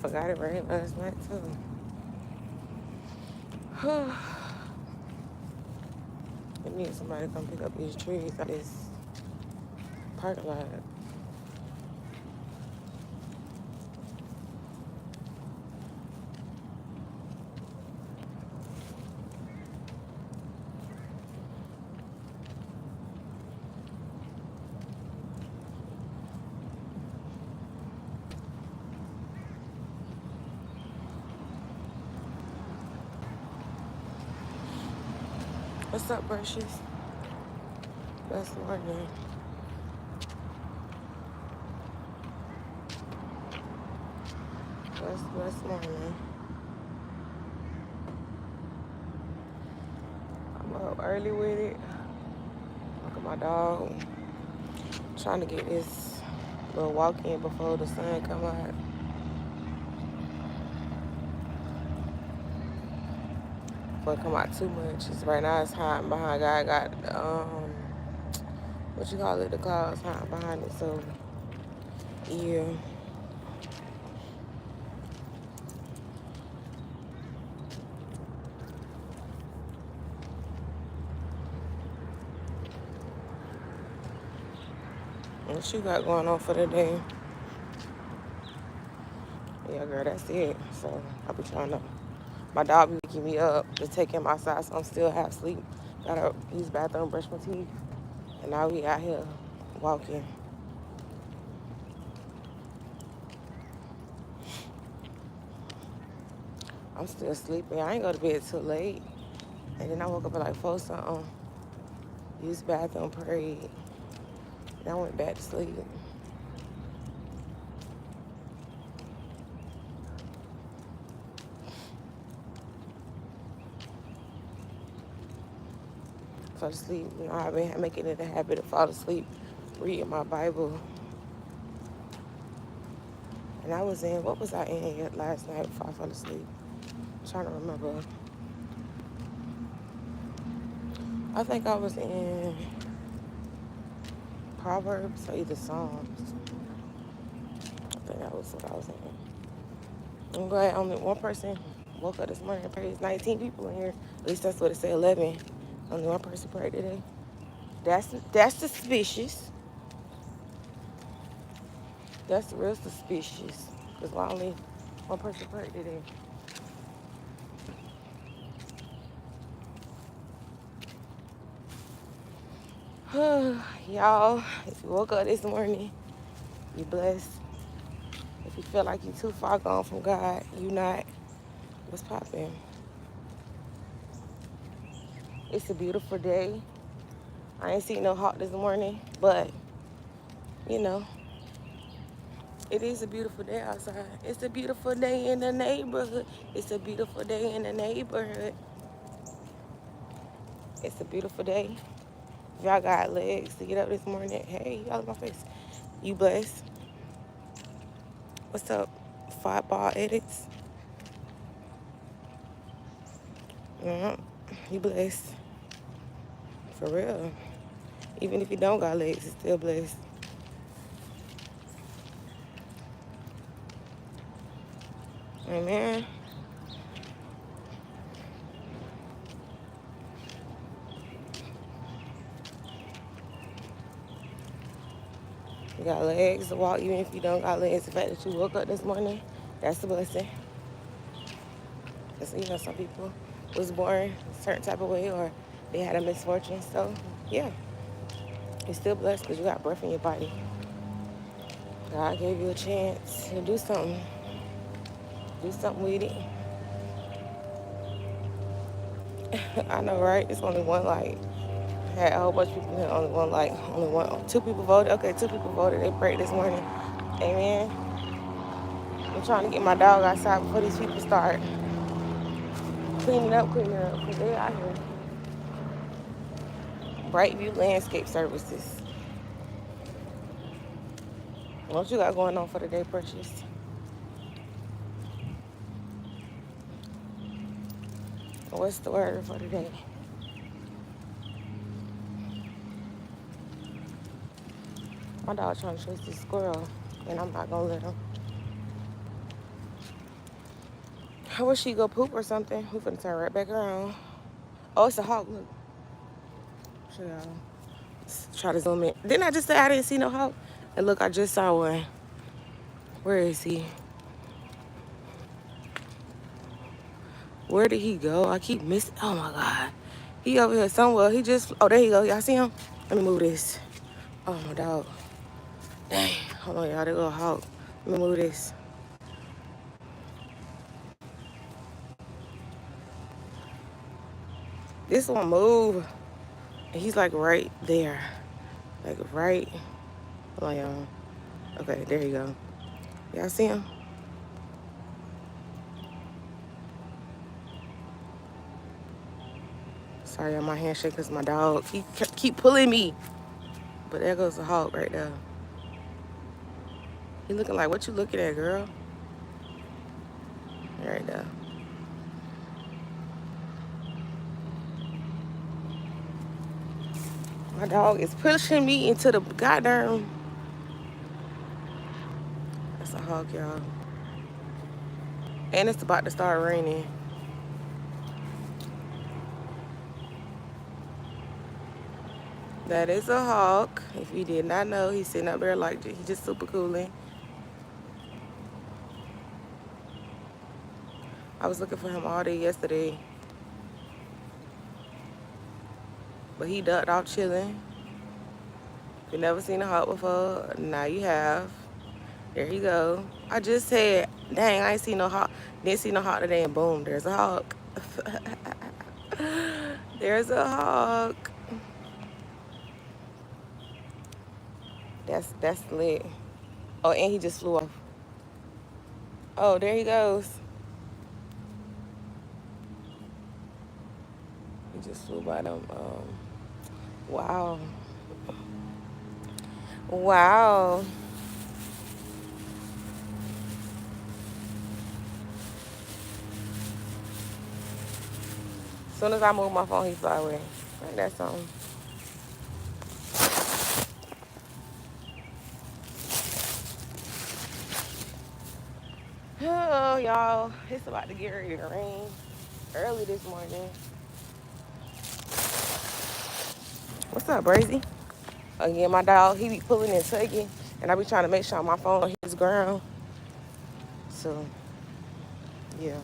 forgot it rained last night too. I need somebody to come pick up these trees at this parking lot. What's up, Precious? That's morning. That's morning. I'm up early with it. Look at my dog. Trying to get this little walk in before the sun come out. Before it come out too much. Right now it's hiding behind. I got what you call it? The clouds hiding behind it. So yeah. What you got going on for the day? Yeah, girl, that's it. So I be trying to. My dog be waking me up to take him outside, so I'm still half asleep. Gotta use the bathroom, brush my teeth, and now we out here walking. I'm still sleeping. I ain't go to bed till late, and then I woke up at like 4 something. Used the bathroom, prayed, and I went back to sleep. Fell asleep. You know, I've been making it a habit to fall asleep, reading my Bible. And I was in, what was I in last night before I fell asleep? I'm trying to remember. I think I was in Proverbs or either Psalms. I think that was what I was in. I'm glad only one person woke up this morning and prayed. There's 19 people in here. At least that's what it said, 11. Only one person prayed today. That's suspicious. That's real suspicious. Because why only one person prayed today? Y'all, if you woke up this morning, you blessed. If you feel like you're too far gone from God, you not. What's popping? It's a beautiful day. I ain't seen no hawk this morning, but, you know, it is a beautiful day outside. It's a beautiful day in the neighborhood. It's a beautiful day in the neighborhood. It's a beautiful day. If y'all got legs to get up this morning, hey, y'all in my face. You blessed. What's up? 5 ball edits. You blessed. For real. Even if you don't got legs, it's still blessed. Amen. You got legs to walk, even if you don't got legs. The fact that you woke up this morning, that's a blessing. Because, you know, some people was born a certain type of way or they had a misfortune. So, yeah, you're still blessed because you got breath in your body. God gave you a chance to do something. Do something with it. I know, right? It's only one light. Had a whole bunch of people here, only one light. Only one. 2 people voted. Okay, 2 people voted. They prayed this morning. Amen. I'm trying to get my dog outside before these people start cleaning up, because they out here. Brightview Landscape Services. What you got going on for the day, Precious? What's the word for the day? My dog trying to chase this squirrel, and I'm not gonna let him. I wish she go poop or something. We finna turn right back around. Oh, it's a hawk. Look. Show y'all. Let's try to zoom in. Didn't I just say I didn't see no hawk? And look, I just saw one. Where is he? Where did he go? I keep missing. Oh my God. He over here somewhere. He just, oh, there he go. Y'all see him? Let me move this. Oh, my dog. Dang. Hold on, y'all. There go a hawk. Let me move this. This one move. And he's like right there. Like right. Hold on, y'all. Okay, there you go. Y'all see him? Sorry, on my handshake because my dog, he keep pulling me. But there goes the hawk right there. He looking like, what you looking at, girl? Right there. My dog is pushing me into the goddamn. That's a hawk, y'all. And it's about to start raining. That is a hawk. If you did not know, he's sitting up there like he just super cooling. I was looking for him all day yesterday. But he ducked off chilling. If you never seen a hawk before, now you have. There you go. I just said, dang, I ain't seen no hawk. Didn't see no hawk today, and boom, there's a hawk. There's a hawk. That's lit. Oh, and he just flew off. Oh, there he goes. He just flew by them. Wow. Wow. As soon as I move my phone, he fly away. Ain't that something? Oh, y'all, it's about to get ready to rain early this morning. What's up, Brazy? Again, my dog, he be pulling and tugging, and I be trying to make sure my phone hits ground. So, yeah.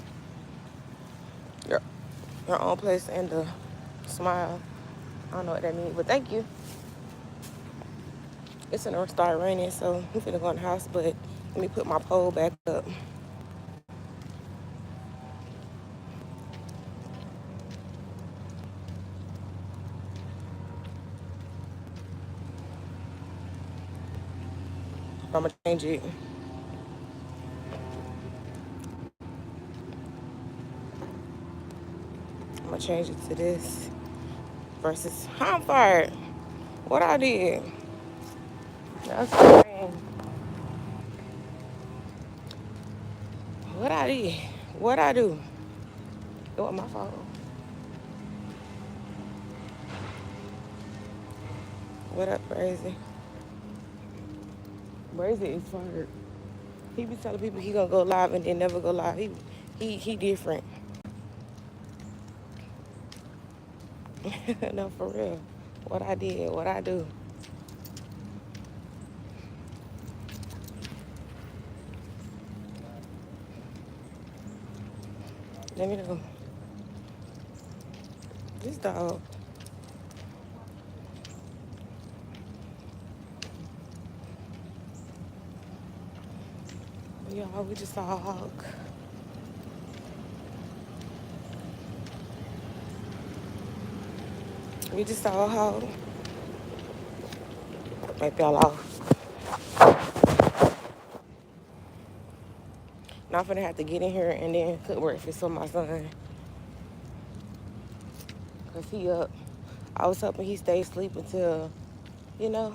Your own place and the smile. I don't know what that means, but thank you. It's gonna start raining, so I'm finna go in the house, but let me put my pole back up. I'm gonna change it. I'm gonna change it to this versus I'm fired. What I did? That's fine. What I did? What I do? It wasn't my fault. What up, Brazy? Brazy is fired. He be telling people he gonna go live and then never go live. He different. No, for real. What I did, what I do. Let me know. This dog. Y'all, we just saw a hawk. We just saw a hawk. Wipe y'all off. Now I'm finna have to get in here and then cook breakfast for my son. Cause he up. I was hoping he stayed asleep until, you know.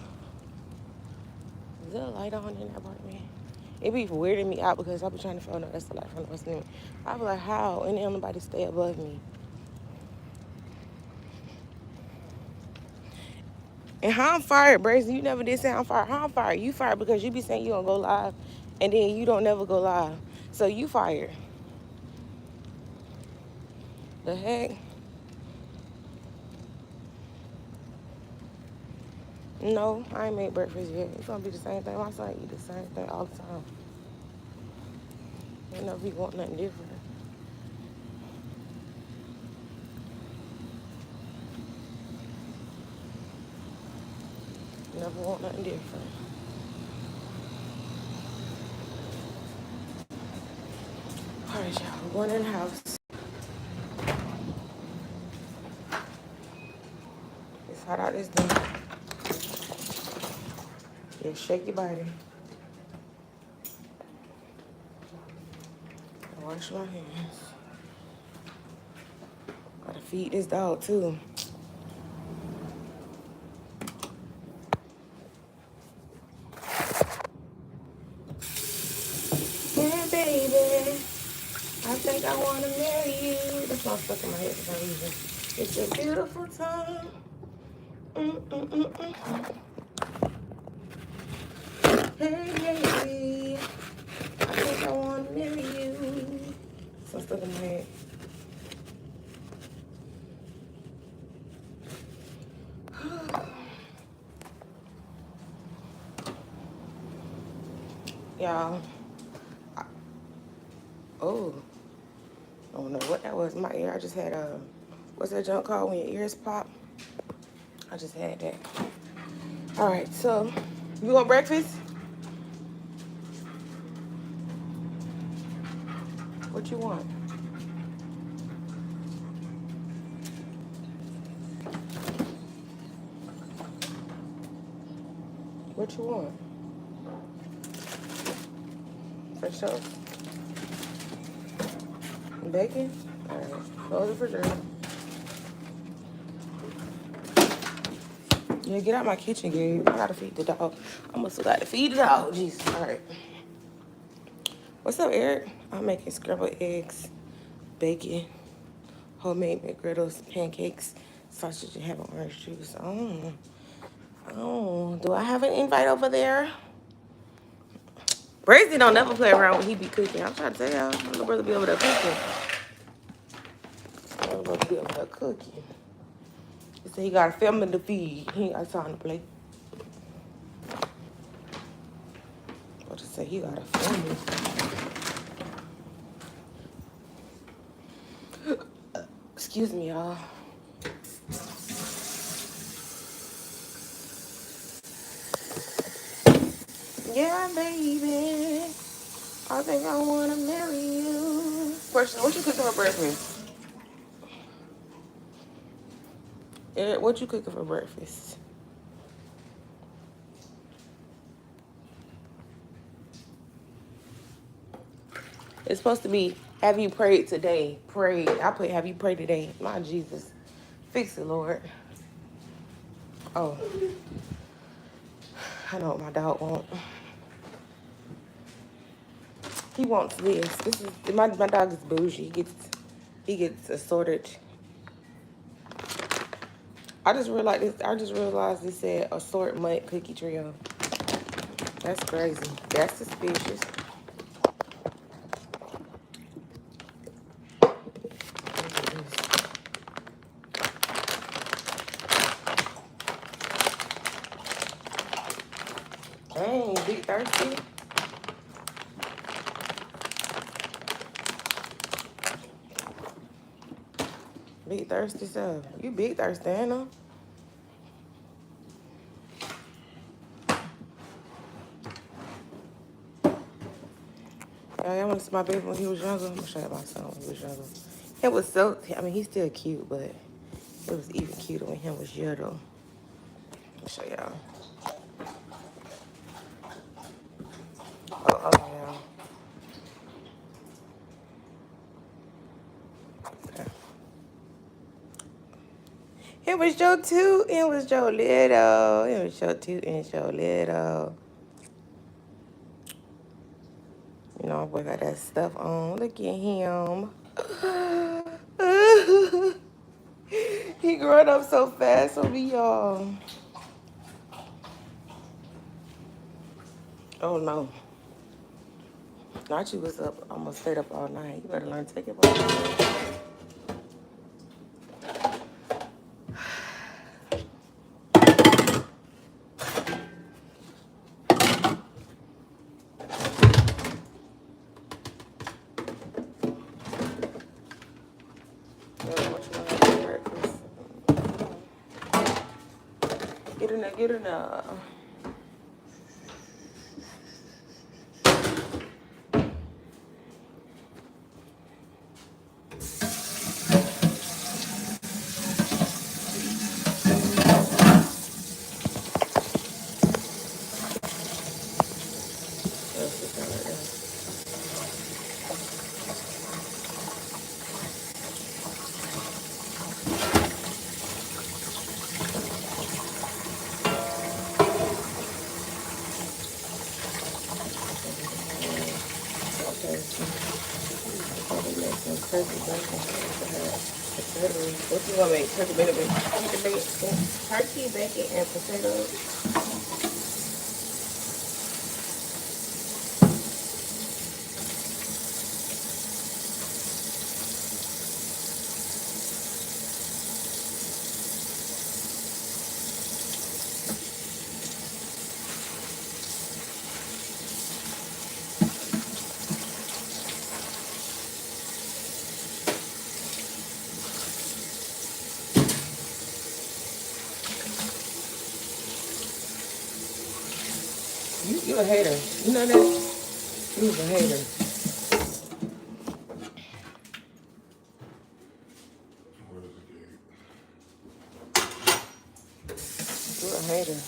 Is there a light on in that apartment? It be weirding me out because I be trying to find out that's the light from the west end. I be like, how? And then nobody stay above me. And how I'm fired, Brazy? You never did say I'm fired. How I'm fired? You fired because you be saying you gonna go live and then you don't never go live. So you fired. The heck? No, I ain't made breakfast yet. It's gonna be the same thing. My son eat the same thing all the time. You know, if he want nothing different. Never want nothing different. All right, y'all. We're going in the house. It's hot out this day. Yeah, shake your body. Wash my hands. Gotta feed this dog too. Yeah, baby. I think I wanna marry you. That's not stuck in my head for some reason. It's a beautiful time. Hey, I think I wanna marry you. It's not stuck in my head. Y'all. Oh. I don't know what that was in my ear. I just had what's that junk called when your ears pop? I just had that. All right, so you want breakfast? What you want? What you want? Fresh toast? Bacon? All right, close the refrigerator. Yeah, get out my kitchen, Gabe. I gotta feed the dog. I must have got to feed the dog. Jesus. All right. What's up, Eric? I'm making scrambled eggs, bacon, homemade McGriddles, pancakes, sausage, and have an orange juice. Oh, do I have an invite over there? Brazy don't never play around when he be cooking. I'm trying to tell y'all, my little brother be over there cooking. My little brother be over there cooking. He said he got a family to feed. He ain't got time to play. What to say? He got a family. Excuse me, y'all. Yeah, baby. I think I wanna marry you. Question: what you cooking for breakfast? Eric, what you cooking for breakfast? It's supposed to be, have you prayed today? Prayed. I put, have you prayed today? My Jesus. Fix it, Lord. Oh, I know what my dog wants. He wants this. This is my dog is bougie. He gets assorted. I just realized this said assortment cookie trio. That's crazy. That's suspicious. Dang, big thirsty. Big thirsty stuff. You big thirsty, ain't no? I want to see my baby when he was younger. I'm gonna show you my son when he was younger. It was so. I mean, he's still cute, but it was even cuter when he was younger. I'll show y'all. Oh, y'all. Okay. It was Joe too. It was Joe Little. It was Joe too and Joe Little. You know, my boy got that stuff on. Look at him. He growing up so fast on me, y'all. Oh no. Nachi was up, almost stayed up all night. You better learn to take it back. Get in there, get in there. That's just right there. Okay, so I'll probably make some turkey bacon potatoes. What you want to make? Turkey bacon, turkey bacon and potatoes. You a hater. You know that? You's a hater. You're a hater.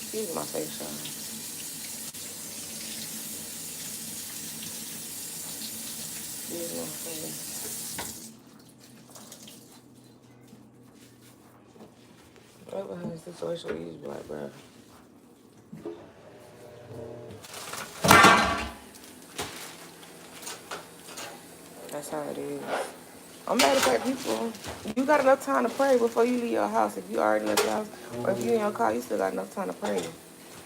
Excuse my face, y'all. Excuse my face. Ever had a situation where you just be like, bro, that's how it is. I'm mad at that people. You got enough time to pray before you leave your house. If you already left your house, or if you in your car, you still got enough time to pray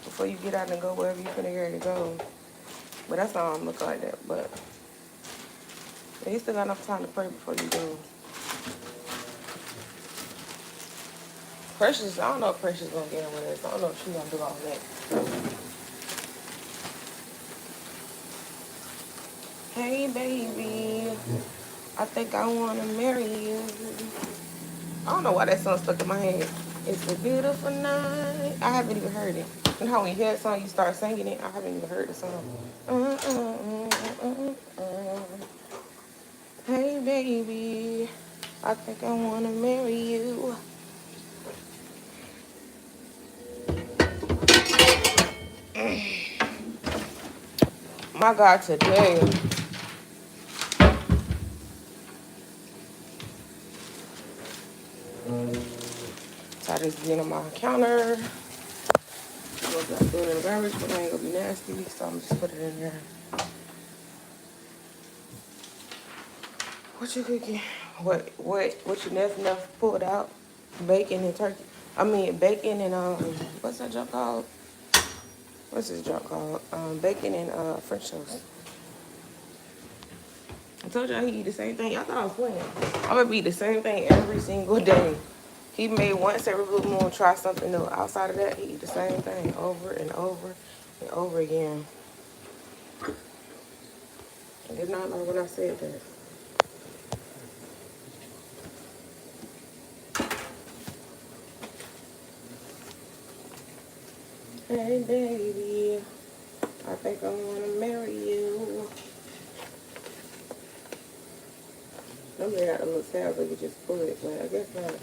before you get out and go wherever you're finna get ready to go. But that's not I'm looking like that. But yeah, you still got enough time to pray before you go. Precious, I don't know if Precious gonna get in with us. I don't know if she gonna do all that. Hey, baby, I think I wanna marry you. I don't know why that song stuck in my head. It's a beautiful night. I haven't even heard it. You know how when you hear a song, you start singing it? I haven't even heard the song. Hey, baby, I think I want to marry you. My God, today. So I just get on my counter. I'm going to do it in the garbage, but I ain't going to be nasty, so I'm just put it in there. What you cooking? What you never pulled out? Bacon and turkey. I mean, bacon and, what's that junk called? What's this junk called? Bacon and French toast. I told y'all he eat the same thing. I thought I was playing. I'm gonna eat the same thing every single day. He may once every blue moon try something new. Outside of that, he eat the same thing over and over and over again. I did not know when I said that. Hey baby, I think I wanna marry you. Normally got a little tab so you could just pull it, but I guess not.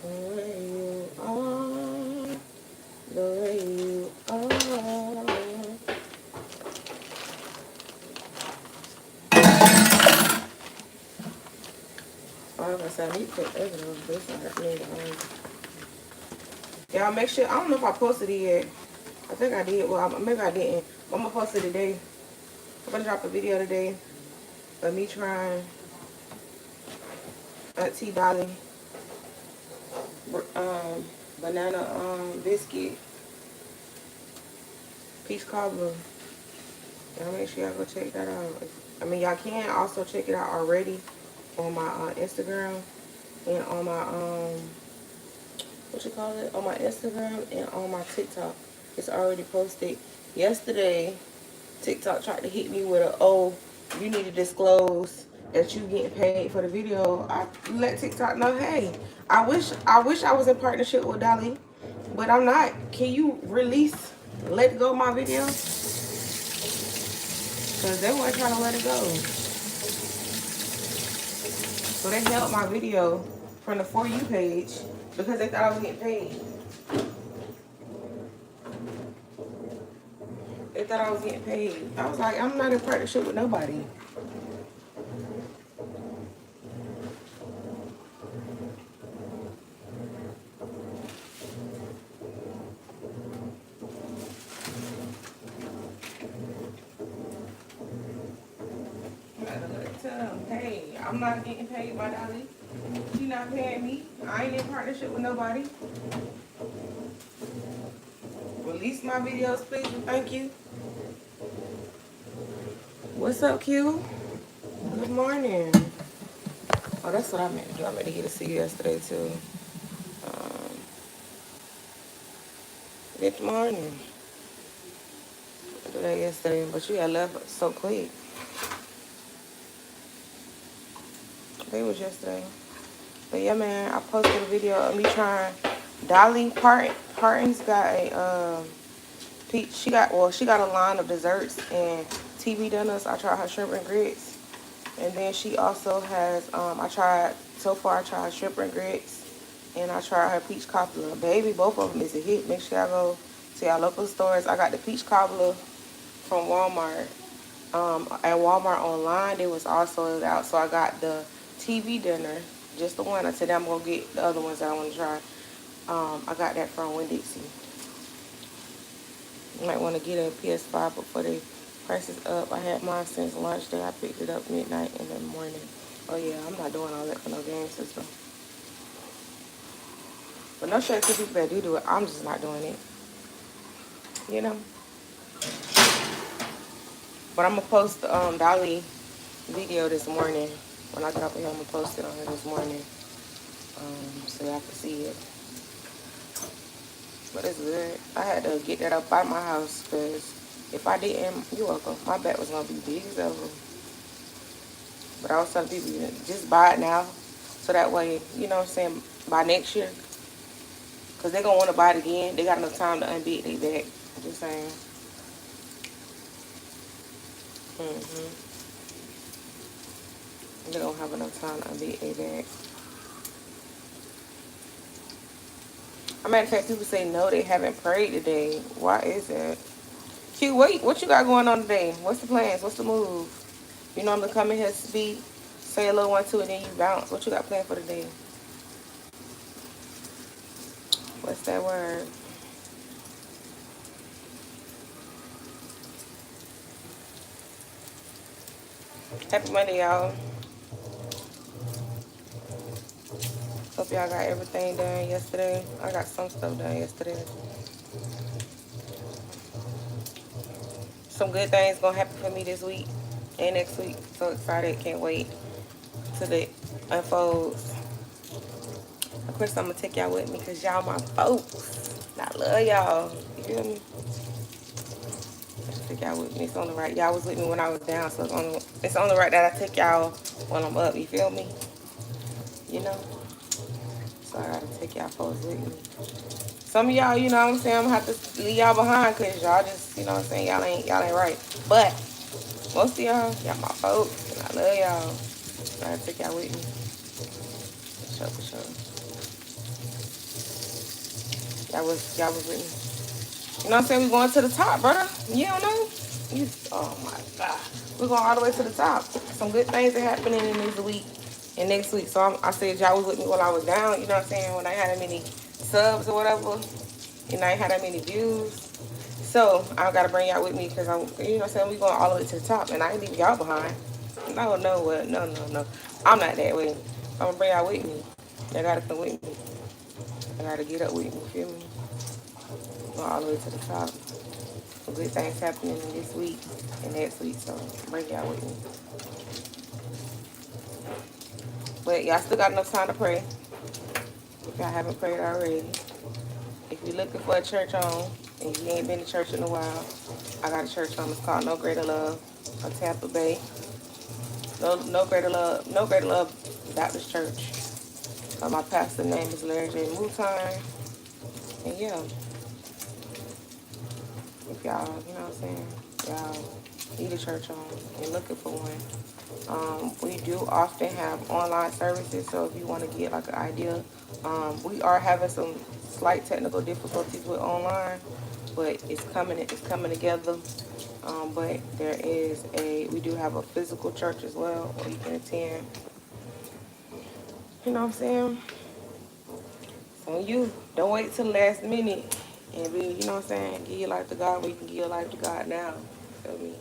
The way you are, the way you are. I was gonna say I need to put egg on this one. Y'all make sure, I don't know if I posted it yet. I think I did. Well, maybe I didn't. But I'm gonna post it today. I'm gonna drop a video today of me trying Auntie Dolly banana biscuit, peach cobbler. Y'all make sure y'all go check that out. I mean, y'all can also check it out already on my Instagram and on my what you call it, on my Instagram and on my TikTok. It's already posted. Yesterday, TikTok tried to hit me with a, oh, you need to disclose that you getting paid for the video. I let TikTok know, hey, I wish I was in partnership with Dolly, but I'm not. Can you release, let go of my video? Because they weren't trying to let it go. So they held my video from the For You page because they thought I was getting paid. They thought I was getting paid. I was like, I'm not in partnership with nobody. I had to tell them, hey, I'm not getting paid by Dolly. She not paying me. I ain't in partnership with nobody. Release my videos, please, and thank you. What's up, Q? Good morning. Oh, that's what I meant to do. I meant to get to see you yesterday, too. Um, Good morning. I did that yesterday, but you had left so quick. I think it was yesterday. But yeah, man, I posted a video of me trying. Dolly Parton's got a peach. She got a line of desserts and TV dinners. I tried her shrimp and grits, and then she also has I tried shrimp and grits, and I tried her peach cobbler. Baby, both of them is a hit. Make sure y'all go to y'all local stores. I got the peach cobbler from Walmart. At Walmart online, they was also out, so I got the TV dinner, just the one. I said I'm gonna get the other ones that I want to try. I got that from Winn-Dixie. You might want to get a PS5 before they prices up. I had mine since lunch day. I picked it up midnight in the morning. Oh yeah, I'm not doing all that for no game system. But no shade to people that do it. I'm just not doing it. You know. But I'm gonna post the Dolly video this morning. When I get up here, I'm gonna post it on here this morning, so y'all can see it. But it's good. I had to get that up out my house because if I didn't, you're welcome. My back was gonna be big as ever. But I was telling people, just buy it now, so that way, you know what I'm saying, by next year, because they're gonna want to buy it again. They got enough time to unbid their back. I'm just saying. They don't have enough time to unbid their back. As a matter of fact, people say no, they haven't prayed today. Why is that? Q, what you got going on today? What's the plans? What's the move? You normally come in here, speak, say a little one, two, and then you bounce. What you got planned for today? What's that word? Happy Monday, y'all. Hope y'all got everything done yesterday. I got some stuff done yesterday. Some good things gonna happen for me this week and next week. So excited, can't wait till it unfolds. Of course, I'm gonna take y'all with me because y'all my folks. I love y'all. You feel me? Take y'all with me. It's on the right. Y'all was with me when I was down, so it's on the right that I take y'all when I'm up. You feel me? You know? So I gotta take y'all folks with me. Some of y'all, you know what I'm saying, I'm gonna have to leave y'all behind because y'all just, you know what I'm saying, y'all ain't right. But most of y'all my folks, and I love y'all. So I gotta take y'all with me. For sure. Y'all was with me. You know what I'm saying? We going to the top, brother. You don't know? Oh my God. We're going all the way to the top. Some good things are happening in this week and next week. So I said y'all was with me while I was down. You know what I'm saying? When I had that many subs or whatever, and I ain't had that many views. So I gotta bring y'all with me because you know what I'm saying? We going all the way to the top, and I ain't leaving y'all behind. No. I'm not that way. I'm gonna bring y'all with me. Y'all gotta come with me. I gotta get up with me, you feel me? Going all the way to the top. Some good things happening in this week and next week, so bring y'all with me. But y'all still got enough time to pray if y'all haven't prayed already. If you're looking for a church home and you ain't been to church in a while, I got a church home. It's called No Greater Love of Tampa Bay. No Greater Love, No Greater Love Baptist Church. My pastor's name is Larry J. Mouton. And yeah, if y'all, you know what I'm saying, y'all need a church home and looking for one. We do often have online services, so if you want to get like an idea, we are having some slight technical difficulties with online, but it's coming together. But we do have a physical church as well where you can attend. You know what I'm saying? So you don't wait till the last minute and be, you know what I'm saying, give your life to God where you can give your life to God now. Feel me?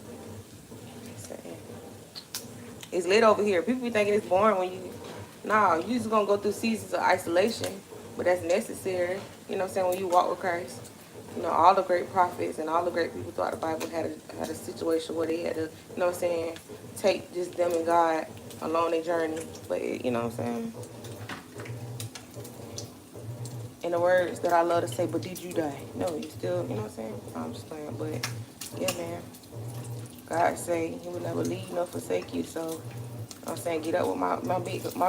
It's lit over here. People be thinking it's boring when you, nah, you just gonna go through seasons of isolation, but that's necessary. You know what I'm saying? When you walk with Christ, you know, all the great prophets and all the great people throughout the Bible had a situation where they had to, you know what I'm saying, take just them and God along their journey. But you know what I'm saying? In the words that I love to say, but did you die? No, you still, you know what I'm saying? I'm just playing, but yeah, man. God say He will never leave nor forsake you, so I'm saying get up with my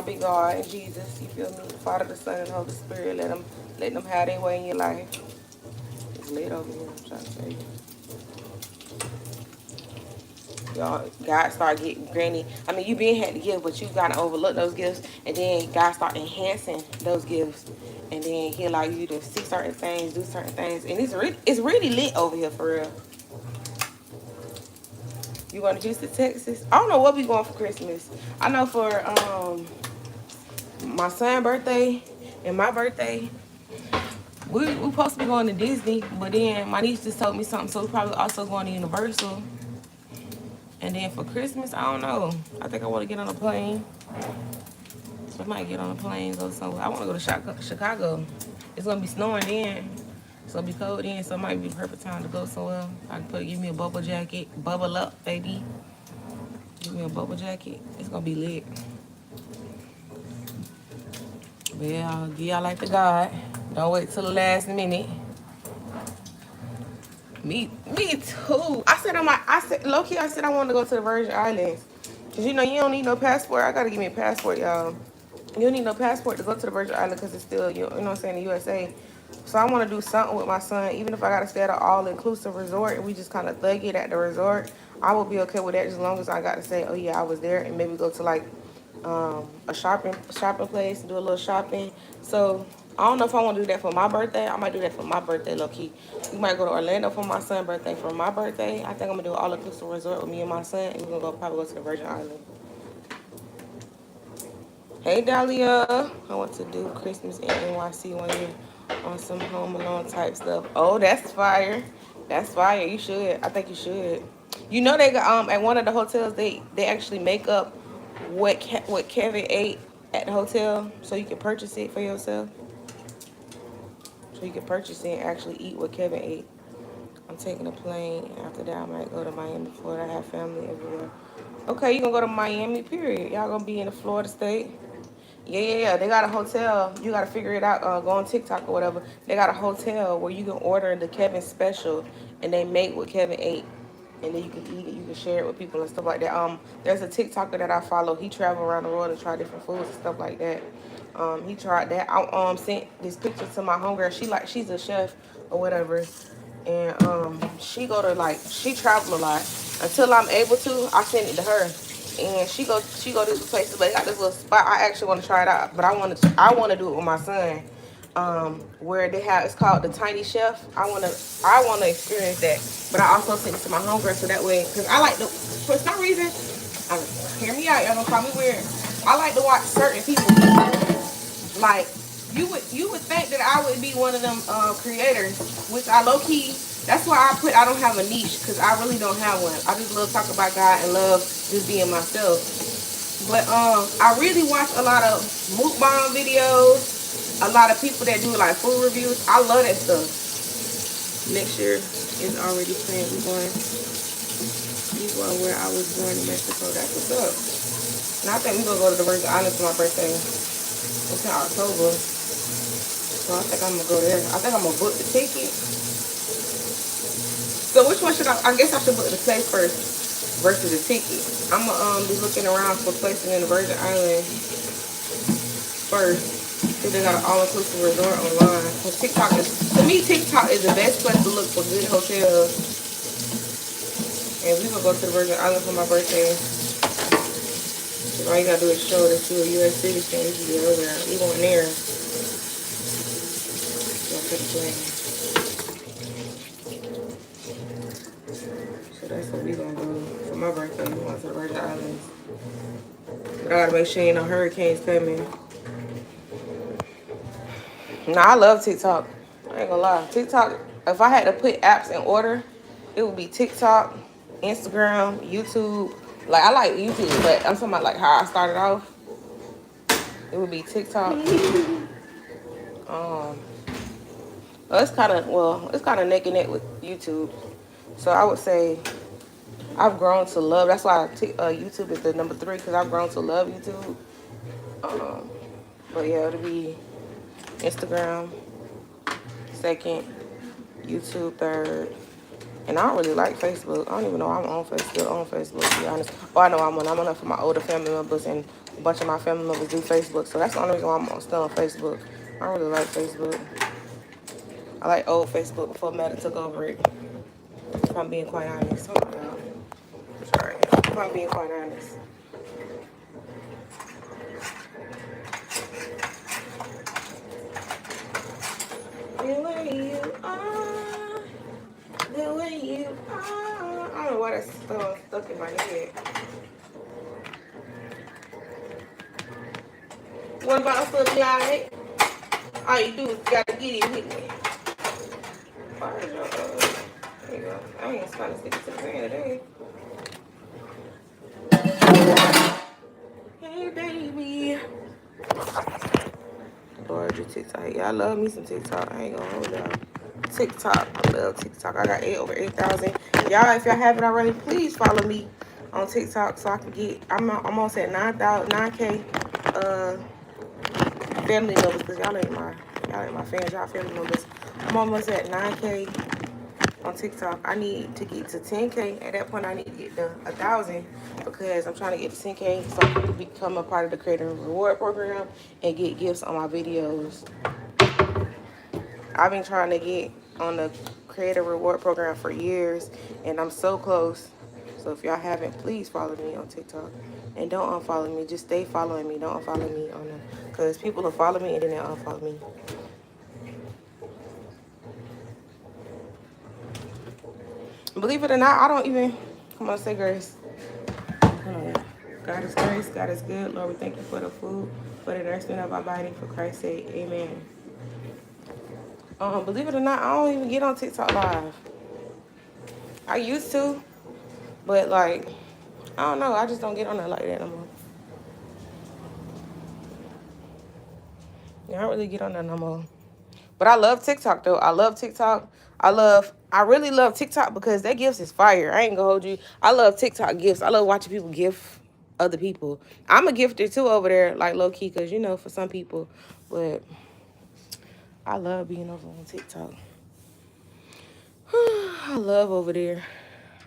big God and Jesus. You feel me? The Father, the Son, and the Holy Spirit. Let them have their way in your life. It's lit over here. I'm trying to tell you. Y'all, God start getting granny. I mean, you been had to give, but you gotta overlook those gifts, and then God start enhancing those gifts, and then He allow you to see certain things, do certain things, and it's really lit over here for real. You going to Houston, Texas? I don't know what we going for Christmas. I know for my son's birthday and my birthday, we supposed to be going to Disney, but then my niece just told me something, so we probably also going to Universal. And then for Christmas, I don't know. I think I want to get on a plane. So I might get on a plane and go somewhere. I want to go to Chicago. It's going to be snowing then. It's going to be cold then, so it might be the perfect time to go somewhere. I can give me a bubble jacket. Bubble up, baby. Give me a bubble jacket. It's going to be lit. But yeah, I'll give y'all like to God. Don't wait till the last minute. Me too. Low key, I said I wanted to go to the Virgin Islands. Cause you know you don't need no passport. I gotta give me a passport, y'all. You don't need no passport to go to the Virgin Islands because it's still, you know what I'm saying, the USA. So I want to do something with my son, even if I gotta stay at an all-inclusive resort and we just kind of thug it at the resort. I will be okay with that as long as I got to say, oh yeah, I was there, and maybe go to like a shopping place and do a little shopping. So I don't know if I want to do that for my birthday. I might do that for my birthday, low key. We might go to Orlando for my son's birthday. For my birthday, I think I'm gonna do an all-inclusive resort with me and my son, and we're gonna probably go to the Virgin Islands. Hey Dahlia, I want to do Christmas in NYC one year on some Home Alone type stuff. Oh, that's fire. That's fire. You should. I think you should. You know they got at one of the hotels they actually make up what Kevin ate at the hotel, so you can purchase it for yourself. So you can purchase it and actually eat what Kevin ate. I'm taking a plane. After that, I might go to Miami, Florida. I have family everywhere. Okay, you gonna go to Miami, period. Y'all gonna be in the Florida state. Yeah. They got a hotel. You gotta figure it out. Go on TikTok or whatever. They got a hotel where you can order the Kevin special, and they make what Kevin ate, and then you can eat it. You can share it with people and stuff like that. There's a TikToker that I follow. He travel around the world and try different foods and stuff like that. He tried that. I sent this picture to my homegirl. She's a chef or whatever, and she travel a lot. Until I'm able to, I send it to her. And she go these places, but they got this little spot. I actually want to try it out, but I want to do it with my son. Where they have, it's called the Tiny Chef. I wanna experience that, but I also send it to my homegirl so that way, cause I like to, for some reason, hear me out, y'all gonna call me weird. I like to watch certain people. Like you would think that I would be one of them creators, which I low key. That's why I don't have a niche, because I really don't have one. I just love talking about God and love just being myself. But I really watch a lot of mukbang videos, a lot of people that do like food reviews. I love that stuff. Next year is already planned. We going where I was born in Mexico. That's what's up. And I think we're gonna go to the Virgin Islands for my birthday. It's in October. So I think I'm gonna go there. I think I'm gonna book the ticket. So which one should I guess I should book the place first versus the ticket. I'm gonna be looking around for places in the Virgin Islands first. So they got an all-inclusive resort online. So TikTok is, to me, TikTok is the best place to look for good hotels. And we gonna go to the Virgin Islands for my birthday. So all you gotta do is show that you're a U.S. citizen. You can get over there. We going there. So I take the plane. So that's what we gonna do for my birthday. We going to the Virgin Islands. But I gotta make sure ain't no hurricanes coming. Nah, I love TikTok. I ain't gonna lie. TikTok, if I had to put apps in order, it would be TikTok, Instagram, YouTube. Like, I like YouTube, but I'm talking about like how I started off. It would be TikTok. Well, it's kind of neck and neck with YouTube. So I would say I've grown to love. That's why YouTube is the number 3, because I've grown to love YouTube. But yeah, it'll be Instagram second, YouTube third. And I don't really like Facebook. I don't even know I'm still on Facebook, to be honest. Oh, I know I'm on it for my older family members, and a bunch of my family members do Facebook. So that's the only reason why I'm still on Facebook. I don't really like Facebook. I like old Facebook before Meta took over it. If I'm being quite honest. Hold on, y'all. Sorry. If I'm being quite honest. The way you are. The way you are. I don't know why that's stuck in my head. What about a little like? All you do is gotta get it with me. There you go. I ain't trying to stick it to the fan today. Hey, baby. Lord, you TikTok. Yeah, I love me some TikTok. I ain't gonna hold y'all. TikTok. I love TikTok. I got over 8,000. Y'all, if y'all haven't already, please follow me on TikTok so I can get, I'm almost at 9K family members, because y'all ain't my fans, y'all family members. I'm almost at 9K on TikTok. I need to get to 10K. At that point, I need to get to 1,000, because I'm trying to get to 10K so I can become a part of the Creator Reward Program and get gifts on my videos. I've been trying to get on the Creator Reward Program for years, and I'm so close. So if y'all haven't, please follow me on TikTok. And don't unfollow me. Just stay following me. Don't unfollow me on them, because people will follow me and then they'll unfollow me. Believe it or not, I don't even, come on, say grace. God is grace, God is good. Lord, we thank you for the food, for the nourishment of our body, for Christ's sake. Amen. Believe it or not, I don't even get on TikTok live. I used to, but like, I don't know. I just don't get on there like that no more. Yeah, I don't really get on there no more. But I love TikTok though. I love TikTok. I really love TikTok because their gifts is fire. I ain't gonna hold you. I love TikTok gifts. I love watching people gift other people. I'm a gifter too over there, like low key, because you know, for some people. But I love being over on TikTok. I love over there.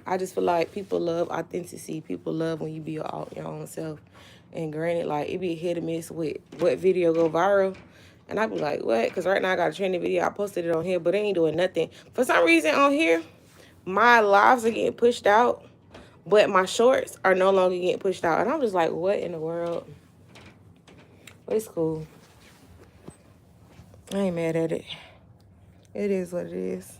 I just feel like people love authenticity. People love when you be your own self. And granted, like, it be hit or miss with what video go viral. And I be like, what? Because right now I got a trending video. I posted it on here, but it ain't doing nothing. For some reason on here, my lives are getting pushed out, but my shorts are no longer getting pushed out. And I'm just like, what in the world? But it's cool. I ain't mad at it. It is what it is.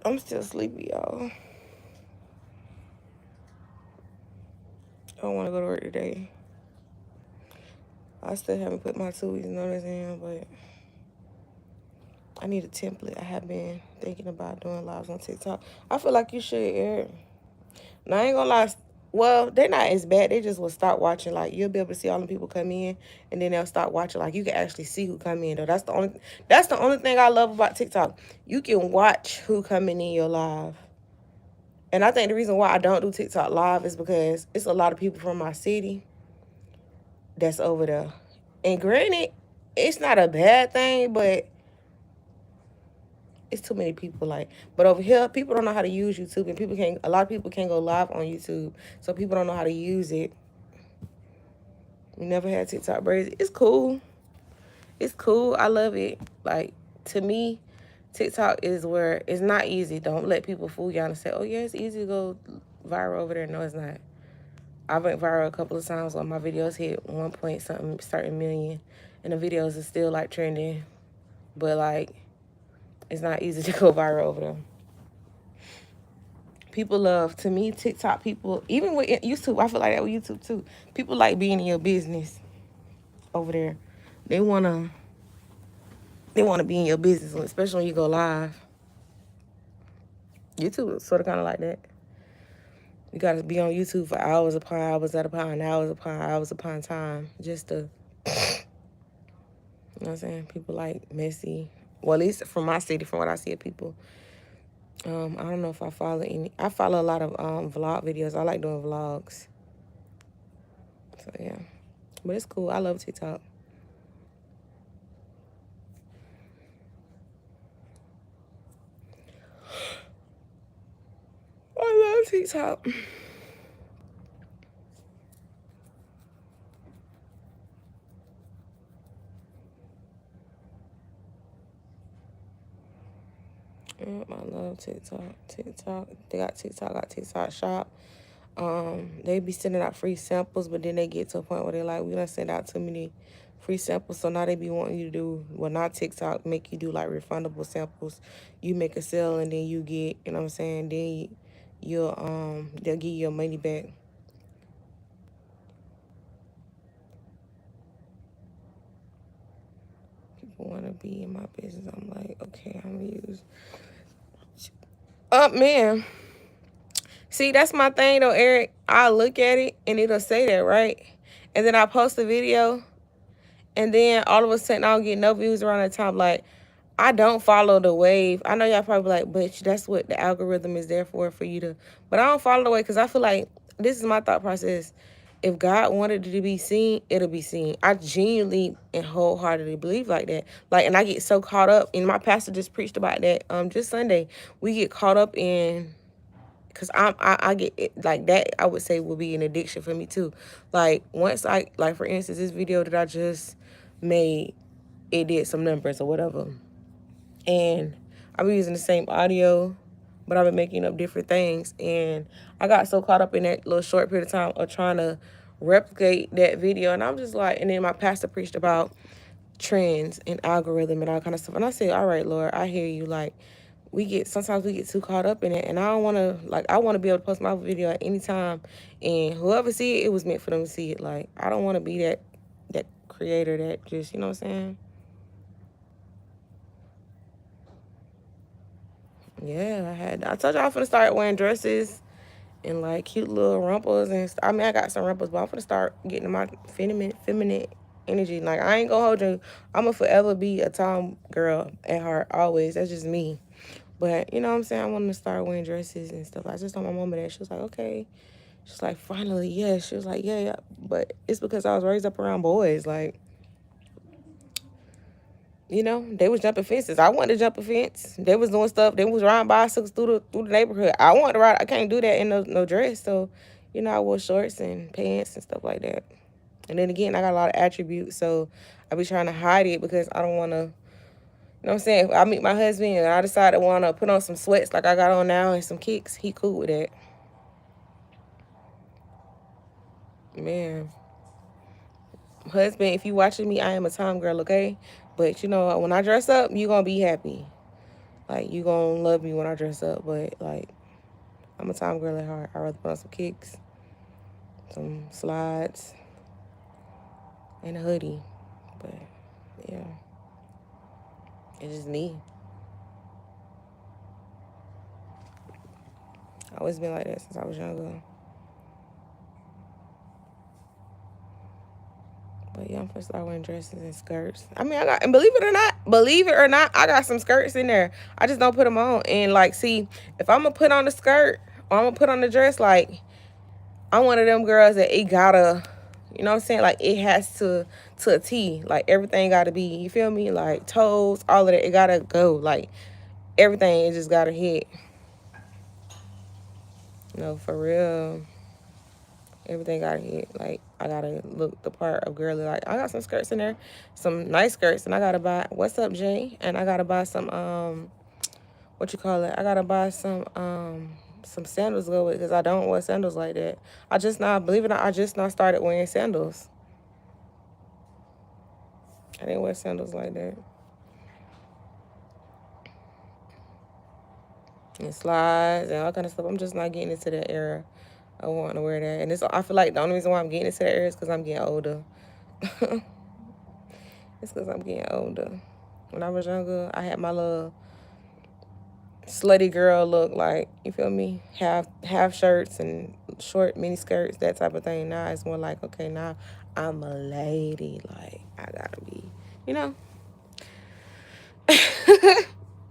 I'm still sleepy, y'all. I don't want to go to work today. I still haven't put my 2 weeks notice in, but I need a template. I have been thinking about doing lives on TikTok. I feel like you should, Eric. Now, I ain't gonna lie. Well, they're not as bad. They just will start watching. Like, you'll be able to see all the people come in, and then they'll start watching. Like, you can actually see who come in, though. That's the only thing I love about TikTok. You can watch who coming in your live. And I think the reason why I don't do TikTok live is because it's a lot of people from my city that's over there. And granted, it's not a bad thing, but it's too many people. Like, but over here, people don't know how to use YouTube, and a lot of people can't go live on YouTube, so people don't know how to use it. We never had TikTok braids. It's cool. It's cool. I love it. Like, to me, TikTok is where it's not easy. Don't let people fool you and say, oh yeah, it's easy to go viral over there. No, it's not. I went viral a couple of times when my videos hit 1 point something certain million, and the videos are still like trending, but like it's not easy to go viral over there. People love, to me, TikTok people, even with YouTube, I feel like that with YouTube too. People like being in your business over there. They wanna be in your business, especially when you go live. YouTube is sort of kind of like that. You got to be on YouTube for hours upon hours hours upon time, just to, you know what I'm saying? People like messy. Well, at least from my city, from what I see of people. I don't know if I follow any. I follow a lot of vlog videos. I like doing vlogs. So yeah, but it's cool. I love TikTok. I love TikTok. Yep, I love TikTok. They got TikTok Shop. They be sending out free samples, but then they get to a point where they're like, we done send out too many free samples, so now they be wanting you to do, well, not TikTok, make you do like refundable samples. You make a sale and then you get, you know what I'm saying, then they'll give you your money back. People want to be in my business. I'm like, okay, I'm gonna use. Man. See, that's my thing though, Eric. I look at it and it'll say that, right? And then I post a video, and then all of a sudden I'll get no views around the time. Like, I don't follow the wave. I know y'all probably like, but that's what the algorithm is there for you to. But I don't follow the wave because I feel like this is my thought process. If God wanted it to be seen, it'll be seen. I genuinely and wholeheartedly believe like that. Like, and I get so caught up, and my pastor just preached about that just Sunday. We get caught up in, because I get it, like that, I would say would be an addiction for me too. Like, once like for instance, this video that I just made, it did some numbers or whatever. And I've been using the same audio, but I've been making up different things. And I got so caught up in that little short period of time of trying to replicate that video. And I'm just like, and then my pastor preached about trends and algorithm and all kind of stuff. And I said, all right, Lord, I hear you. Like, sometimes we get too caught up in it. And I don't want to, like, I want to be able to post my video at any time. And whoever see it, it was meant for them to see it. Like, I don't want to be that creator that just, you know what I'm saying? Yeah, I told y'all I'm finna start wearing dresses and like cute little rumples I mean, I got some rumples, but I'm finna start getting my feminine energy. Like, I ain't gonna hold you. I'm gonna forever be a tom girl at heart, always. That's just me. But you know what I'm saying? I want to start wearing dresses and stuff. I just told my mama that. She was like, okay. She's like, finally, yes. She was like, yeah, yeah. But it's because I was raised up around boys. Like, you know, they was jumping fences. I wanted to jump a fence. They was doing stuff. They was riding bicycles through the neighborhood. I wanted to ride. I can't do that in no dress. So, you know, I wore shorts and pants and stuff like that. And then again, I got a lot of attributes. So I be trying to hide it because I don't want to, you know what I'm saying? If I meet my husband and I decide to want to put on some sweats like I got on now and some kicks, he cool with that. Man. Husband, if you watching me, I am a Tom girl, okay? But, you know, when I dress up, you going to be happy. Like, you gonna love me when I dress up, but, like, I'm a Tom girl at heart. I'd rather put on some kicks, some slides, and a hoodie. But, yeah. It's just me. I've always been like that since I was younger. But yeah, I'm gonna start wearing dresses and skirts. I mean, I got, and believe it or not, I got some skirts in there. I just don't put them on. And like, see, if I'm gonna put on the skirt or I'm gonna put on the dress, like, I'm one of them girls that it gotta, you know what I'm saying? Like, it has to a T. Like, everything gotta be, you feel me? Like, toes, all of that, it gotta go. Like, everything, it just gotta hit. No, for real. Everything gotta hit. Like, I gotta look the part of girly. Like, I got some skirts in there, some nice skirts, and I gotta buy, what's up, Jay? And I gotta buy some, what you call it? I gotta buy some sandals to go with, because I don't wear sandals like that. I just not, believe it or not, I just not started wearing sandals. I didn't wear sandals like that. And slides and all kind of stuff. I'm just not getting into that era. I want to wear that. And I feel like the only reason why I'm getting into that era is because I'm getting older. It's because I'm getting older. When I was younger, I had my little slutty girl look, like, you feel me? Half shirts and short mini skirts, that type of thing. Now it's more like, okay, now I'm a lady. Like, I gotta be, you know?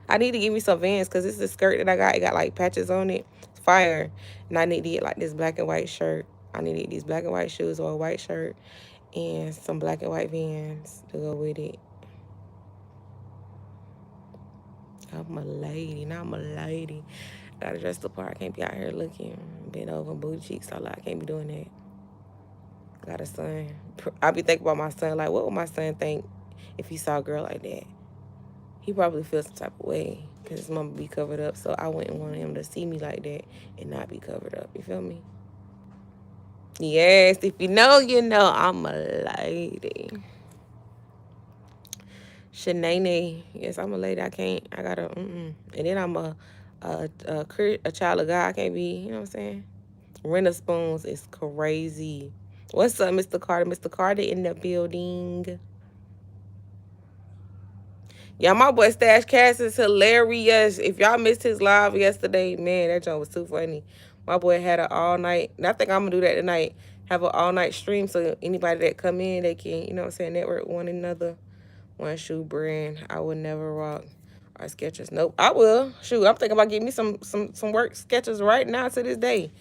I need to give me some Vans because this is a skirt that I got. It got like patches on it. It's fire. And I need to get like this black and white shirt. I need to get these black and white shoes or a white shirt and some black and white Vans to go with it. I'm a lady. Now I'm a lady. Gotta dress the part. I can't be out here looking bent over, booty cheeks all out. I can't be doing that. Got a son. I be thinking about my son. Like, what would my son think if he saw a girl like that? He probably feels some type of way because his mama be covered up. So I wouldn't want him to see me like that and not be covered up. You feel me? Yes, if you know, you know. I'm a lady. Shanae. Yes, I'm a lady. I gotta, And then I'm a child of God. I can't be, you know what I'm saying? Rent spoons is crazy. What's up, Mr. Carter? Mr. Carter in the building. Yeah, my boy Stash Cass is hilarious. If y'all missed his live yesterday, man, that joint was too funny. My boy had an all night, and I think I'm gonna do that tonight. Have an all night stream so anybody that come in, they can, you know what I'm saying, network one another. One shoe brand I would never rock. Or Skechers. Nope, I will. Shoot, I'm thinking about getting me some work Skechers right now to this day.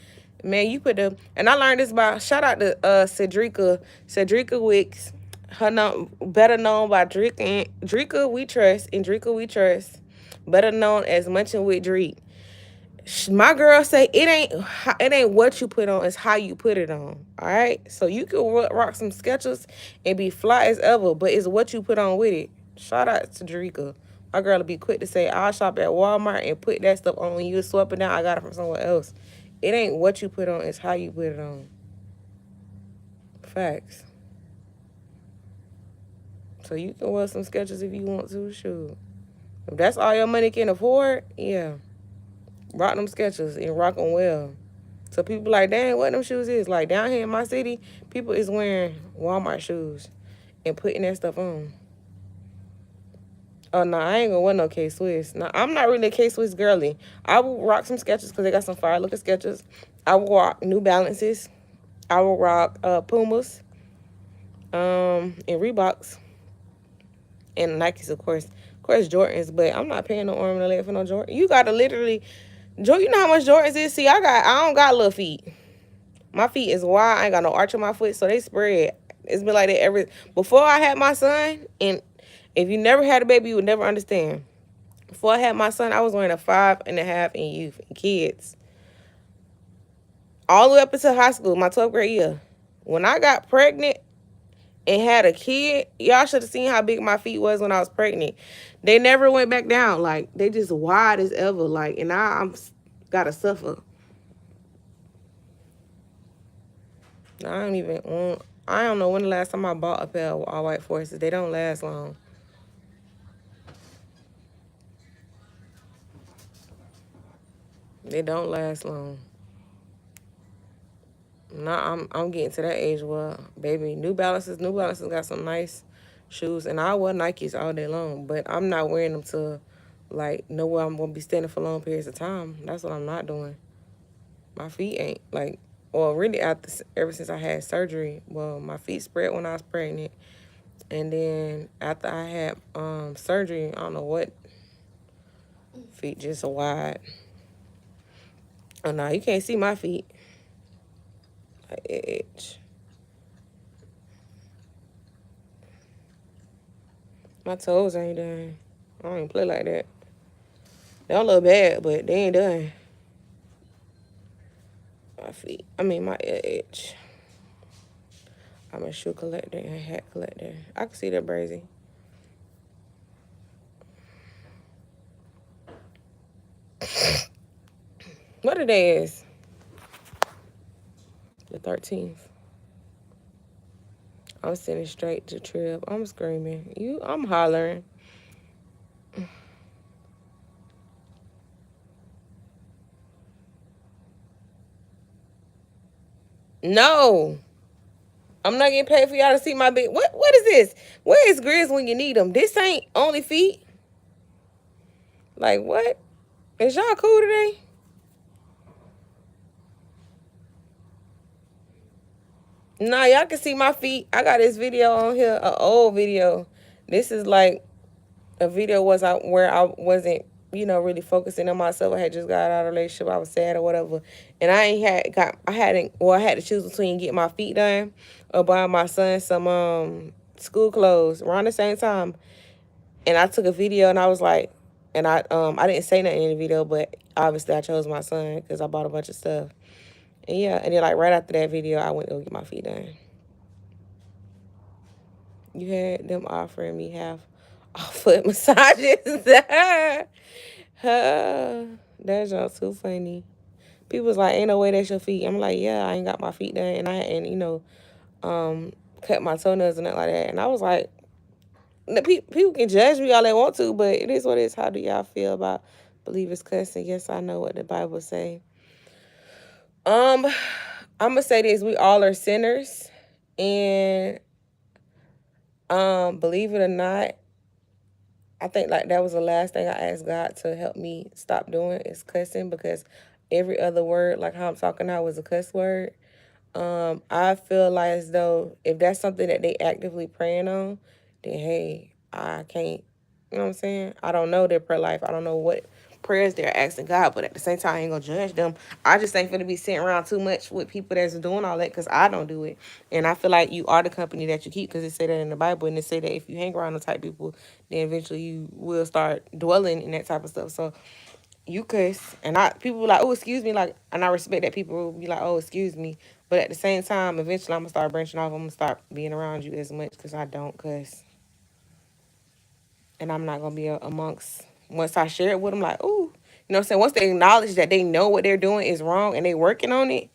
Man, you put the, and I learned this by, shout out to Cedrica Wicks. Her better known by Drika We Trust, and Drika We Trust, better known as Munchin with Drake. My girl say it ain't what you put on, it's how you put it on. All right, so you can rock some Skechers and be fly as ever, but it's what you put on with it. Shout out to Drika. My girl will be quick to say, I'll shop at Walmart and put that stuff on when you swap it down. I got it from somewhere else. It ain't what you put on, it's how you put it on. Facts. So you can wear some Skechers if you want to, sure. If that's all your money can afford, yeah. Rock them Skechers and rock them well. So people like, dang, what them shoes is? Like, down here in my city, people is wearing Walmart shoes and putting that stuff on. Oh, no, I ain't gonna wear no K-Swiss. No, I'm not really a K-Swiss girly. I will rock some Skechers because they got some fire looking Skechers. I will rock New Balances. I will rock Pumas and Reeboks. And Nikes, of course. Of course, Jordans, but I'm not paying no arm and a leg for no Jordan. You gotta literally, you know how much Jordans is? See, I don't got little feet. My feet is wide. I ain't got no arch on my foot, so they spread. It's been like that before I had my son, and if you never had a baby, you would never understand. Before I had my son, I was wearing a 5.5 in youth and kids. All the way up until high school, my 12th grade year. When I got pregnant and had a kid, y'all should have seen how big my feet was when I was pregnant. They never went back down. Like, they just wide as ever. Like, and now I'm gotta suffer. I don't know when the last time I bought a pair of all white forces. They don't last long. They don't last long. Now I'm getting to that age where, baby, New Balances got some nice shoes, and I wear Nikes all day long, but I'm not wearing them to, like, know where I'm gonna be standing for long periods of time. That's what I'm not doing. My feet ain't, like, well, really ever since I had surgery. Well, my feet spread when I was pregnant, and then after I had surgery, I don't know what, feet just wide. Oh no, you can't see my feet. Like, itch. My toes ain't done. I don't even play like that. They don't look bad, but they ain't done. My feet. I mean, my itch. I'm a shoe collector and a hat collector. I can see that, Brazy. What today is? The 13th. I'm sitting straight to trip. I'm screaming. I'm hollering. No. I'm not getting paid for y'all to see my big. What is this? Where is Grizz when you need them? This ain't only feet. Like what? Is y'all cool today? Nah, y'all can see my feet. I got this video on here, an old video. This is like a video where I wasn't, really focusing on myself. I had just got out of a relationship. I was sad or whatever, and I had to choose between getting my feet done or buying my son some school clothes around the same time. And I took a video and I was like, and I didn't say nothing in the video, but obviously I chose my son because I bought a bunch of stuff. And yeah, and then like right after that video, I went to go get my feet done. You had them offering me half off foot massages. That's just too funny. People was like, ain't no way that's your feet. I'm like, yeah, I ain't got my feet done, and I hadn't, cut my toenails and nothing like that. And I was like, people can judge me all they want to, but it is what it is. How do y'all feel about believers cussing? Yes, I know what the Bible say. I'm gonna say this: we all are sinners, and believe it or not, I think like that was the last thing I asked God to help me stop doing is cussing, because every other word, like how I'm talking now, was a cuss word. I feel like as though if that's something that they actively praying on, then hey, I can't, you know what I'm saying? I don't know their prayer life. I don't know what prayers they're asking God, but at the same time, I ain't gonna judge them. I just ain't finna be sitting around too much with people that's doing all that, because I don't do it. And I feel like you are the company that you keep, because it say that in the Bible, and it say that if you hang around the type people, then eventually you will start dwelling in that type of stuff. So you cuss, and people be like, oh, excuse me, like, and I respect that people will be like, oh, excuse me, but at the same time, eventually I'm gonna start branching off. I'm gonna start being around you as much, because I don't cuss, and I'm not gonna be amongst. Once I share it with them, like, oh, you know what I'm saying. Once they acknowledge that they know what they're doing is wrong and they working on it,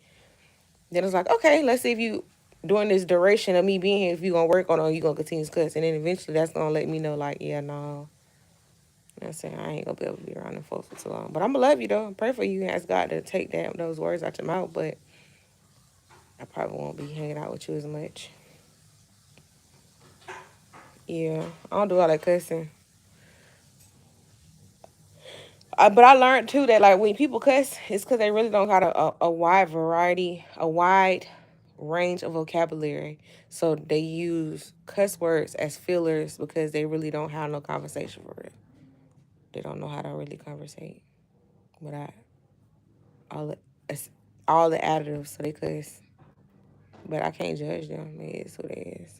then it's like, okay, let's see if you during this duration of me being here, if you gonna work on it or you gonna continue to cuss, and then eventually that's gonna let me know, like, yeah, no. You know what I'm saying? I ain't gonna be able to be around them folks for too long. But I'm gonna love you though. Pray for you and ask God to take those words out your mouth. But I probably won't be hanging out with you as much. Yeah, I don't do all that cussing. But I learned too that like when people cuss, it's because they really don't got a wide variety, a wide range of vocabulary. So they use cuss words as fillers because they really don't have no conversation for it. They don't know how to really conversate without all the all the additives. So they cuss. But I can't judge them. It is what it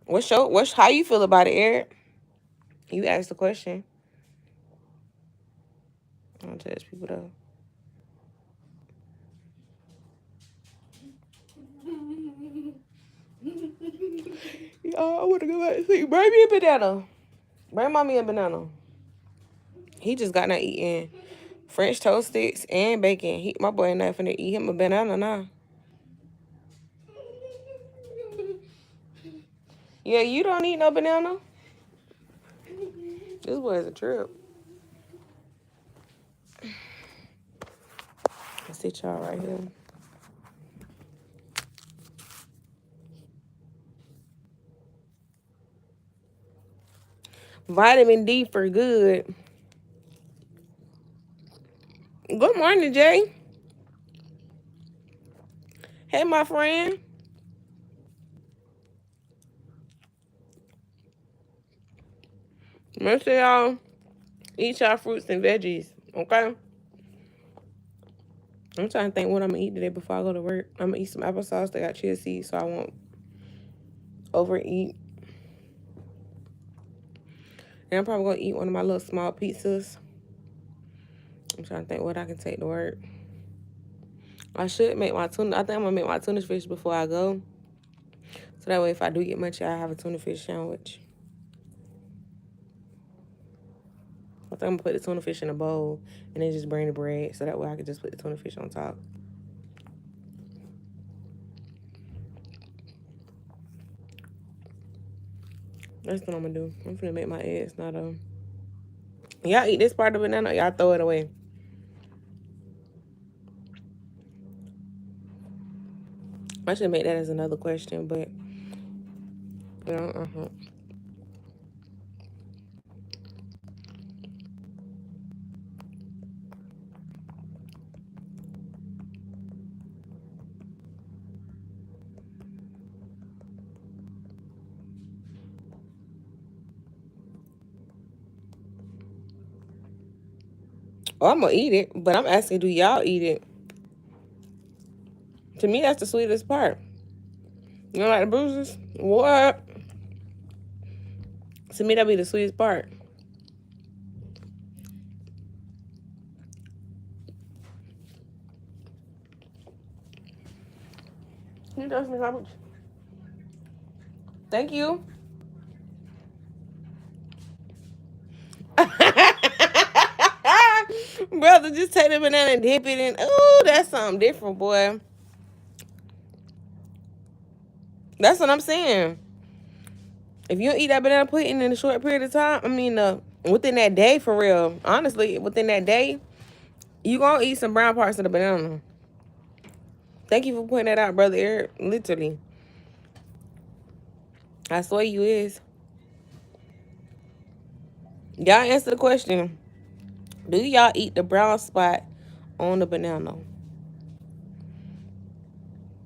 is. How you feel about it, Eric? You asked the question. I don't judge people though. Oh, I want to go back to sleep. Bring me a banana. Bring mommy a banana. He just got not eating French toast sticks and bacon. My boy ain't not finna eat him a banana now. Yeah, you don't eat no banana? This boy is a trip. I'll sit y'all right here. Vitamin D for good. Good morning, Jay. Hey, my friend. Make sure y'all eat y'all fruits and veggies, okay? I'm trying to think what I'm gonna eat today before I go to work. I'm gonna eat some applesauce. They got chia seeds, so I won't overeat. And I'm probably gonna eat one of my little small pizzas. I'm trying to think what I can take to work. I should make my tuna. I think I'm gonna make my tuna fish before I go. So that way, if I do get munchy, I have a tuna fish sandwich. I think I'm gonna put the tuna fish in a bowl and then just bring the bread. So that way I can just put the tuna fish on top. That's what I'm gonna do. I'm gonna make my eggs now though. Y'all eat this part of the banana, y'all throw it away. I should make that as another question, but you know, Oh, I'm gonna eat it, but I'm asking, do y'all eat it? To me, that's the sweetest part. You don't like the bruises? What? To me, that'd be the sweetest part. He does me garbage. Thank you. Brother, just take the banana and dip it in. Ooh, that's something different, boy. That's what I'm saying. If you don't eat that banana pudding in a short period of time, I mean, within that day, for real, honestly, within that day, you gonna eat some brown parts of the banana. Thank you for pointing that out, brother Eric. Literally. I swear you is. Y'all answer the question. Do y'all eat the brown spot on the banana?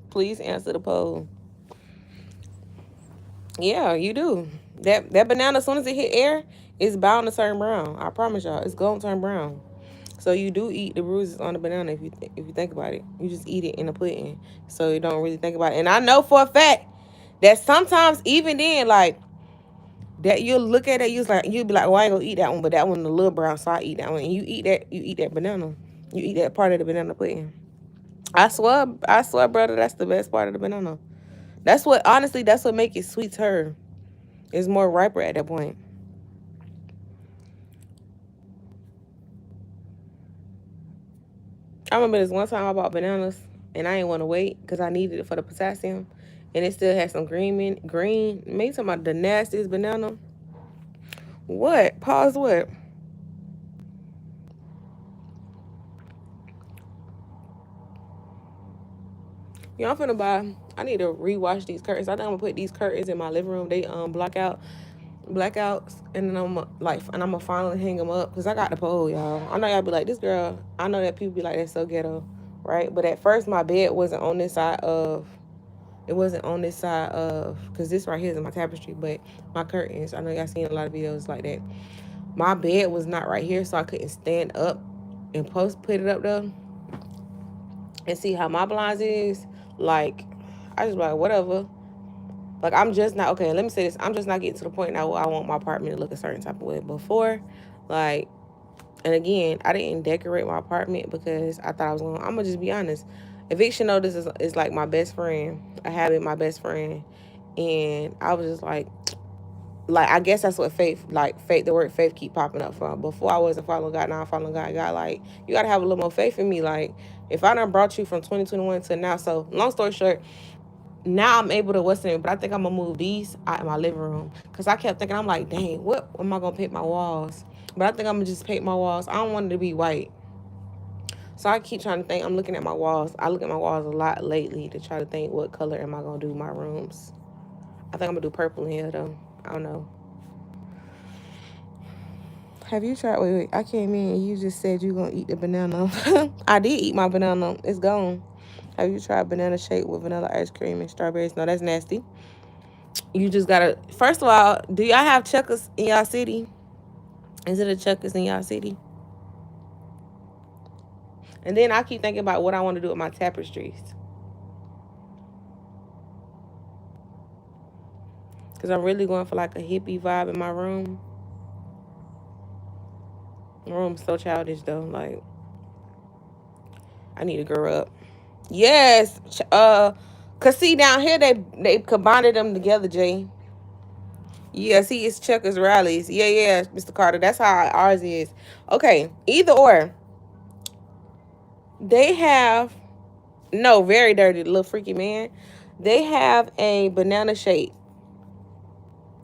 Please answer the poll. Yeah, you do. That banana, as soon as it hit air, it's bound to turn brown. I promise y'all, it's gonna turn brown. So you do eat the bruises on the banana if you think about it. You just eat it in the pudding, so you don't really think about it. And I know for a fact that sometimes even then, like that, you'll look at it, you'll be like, "Oh, I ain't gonna eat that one," but that one a little brown, so I eat that one. And you eat that banana. You eat that part of the banana pudding. I swear, brother, that's the best part of the banana. That's what honestly, that's what make it sweet to her. It's more riper at that point. I remember this one time I bought bananas and I didn't want to wait because I needed it for the potassium, and it still had some green. Maybe talking about the nastiest banana. What? Pause. What? Yeah, I'm finna buy. I need to rewash these curtains. I think I'm gonna put these curtains in my living room. They blackouts, and then I'm gonna finally hang them up because I got the pole, y'all. I know y'all be like, this girl. I know that people be like, that's so ghetto, right? But at first, my bed wasn't on this side of. It wasn't on this side of, because this right here is my tapestry, but my curtains. I know y'all seen a lot of videos like that. My bed was not right here, so I couldn't stand up and put it up there and see how my blinds is. Like, I just like whatever. Like, I'm just not, okay, let me say this. I'm just not getting to the point now where I want my apartment to look a certain type of way. Before, like, and again, I didn't decorate my apartment because I thought I was going to, I'm going to just be honest. Eviction notice is like my best friend. I have it, my best friend. And I was just like, I guess that's what the word faith keep popping up from. Before I wasn't following God, now I'm following God. God, like, you got to have a little more faith in me. Like, if I done brought you from 2021 to now, so long story short, now I'm able to what's in, but I think I'm gonna move these out in my living room because I kept thinking, I'm like, dang, what am I gonna paint my walls? But I think I'm gonna just paint my walls. I don't want it to be white, so I keep trying to think. I'm looking at my walls. I look at my walls a lot lately to try to think what color am I gonna do my rooms. I think I'm gonna do purple in here though. I don't know. Have you tried? Wait. I came in and you just said you gonna eat the banana. I did eat my banana. It's gone. Have you tried banana shake with vanilla ice cream and strawberries? No, that's nasty. You just gotta. First of all, do y'all have Checkers in y'all city? Is it a Checkers in y'all city? And then I keep thinking about what I want to do with my tapestries. Because I'm really going for like a hippie vibe in my room. My room's so childish though. Like, I need to grow up. Yes. Cause see down here they combined them together, Jay. Yeah, see it's Checkers rallies. Yeah, Mr. Carter. That's how ours is. Okay, either or. They have no very dirty little freaky man. They have a banana shake.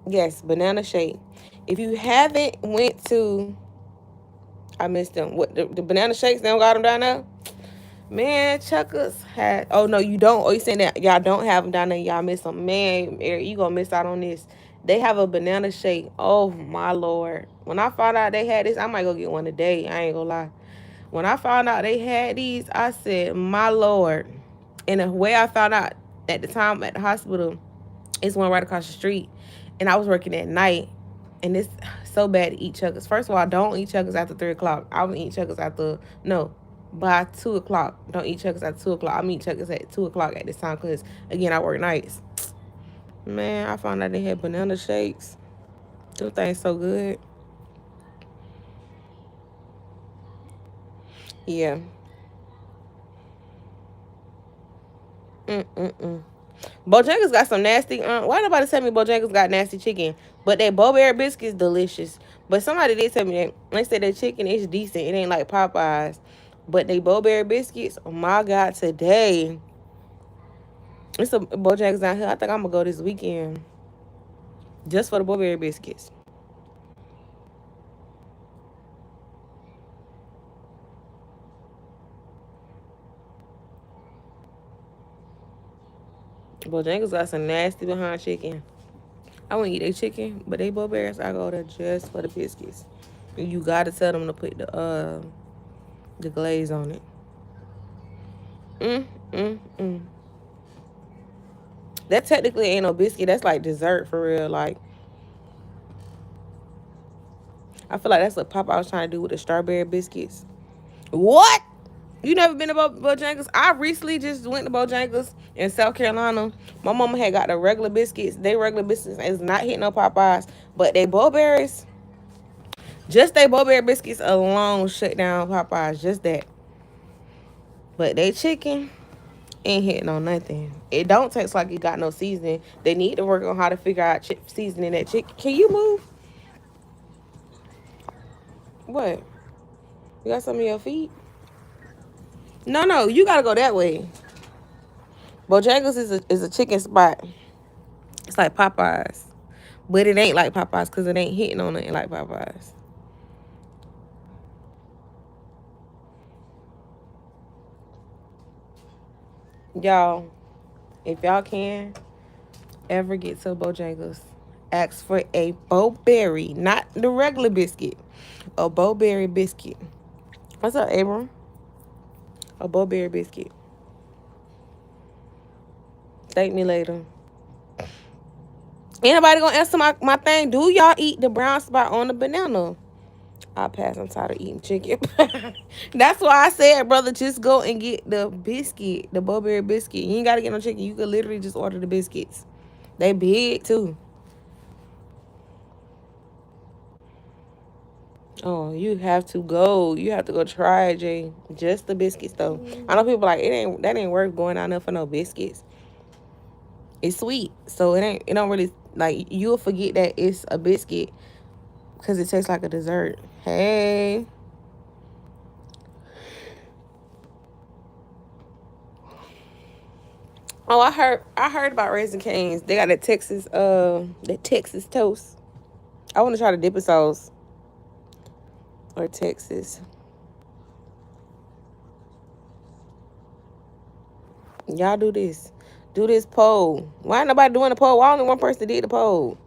Yes, banana shake. If you haven't went to, I missed them. What the banana shakes? They don't got them down there. Man, Chuckers had. Oh no, you don't. Oh, you saying that y'all don't have them down there? Y'all miss them. Man, Eric, you gonna miss out on this. They have a banana shake. Oh my lord! When I found out they had this, I might go get one today. I ain't gonna lie. When I found out they had these, I said, my lord. And the way I found out at the time at the hospital, it's one right across the street, and I was working at night, and it's so bad to eat Chuckers. First of all, don't eat Chuckers after 3 o'clock. I would eat Chuckers after by 2 o'clock. Don't eat Chuckers at 2 o'clock. I'm eating Chuckers at 2 o'clock at this time because again I work nights. Man, I found out they had banana shakes. Those things so good. Yeah. Bojangles got some nasty. Why nobody tell me Bojangles got nasty chicken? But that Bo-Berry biscuit's delicious. But somebody did tell me that. They said that chicken is decent. It ain't like Popeyes. But they Bo-Berry biscuits, oh my God, today. It's a Bojangles down here. I think I'm going to go this weekend. Just for the Bo-Berry biscuits. Bojangles got some nasty behind chicken. I wouldn't eat their chicken, but they Bo-Berries, I go there just for the biscuits. And you got to tell them to put the glaze on it. That technically ain't no biscuit. That's like dessert for real. Like, I feel like that's what Papa was trying to do with the strawberry biscuits. What? You never been to Bojangles? I recently just went to Bojangles in South Carolina. My mama had got the regular biscuits. They regular biscuits is not hitting no Popeyes. But they Bo-Berries, just they Bo-Berry biscuits alone shut down Popeyes. Just that. But they chicken ain't hitting on nothing. It don't taste like it got no seasoning. They need to work on how to figure out seasoning that chicken. Can you move? What? You got some of your feet? No, you gotta go that way. Bojangles is a chicken spot. It's like Popeyes. But it ain't like Popeyes because it ain't hitting on it like Popeyes. Y'all, if y'all can ever get to Bojangles, ask for a Bo-Berry, not the regular biscuit. A Bo-Berry biscuit. What's up, Abram? A Bo-Berry biscuit. Thank me later. Anybody gonna answer my thing? Do y'all eat the brown spot on the banana? I'll pass. I'm tired of eating chicken. That's why I said, brother, just go and get the biscuit, the Bo-Berry biscuit. You ain't gotta get no chicken. You could literally just order the biscuits. They big too. Oh, you have to go. You have to go try it, Jay. Just the biscuits though. I know people like that ain't worth going out there for no biscuits. It's sweet, so it don't really like you'll forget that it's a biscuit because it tastes like a dessert. Hey. Oh, I heard about Raising Cane's. They got the Texas toast. I want to try the dipping sauce or Texas. Y'all do this. Do this poll. Why ain't nobody doing the poll? Why only one person did the poll?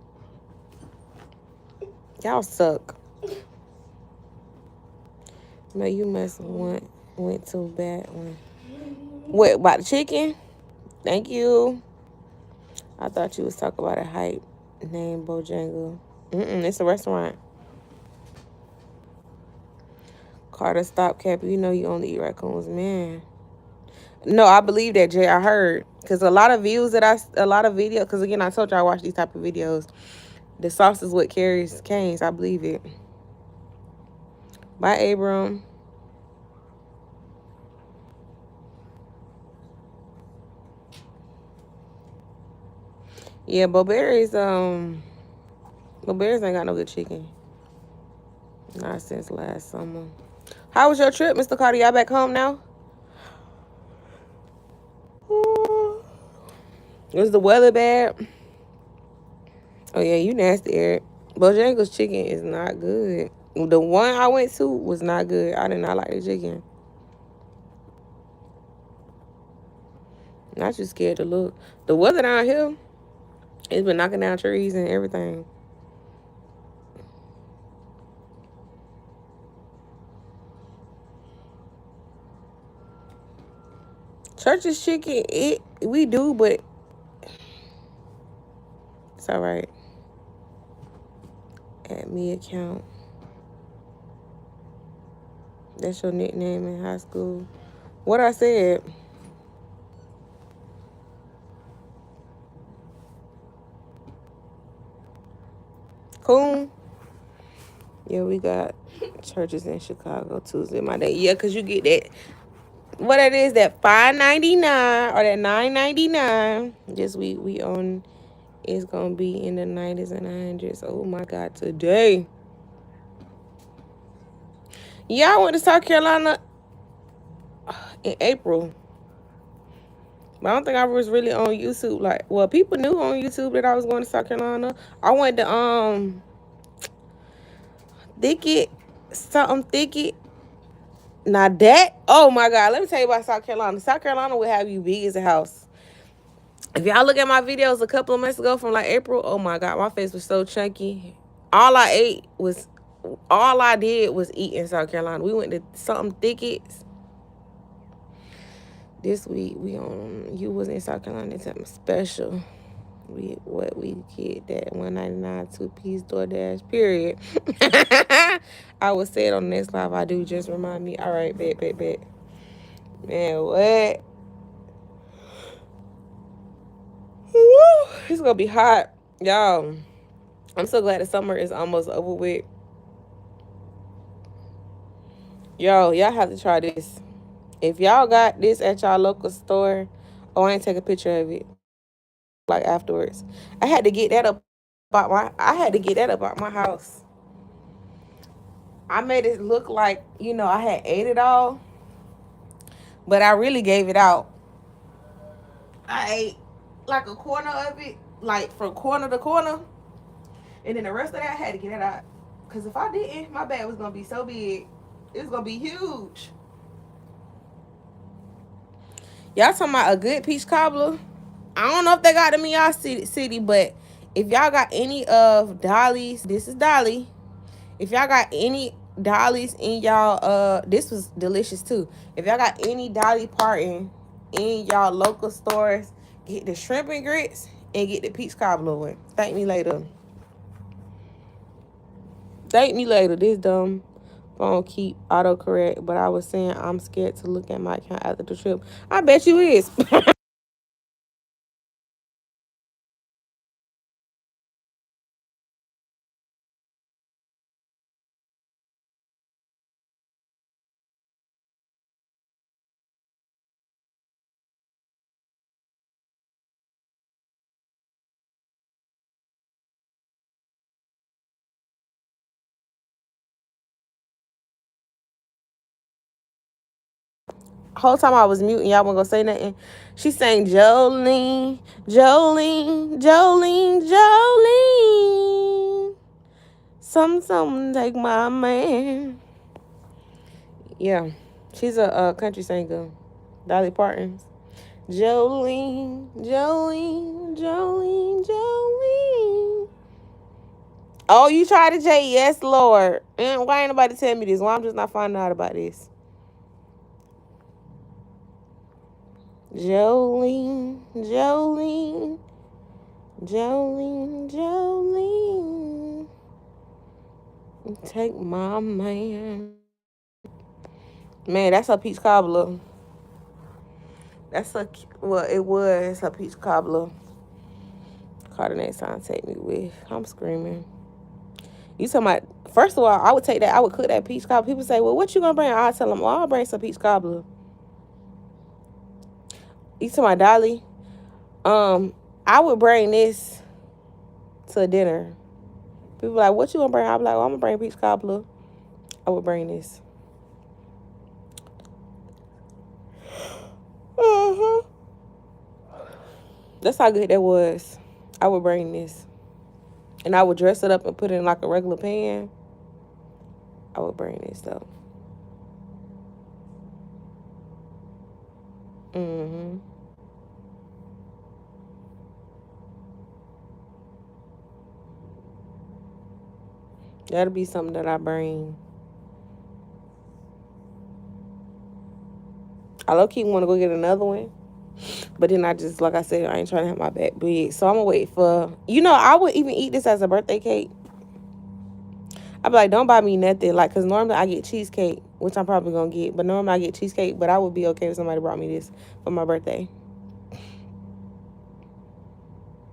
Y'all suck. No, you must went too bad one. What about the chicken? Thank you. I thought you was talking about a hype named Bojangle. It's a restaurant. Carter, stop capping. You know you only eat raccoons, man. No, I believe that, Jay. I heard because a lot of views a lot of videos. Because again, I told you I watch these type of videos. The sauce is what carries canes. I believe it. Bye, Abram. Yeah, Bo-Berry's ain't got no good chicken. Not since last summer. How was your trip, Mr. Carter? Y'all back home now? Was the weather bad? Oh yeah, you nasty, Eric. Bojangles chicken is not good. The one I went to was not good. I did not like the chicken. Not just scared to look. The weather down here, it's been knocking down trees and everything. Church's chicken, we do, but it's all right. At me account. That's your nickname in high school. What I said. Cool. Yeah, we got churches in Chicago Tuesday, my day. Yeah, cause you get that. What it is, that $5.99 or that $9.99. This week we on. It's gonna be in the 90s and 100s. Oh my God, today. Yeah, I went to South Carolina in April. But I don't think I was really on YouTube. Like, well, people knew on YouTube that I was going to South Carolina. I went to Thicket, something Thicket. Now that, oh my God, let me tell you about South Carolina. South Carolina will have you big as a house. If y'all look at my videos a couple of months ago from like April, oh my God, my face was so chunky. All I did was eat in South Carolina. We went to something Thickets. This week you was in South Carolina, something special. We get that $1.99 2-piece DoorDash, period. I will say it on the next live I do. Just remind me. All right, bet. Man, what? Woo, it's gonna be hot, y'all. I'm so glad the summer is almost over with. Y'all have to try this. If y'all got this at y'all local store, oh, I ain't take a picture of it. Like afterwards, I had to get that up out my house. I made it look like, I had ate it all, but I really gave it out. I ate like a corner of it, like from corner to corner, and then the rest of that I had to get it out. Cause if I didn't, my bag was gonna be so big, it was gonna be huge. Y'all talking about a good peach cobbler? I don't know if they got them in y'all city, but if y'all got any of Dolly's, this is Dolly. If y'all got any Dolly's in y'all, this was delicious too. If y'all got any Dolly Parton in y'all local stores, get the shrimp and grits and get the peach cobbler one. Thank me later. This dumb phone keep autocorrect, but I was saying I'm scared to look at my account after the trip. I bet you is. Whole time I was muting, y'all wasn't gonna say nothing. She sang Jolene, Jolene, Jolene, Jolene. Some take my man. Yeah, she's a country singer. Dolly Parton. Jolene, Jolene, Jolene, Jolene. Oh, you tried to J? Yes, Lord. And why ain't nobody tell me this? Why I'm just not finding out about this? Jolene, Jolene, Jolene, Jolene. Take my man. Man, that's a peach cobbler. It was a peach cobbler. Call the next time take me with. I'm screaming. You talking about, first of all, I would take that, I would cook that peach cobbler. People say, well, what you gonna bring? I'll tell them, well, I'll bring some peach cobbler. You talking about Dolly? I would bring this to dinner. People like, what you gonna bring? I'll be like, well, I'm gonna bring peach cobbler. I would bring this. Uh-huh. That's how good that was. I would bring this. And I would dress it up and put it in like a regular pan. I would bring this though. Mm-hmm. That'll be something that I bring. I low-key want to go get another one. But then I just, like I said, I ain't trying to have my back big. So I'm going to wait for, I would even eat this as a birthday cake. I'd be like, don't buy me nothing. Like, because normally I get cheesecake, which I'm probably going to get. But normally I get cheesecake, but I would be okay if somebody brought me this for my birthday.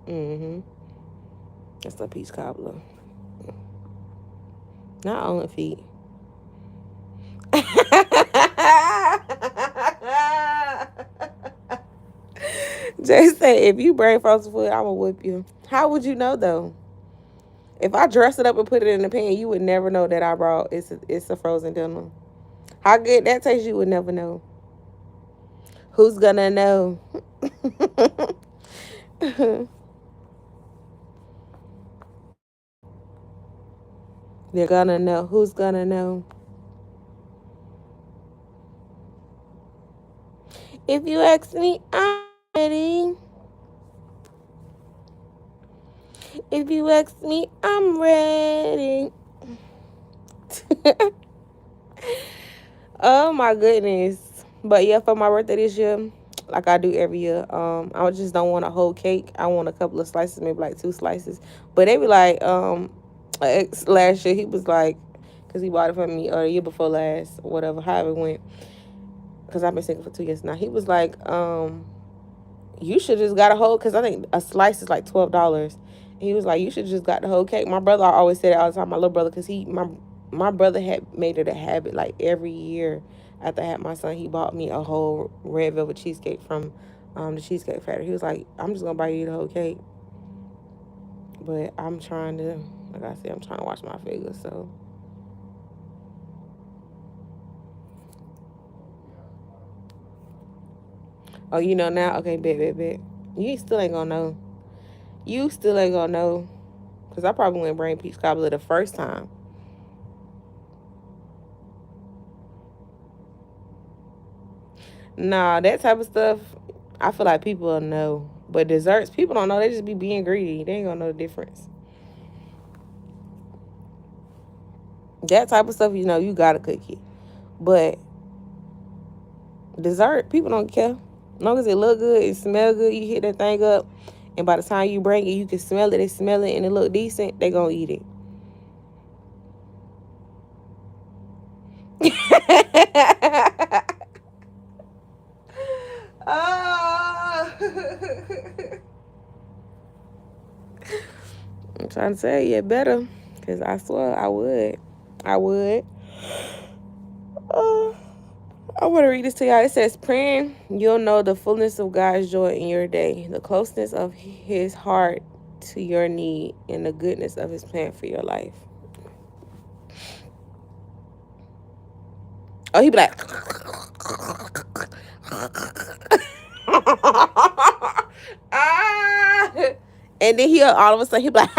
Mm-hmm. That's a peach cobbler. Not on feet. Jay said, if you bring frozen food, I'm going to whip you. How would you know, though? If I dress it up and put it in the pan, you would never know that I brought it's a frozen dinner. How good that tastes, you would never know. Who's gonna know? They're gonna know. Who's gonna know? If you ask me, I'm ready. If you ask me, I'm ready. Oh my goodness. But yeah, for my birthday this year, like I do every year, I just don't want a whole cake. I want a couple of slices, maybe like 2 slices. But they be like, last year he was like, because he bought it for me, or the year before last, whatever, however it went, because I've been single for 2 years now. He was like, you should just got a whole, because I think a slice is like $12. He was like, you should just got the whole cake. My brother always said it all the time, my little brother, because my brother had made it a habit, like every year after I had my son, he bought me a whole red velvet cheesecake from the Cheesecake Factory. He was like, I'm just going to buy you the whole cake. But I'm trying to, like I said, I'm trying to watch my figure, so. Oh, you know now? Okay, bet. You still ain't gonna know. You still ain't gonna know. Because I probably wouldn't bring peach cobbler the first time. Nah, that type of stuff, I feel like people will know. But desserts, people don't know. They just be being greedy. They ain't gonna know the difference. That type of stuff, you gotta cook it. But dessert, people don't care. As long as it look good, it smell good, you hit that thing up, and by the time you bring it, you can smell it, they smell it, and it look decent, they gonna eat it. Oh. I'm trying to tell you better, because I swear I would. I would. Oh. I want to read this to y'all. It says, praying, you'll know the fullness of God's joy in your day, the closeness of his heart to your need, and the goodness of his plan for your life. Oh, he be like, ah. And then he'll all of a sudden, he'll be like,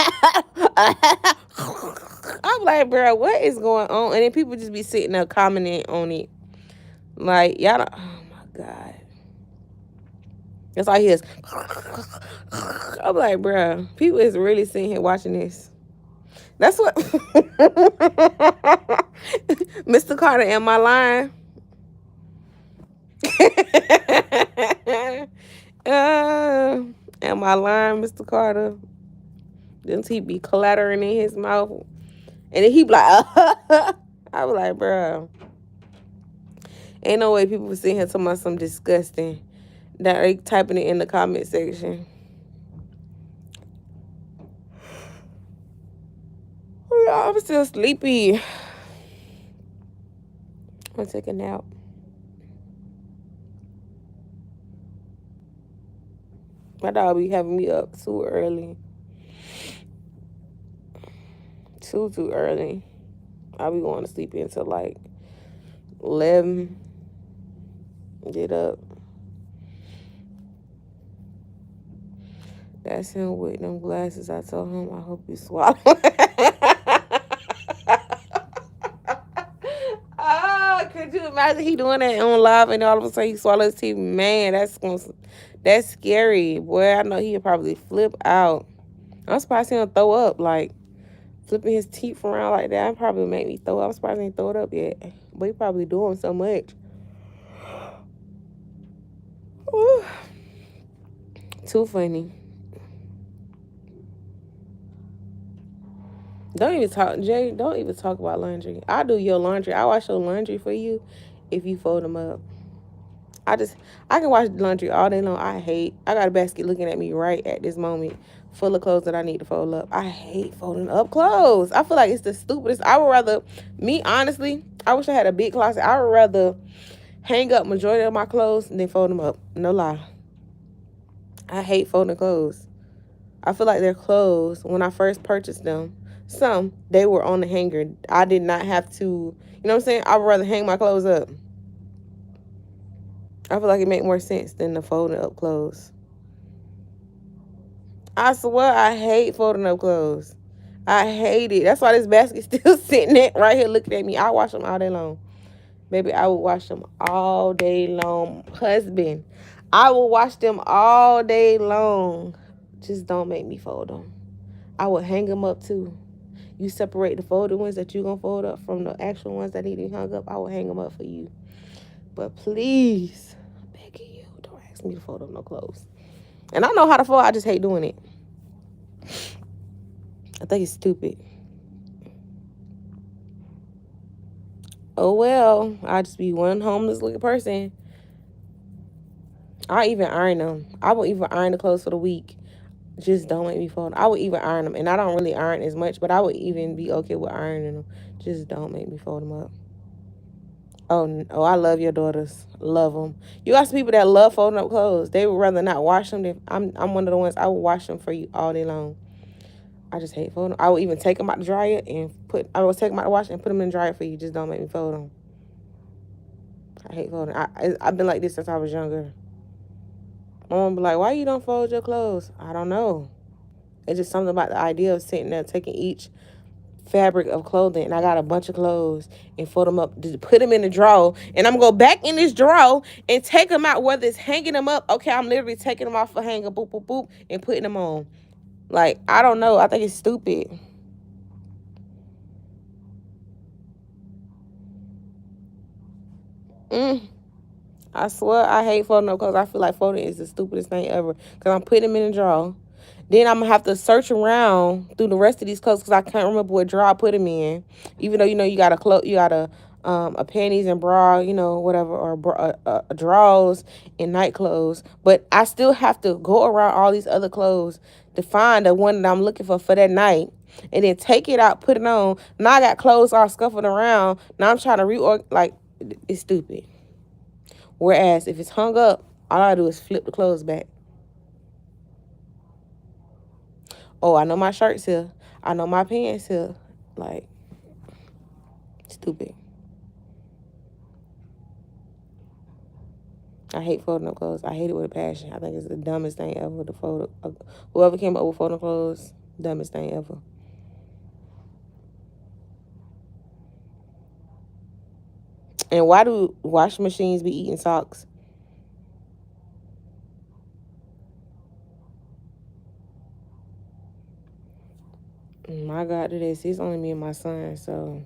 I'm like, bro, what is going on? And then people just be sitting there commenting on it. Like, y'all don't, oh my God. That's all he is. I'm like, bro, people is really sitting here watching this. That's what Mr. Carter, am I lying? uh, am I lying, Mr. Carter? Then he be clattering in his mouth. And then he be like, I was like, bro, ain't no way people sitting here talking about something disgusting. That they typing it in the comment section. Oh, I'm still sleepy. I'm gonna take a nap. My dog be having me up too early. Too early. I'll be going to sleep until like 11. Get up. That's him with them glasses. I told him, I hope you swallow. Oh, could you imagine he doing that on live and all of a sudden he swallows his teeth? Man, that's scary. Boy, I know he'll probably flip out. I'm surprised he don't throw up. Like, flipping his teeth around like that probably make me throw up. I'm surprised he ain't throw it up yet. But he probably doing so much. Ooh. Too funny. Don't even talk, Jay. Don't even talk about laundry. I do your laundry. I wash your laundry for you if you fold them up. I can wash laundry all day long. I got a basket looking at me right at this moment full of clothes that I need to fold up. I hate folding up clothes. I feel like it's the stupidest. I would rather, me honestly, I wish I had a big closet. I would rather hang up majority of my clothes than fold them up. No lie. I hate folding clothes. I feel like their clothes, when I first purchased them, they were on the hanger. I did not have to, you know what I'm saying? I would rather hang my clothes up. I feel like it make more sense than the folding up clothes. I swear I hate folding up clothes. I hate it. That's why this basket's still sitting there right here looking at me. I wash them all day long. Baby, I would wash them all day long. Husband, I will wash them all day long. Just don't make me fold them. I would hang them up too. You separate the folded ones that you're going to fold up from the actual ones that need to be hung up. I will hang them up for you. But please, I'm begging you, don't ask me to fold up no clothes. And I know how to fold. I just hate doing it. I think it's stupid. Oh, well, I just be one homeless looking person. I even iron them. I will even iron the clothes for the week. Just don't make me fold. I would even iron them. And I don't really iron as much, but I would even be okay with ironing them. Just don't make me fold them up. Oh, I love your daughters. Love them. You got some people that love folding up clothes. They would rather not wash them. I'm one of the ones, I will wash them for you all day long. I just hate folding them. I will even take them out the dryer and I will take them out the wash and put them in the dryer for you. Just don't make me fold them. I hate folding. I've been like this since I was younger. My mom be like, why you don't fold your clothes? I don't know. It's just something about the idea of sitting there taking each fabric of clothing, and I got a bunch of clothes, and fold them up, put them in the drawer, and I'm going to go back in this drawer and take them out, whether it's hanging them up. Okay, I'm literally taking them off the hanger, boop, boop, boop, and putting them on. Like, I don't know. I think it's stupid. I swear I hate folding up clothes. I feel like folding is the stupidest thing ever, because I'm putting them in the drawer. Then I'm going to have to search around through the rest of these clothes because I can't remember what drawer I put them in. Even though, you got a panties and bra, whatever, or drawers and night clothes. But I still have to go around all these other clothes to find the one that I'm looking for that night. And then take it out, put it on. Now I got clothes all scuffled around. Now I'm trying to reorganize. Like, it's stupid. Whereas if it's hung up, all I do is flip the clothes back. Oh, I know my shirt's here. I know my pants here. Like, stupid. I hate folding up clothes. I hate it with a passion. I think it's the dumbest thing ever to fold up. Whoever came up with folding clothes, dumbest thing ever. And why do washing machines be eating socks? My God, to this. It's only me and my son, so.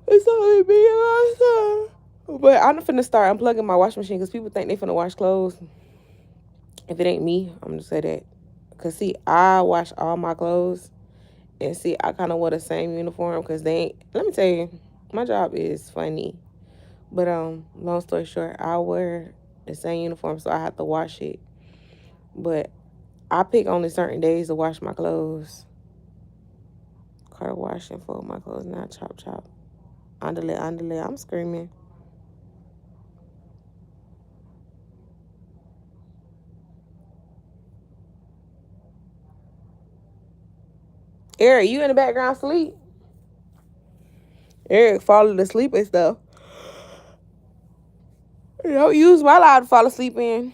It's Only me and my son. But I'm finna start unplugging my washing machine because people think they finna wash clothes. If it ain't me, I'm gonna say that. Cause see, I wash all my clothes, and see, I kind of wear the same uniform because they ain't. Let me tell you, my job is funny. But long story short, I wear the same uniform, so I have to wash it. But I pick only certain days to wash my clothes. Car wash and fold my clothes, not chop chop. Andale, andale, I'm screaming. Eric, you in the background sleep? Eric falling asleep and stuff. Don't use my loud to fall asleep in.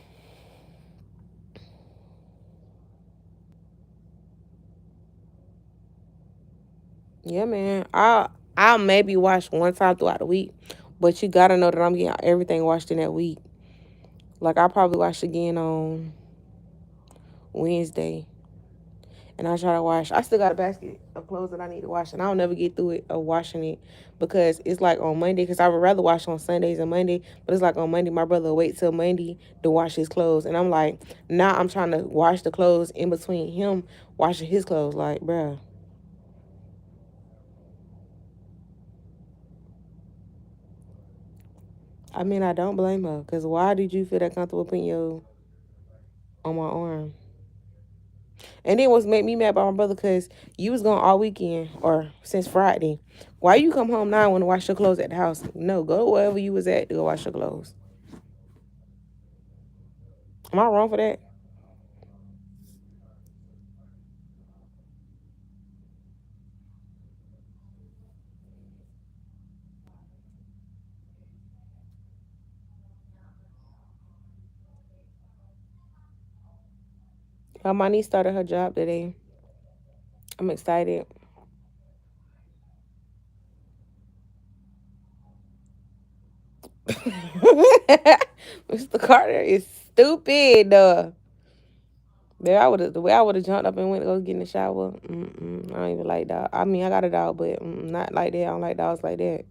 Yeah, man. I'll maybe wash one time throughout the week, but you gotta know that I'm getting everything washed in that week. Like I'll probably wash again on Wednesday, and I try to wash. I still got a basket of clothes that I need to wash, and I'll never get through it of washing it because it's like on Monday. Because I would rather wash on Sundays and Monday, but it's like on Monday, my brother will wait till Monday to wash his clothes, and I'm like, now I'm trying to wash the clothes in between him washing his clothes. Like, bruh. I mean, I don't blame her, because why did you feel that comfortable putting your on my arm? And then what's made me mad about my brother, because you was gone all weekend, or since Friday. Why you come home now and want to wash your clothes at the house? No, go wherever you was at to go wash your clothes. Am I wrong for that? My niece started her job today. I'm excited. Mr. Carter is stupid. The way I would have jumped up and went to go get in the shower. I don't even like dog. I mean, I got a dog, but not like that. I don't like dogs like that.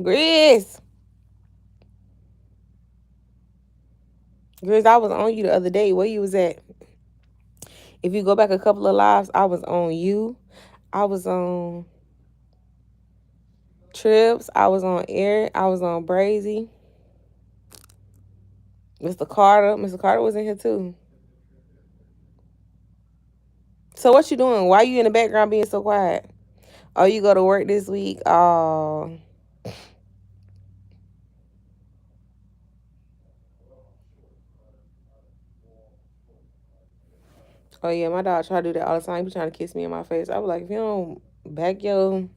Grizz, Grizz, I was on you the other day. Where you was at? If you go back a couple of lives, I was on you. I was on Trips. I was on Eric. I was on Brazy. Mr. Carter. Mr. Carter was in here too. So what you doing? Why you in the background being so quiet? Oh, you go to work this week? Oh yeah, my dog try to do that all the time. He be trying to kiss me in my face. I was like, if you don't back your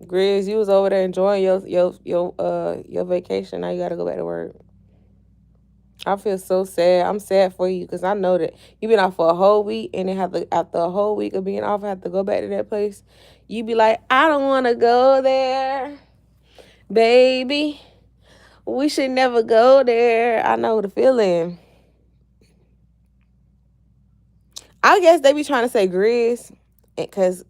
Grizz, you was over there enjoying your vacation. Now you gotta go back to work. I feel so sad. I'm sad for you because I know that you been off for a whole week, and then have to after a whole week of being off, have to go back to that place. You be like, I don't want to go there, baby. We should never go there. I know the feeling. I guess they be trying to say Grizz because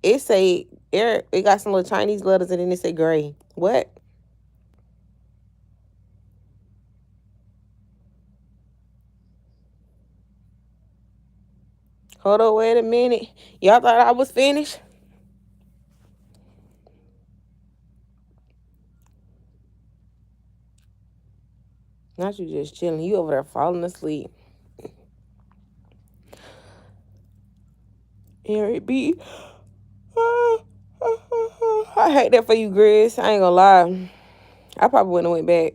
it got some little Chinese letters and then it say gray. What? Hold on, wait a minute. Y'all thought I was finished? Not you just chilling. You over there falling asleep. Eric B. I hate that for you, Grizz. I ain't gonna lie. I probably wouldn't have went back.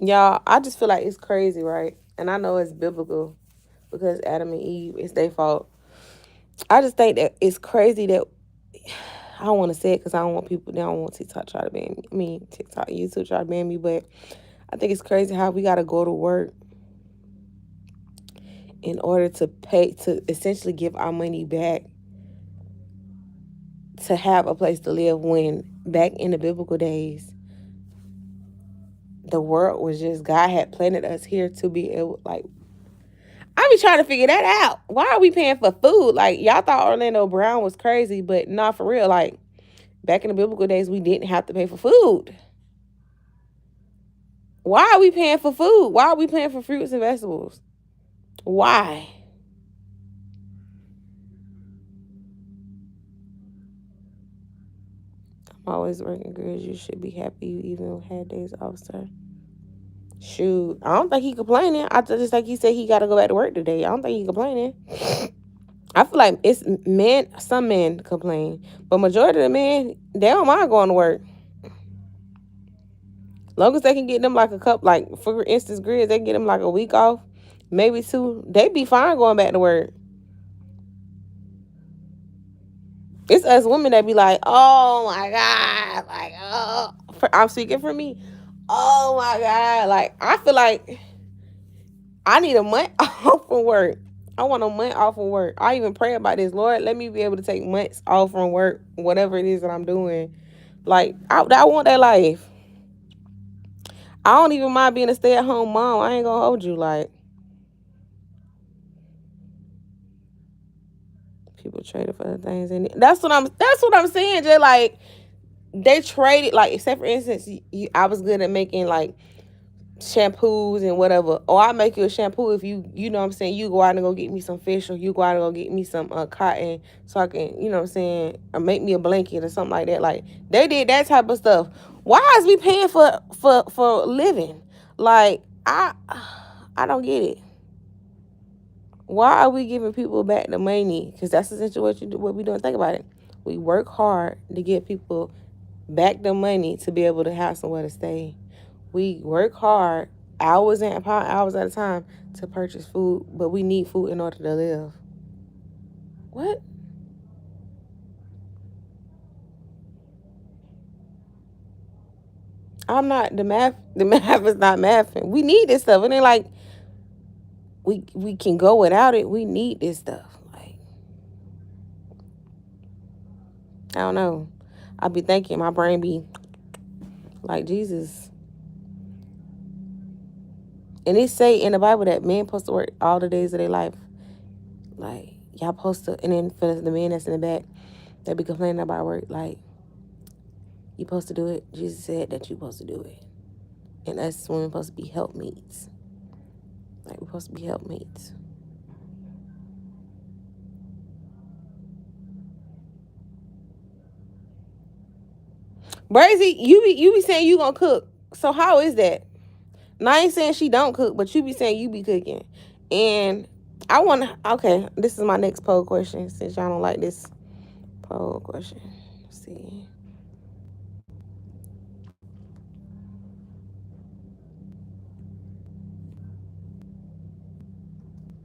Y'all, I just feel like it's crazy, right? And I know it's biblical because Adam and Eve, it's their fault. I just think that it's crazy that I don't want to say it because I don't want people. They don't want TikTok try to ban me. I mean, TikTok, YouTube try to ban me. But I think it's crazy how we gotta go to work in order to pay to essentially give our money back to have a place to live. When back in the biblical days, the world was just, God had planted us here to be able, like, I be trying to figure that out. Why are we paying for food? Like, y'all thought Orlando Brown was crazy, but not for real. Like, back in the biblical days, we didn't have to pay for food. Why are we paying for food? Why are we paying for fruits and vegetables? Why? I'm always working, girls. You should be happy you even had days off, sir. Shoot, I don't think he complaining. I just think he said he got to go back to work today. I don't think he complaining. I feel like it's men. Some men complain, but majority of the men, they don't mind going to work. Long as they can get them like a cup, like for instance, Grizz, they get them like a week off, maybe 2. They be fine going back to work. It's us women that be like, oh my God, like, oh, I'm speaking for me. Oh my God, like I feel like I need a month off from work. I want a month off from work. I even pray about this. Lord, let me be able to take months off from work, whatever it is that I'm doing. Like, I want that life. I don't even mind being a stay-at-home mom. I ain't gonna hold you. Like, people traded for the things, and that's what I'm saying. Just like they traded. Like, say for instance, I was good at making like shampoos and whatever. Or I make you a shampoo if you know what I'm saying, you go out and go get me some fish, or you go out and go get me some cotton so I can, you know what I'm saying, or make me a blanket or something like that. Like, they did that type of stuff. Why is we paying for living? Like, I don't get it. Why are we giving people back the money? Because that's essentially what we doing. Think about it. We work hard to give people back the money to be able to have somewhere to stay. We work hard, hours and hours at a time, to purchase food, but we need food in order to live. What? I'm not the math. The math is not mathing. We need this stuff. It ain't like we can go without it. We need this stuff. Like, I don't know. I be thinking, my brain be like, Jesus. And it say in the Bible that men supposed to work all the days of their life. Like, y'all supposed to, and then for the men that's in the back that be complaining about work, like, you supposed to do it. Jesus said that you supposed to do it. And us women supposed to be helpmates. Like, we're supposed to be helpmates. Brazy, you be saying you gonna cook. So how is that? Now, I ain't saying she don't cook, but you be saying you be cooking. And I wanna, okay, this is my next poll question, since y'all don't like this poll question. Let's see.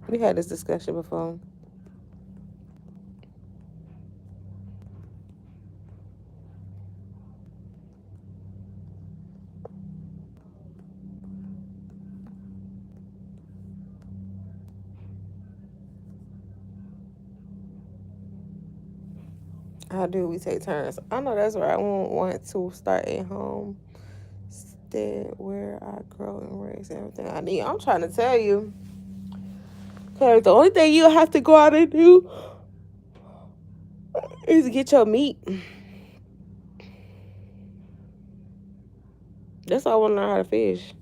We had this discussion before. How do we take turns? I know that's right. I won't want to start at home instead where I grow and raise everything I need. I'm trying to tell you. Because the only thing you'll have to go out and do is get your meat. That's all I want to learn how to fish.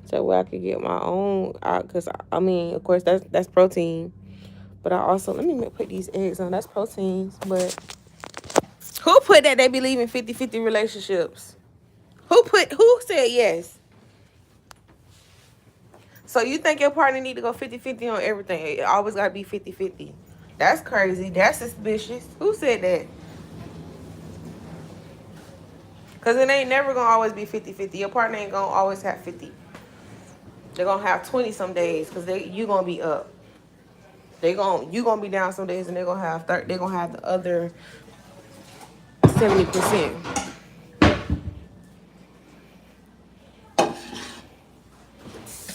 So where I could get my own, because I mean, of course, that's protein. But I also, let me put these eggs on. That's proteins. But who put that they believe in 50-50 relationships? Who said yes? So you think your partner need to go 50-50 on everything? It always got to be 50-50. That's crazy. That's suspicious. Who said that? Because it ain't never going to always be 50-50. Your partner ain't going to always have 50. They're going to have 20 some days because you going to be up. You going to be down some days, and they're going to have they're going to have the other 70%.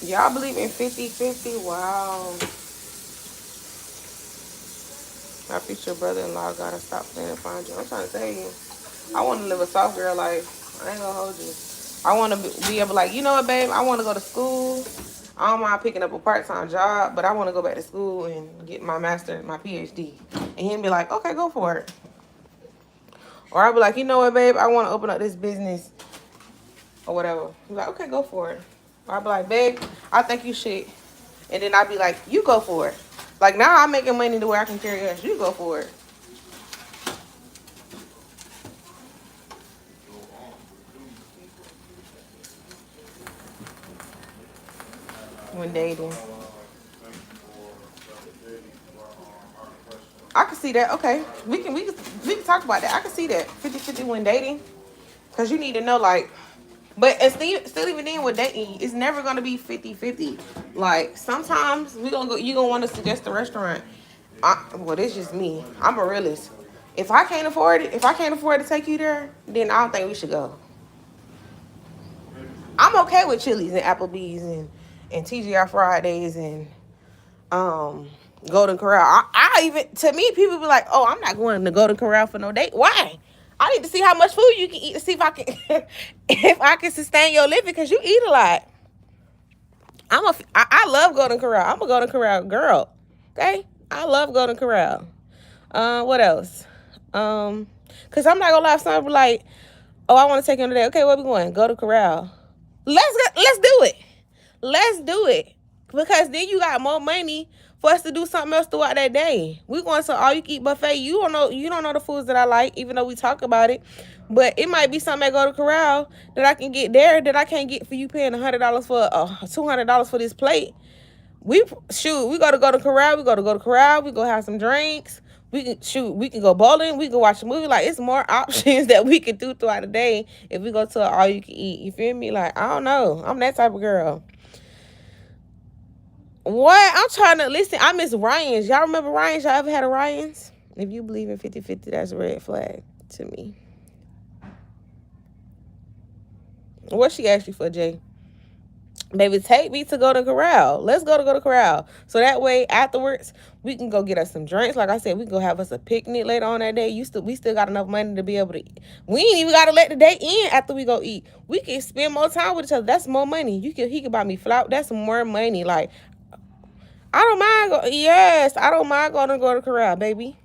Y'all believe in 50-50? Wow. My future brother-in-law got to stop playing and find you. I'm trying to tell you. I want to live a soft girl life. I ain't going to hold you. I want to be able, like, you know what, babe? I want to go to school. I don't mind picking up a part-time job, but I want to go back to school and get my master, my PhD. And he'll be like, okay, go for it. Or I'll be like, you know what, babe? I want to open up this business or whatever. He's like, okay, go for it. Or I'll be like, babe, I think you should. And then I'll be like, you go for it. Like, now I'm making money to where I can carry us. You go for it. When dating. I can see that. Okay. We can talk about that. I can see that. 50-50 when dating. Because you need to know, like, but it's still even then with dating, it's never gonna be 50-50. Like, sometimes you gonna want to suggest a restaurant. Well, it's just me. I'm a realist. If I can't afford to take you there, then I don't think we should go. I'm okay with Chili's and Applebee's and TGI Fridays and Golden Corral. I even, to me, people be like, oh, I'm not going to Golden Corral for no date. Why? I need to see how much food you can eat to see if I can if I can sustain your living, because you eat a lot. I love Golden Corral. I'm a Golden Corral girl. Okay? I love Golden Corral. What else? Cause I'm not gonna lie, some be like, oh, I want to take him today. Okay, where we going? Go to Corral. Let's do it. Let's do it. Because then you got more money for us to do something else throughout that day. We going to all you can eat buffet. You don't know the foods that I like, even though we talk about it. But it might be something at Go to Corral that I can get there that I can't get for you paying $100 for $200 for this plate. We go to Corral. We go to Corral. We go have some drinks. We can go bowling. We can watch a movie. Like, it's more options that we can do throughout the day if we go to all you can eat. You feel me? Like, I don't know. I'm that type of girl. What? I'm trying to listen. I miss Ryan's. Y'all remember Ryan's? Y'all ever had a Ryan's? If you believe in 50-50, that's a red flag to me. What she asked you for, Jay? Baby, take me to Go to Corral. Let's go to Corral. So that way, afterwards, we can go get us some drinks. Like I said, we can go have us a picnic later on that day. We still got enough money to be able to eat. We ain't even got to let the day end after we go eat. We can spend more time with each other. That's more money. He can buy me flour. That's more money. Like, I don't mind. I don't mind going to Go to Corral, baby.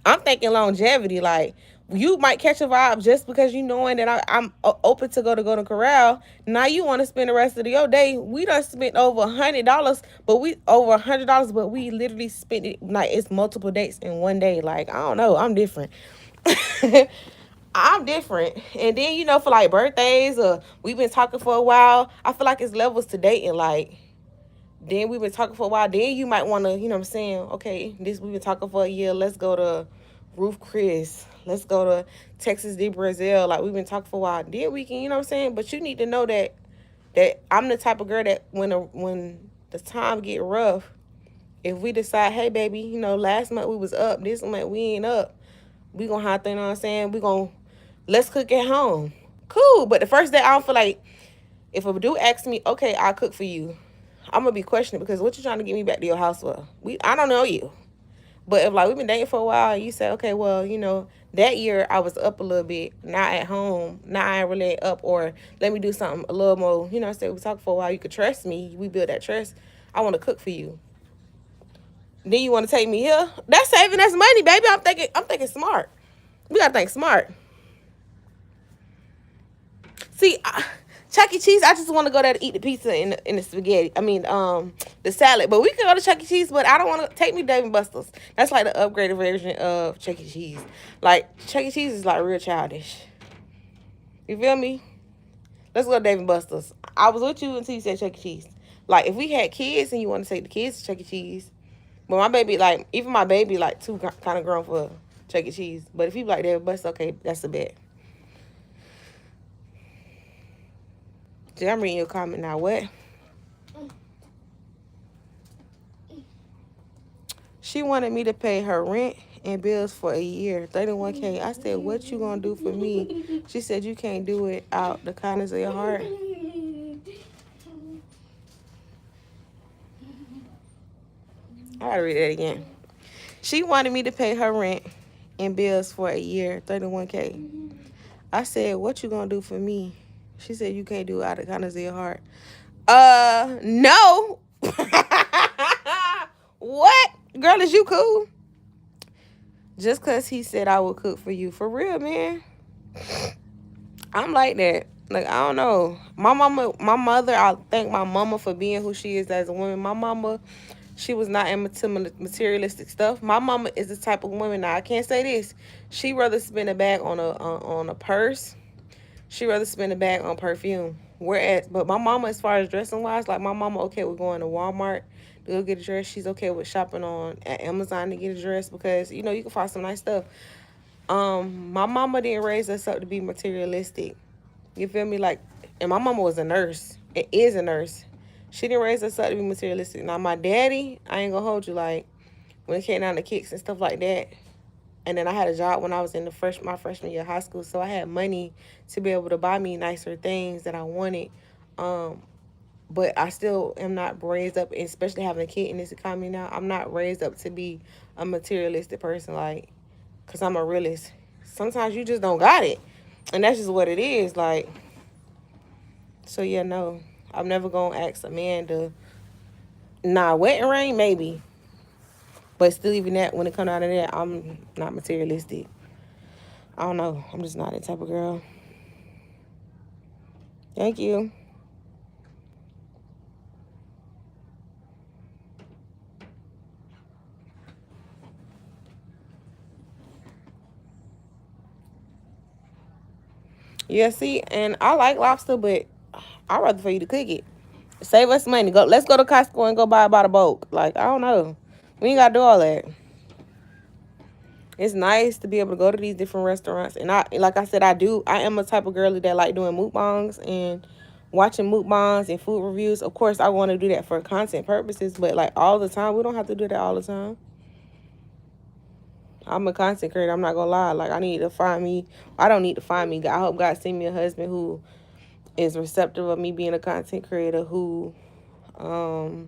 I'm thinking longevity. Like, you might catch a vibe just because you knowing that I'm open to go to Corral. Now you want to spend the rest of your day. We done spent over $100, but we literally spent it like it's multiple dates in one day. Like, I don't know. I'm different. I'm different. And then, for like birthdays or we've been talking for a while, I feel like it's levels to dating. Like, then we've been talking for a while. Then you might want to, you know what I'm saying? Okay, we've been talking for a year. Let's go to Ruth Chris. Let's go to Texas de Brazil. Like, we've been talking for a while. Then we can, you know what I'm saying? But you need to know that I'm the type of girl that when the time get rough, if we decide, hey, baby, last month we was up. This month we ain't up. We gonna have to, you know what I'm saying? Let's cook at home. Cool. But the first day, I don't feel like, if a dude asks me, okay, I'll cook for you, I'm gonna be questioning, because what you trying to get me back to your house for? I don't know you. But if, like, we've been dating for a while and you say, okay, well, that year I was up a little bit, not at home, now I ain't really up, or let me do something a little more, I said, we talked for a while, you could trust me, we build that trust, I want to cook for you. Then you want to take me here? That's saving us money, baby. I'm thinking smart. We gotta think smart. See, Chuck E. Cheese, I just want to go there to eat the pizza and the spaghetti. I mean, the salad. But we can go to Chuck E. Cheese, but I don't want to take me to Dave & Buster's. That's like the upgraded version of Chuck E. Cheese. Like, Chuck E. Cheese is like real childish. You feel me? Let's go to Dave & Buster's. I was with you until you said Chuck E. Cheese. Like, if we had kids and you want to take the kids to Chuck E. Cheese, but my baby, like, even my baby, like, too kind of grown for Chuck E. Cheese. But if you like Dave & Buster's, okay, that's a bet. I'm reading your comment now. What? She wanted me to pay her rent and bills for a year, $31K. I said, what you gonna do for me? She said, you can't do it out the kindness of your heart. I gotta read that again. She wanted me to pay her rent and bills for a year, $31K. I said, what you gonna do for me? She said you can't do it out of kindness of your heart. No. What? Girl, is you cool? Just because he said I would cook for you. For real, man. I'm like that. Like, I don't know. My mother, I thank my mama for being who she is as a woman. My mama, she was not into materialistic stuff. My mama is the type of woman, now I can't say this. She rather spend a bag on a purse. She rather spend a bag on perfume. Whereas, but my mama, as far as dressing wise, like my mama, okay with going to Walmart to go get a dress. She's okay with shopping on at Amazon to get a dress because you know you can find some nice stuff. My mama didn't raise us up to be materialistic. You feel me? Like, and my mama was a nurse. It is a nurse. She didn't raise us up to be materialistic. Now my daddy, I ain't gonna hold you. Like when it came down to kicks and stuff like that. And then I had a job when I was in my freshman year of high school, so I had money to be able to buy me nicer things that I wanted. But I still am not raised up, especially having a kid in this economy now. I'm not raised up to be a materialistic person, like, cause I'm a realist. Sometimes you just don't got it, and that's just what it is. Like, so yeah, no, I'm never gonna ask a man to. Nah, wedding ring maybe, but still, even that, when it comes out of that, I'm not materialistic. I don't know. I'm just not that type of girl. Thank you. Yeah, see, and I like lobster, but I'd rather for you to cook it. Save us money. Go. Let's go to Costco and go buy about a bulk. Like, I don't know. We ain't gotta do all that. It's nice to be able to go to these different restaurants. And like I said, I am a type of girly that like doing mukbangs and watching mukbangs and food reviews. Of course, I want to do that for content purposes, but like all the time, we don't have to do that all the time. I'm a content creator. I'm not gonna lie. Like I need to find me. I don't need to find me. I hope God send me a husband who is receptive of me being a content creator. Who, you know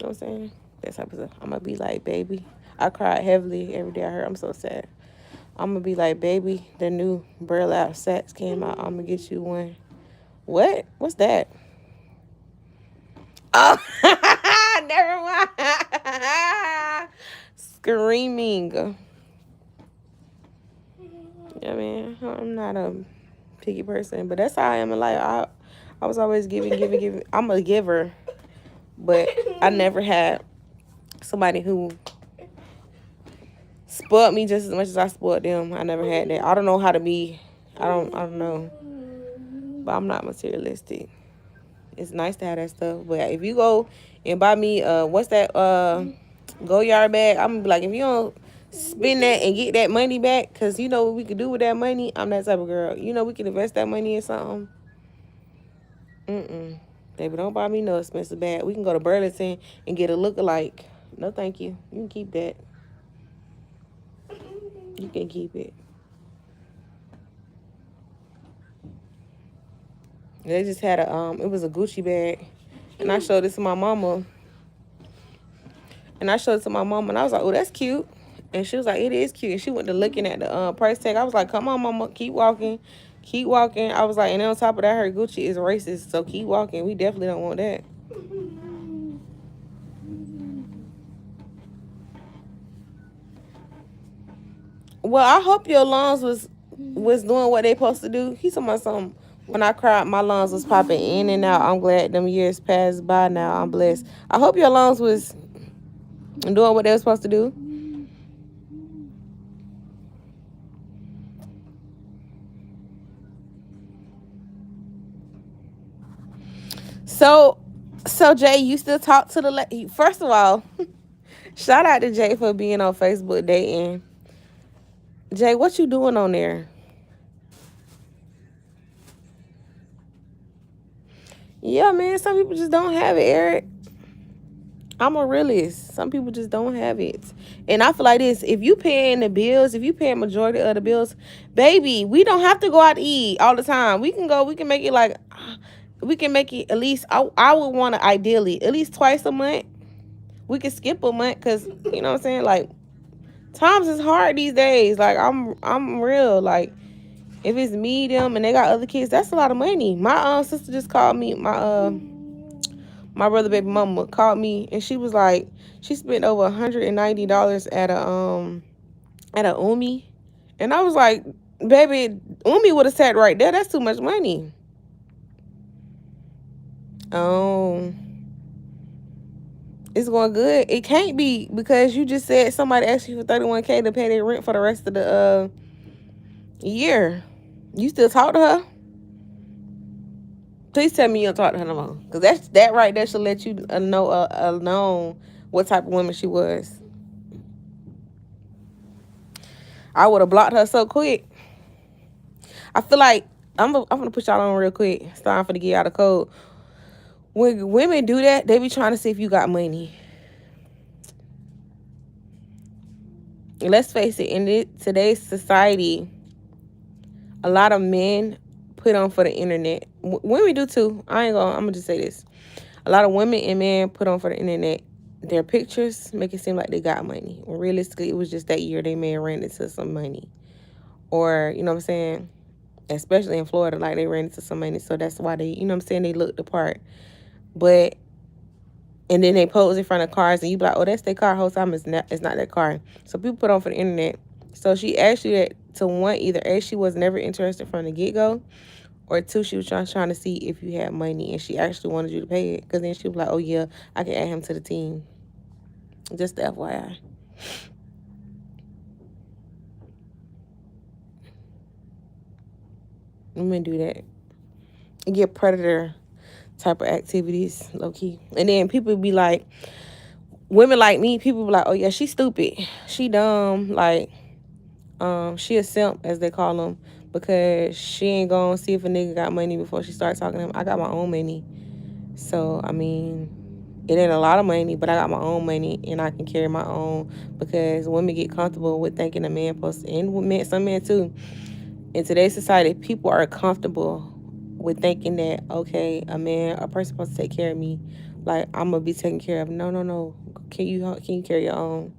what I'm saying? That type of stuff. I'm gonna be like, baby. I cried heavily every day I heard. I'm so sad. I'm gonna be like, baby. The new Burlap Sacks came out. I'm gonna get you one. What? What's that? Oh, never mind. Screaming. Yeah, man, I'm not a picky person, but that's how I am in life. I was always giving. I'm a giver, but I never had somebody who spoiled me just as much as I spoiled them. I never had that. I don't know how to be. I don't know, but I'm not materialistic. It's nice to have that stuff, but if you go and buy me what's that go yard bag, I'm gonna be like, if you don't spend that and get that money back, because you know what we could do with that money. I'm that type of girl. You know we can invest that money in something. Baby, don't buy me no expensive bag. We can go to Burlington and get a lookalike. No, thank you. You can keep that. You can keep it. They just had it was a Gucci bag, and I showed it to my mama. And I showed it to my mama, and I was like, oh, that's cute. And she was like, it is cute. And she went to looking at the price tag. I was like, come on, mama, keep walking. Keep walking. I was like, and then on top of that, her Gucci is racist, so keep walking. We definitely don't want that. Well, I hope your lungs was doing what they supposed to do. He talking about something. When I cried, my lungs was popping in and out. I'm glad them years passed by now. I'm blessed. I hope your lungs was doing what they were supposed to do. So, Jay, you still talk to the first of all, shout out to Jay for being on Facebook dating. Jay, what you doing on there? Yeah, man, some people just don't have it, Eric. I'm a realist. Some people just don't have it. And I feel like this, if you paying the bills, if you paying majority of the bills, baby, we don't have to go out to eat all the time. We can make it like, we can make it at least, I would want to ideally, at least twice a month. We can skip a month because, you know what I'm saying? Like, times is hard these days. Like, I'm real. Like, If it's me, them, and they got other kids, that's a lot of money. My sister just called me. My brother baby mama called me, and she was like, she spent over $190 at a Umi, and I was like, baby, Umi would have sat right there. That's too much money. Oh, it's going good. It can't be because you just said somebody asked you for 31K to pay their rent for the rest of the year. You still talk to her? Please tell me you don't talk to her no more. Because that right there should let you know what type of woman she was. I would have blocked her so quick. I feel like I'm gonna put y'all on real quick. It's time for to get out of code. When women do that, they be trying to see if you got money. And let's face it, in today's society, a lot of men put on for the internet. Women do too. I'm gonna just say this. A lot of women and men put on for the internet their pictures, make it seem like they got money. When realistically, it was just that year they may have ran into some money. Or, you know what I'm saying? Especially in Florida, like they ran into some money. So that's why they, you know what I'm saying, they looked the part. But, and then they pose in front of cars and you be like, oh, that's their car. Whole time it's not their car. So people put on for the internet. So she asked you that to one, either A, she was never interested from the get-go, or two, she was trying to see if you had money and she actually wanted you to pay it. Because then she was like, oh, yeah, I can add him to the team. Just the FYI. Women do that. And get predator type of activities, low-key. And then people be like, women like me, people be like, oh, yeah, she's stupid. She dumb. Like, she a simp, as they call them, because she ain't gonna see if a nigga got money before she starts talking to him. I got my own money. So, I mean, it ain't a lot of money, but I got my own money and I can carry my own, because women get comfortable with thinking a man posts, and some men too. In today's society, people are comfortable with thinking that, okay, a person supposed to take care of me. Like, I'm gonna be taken care of. No. Can you carry your own?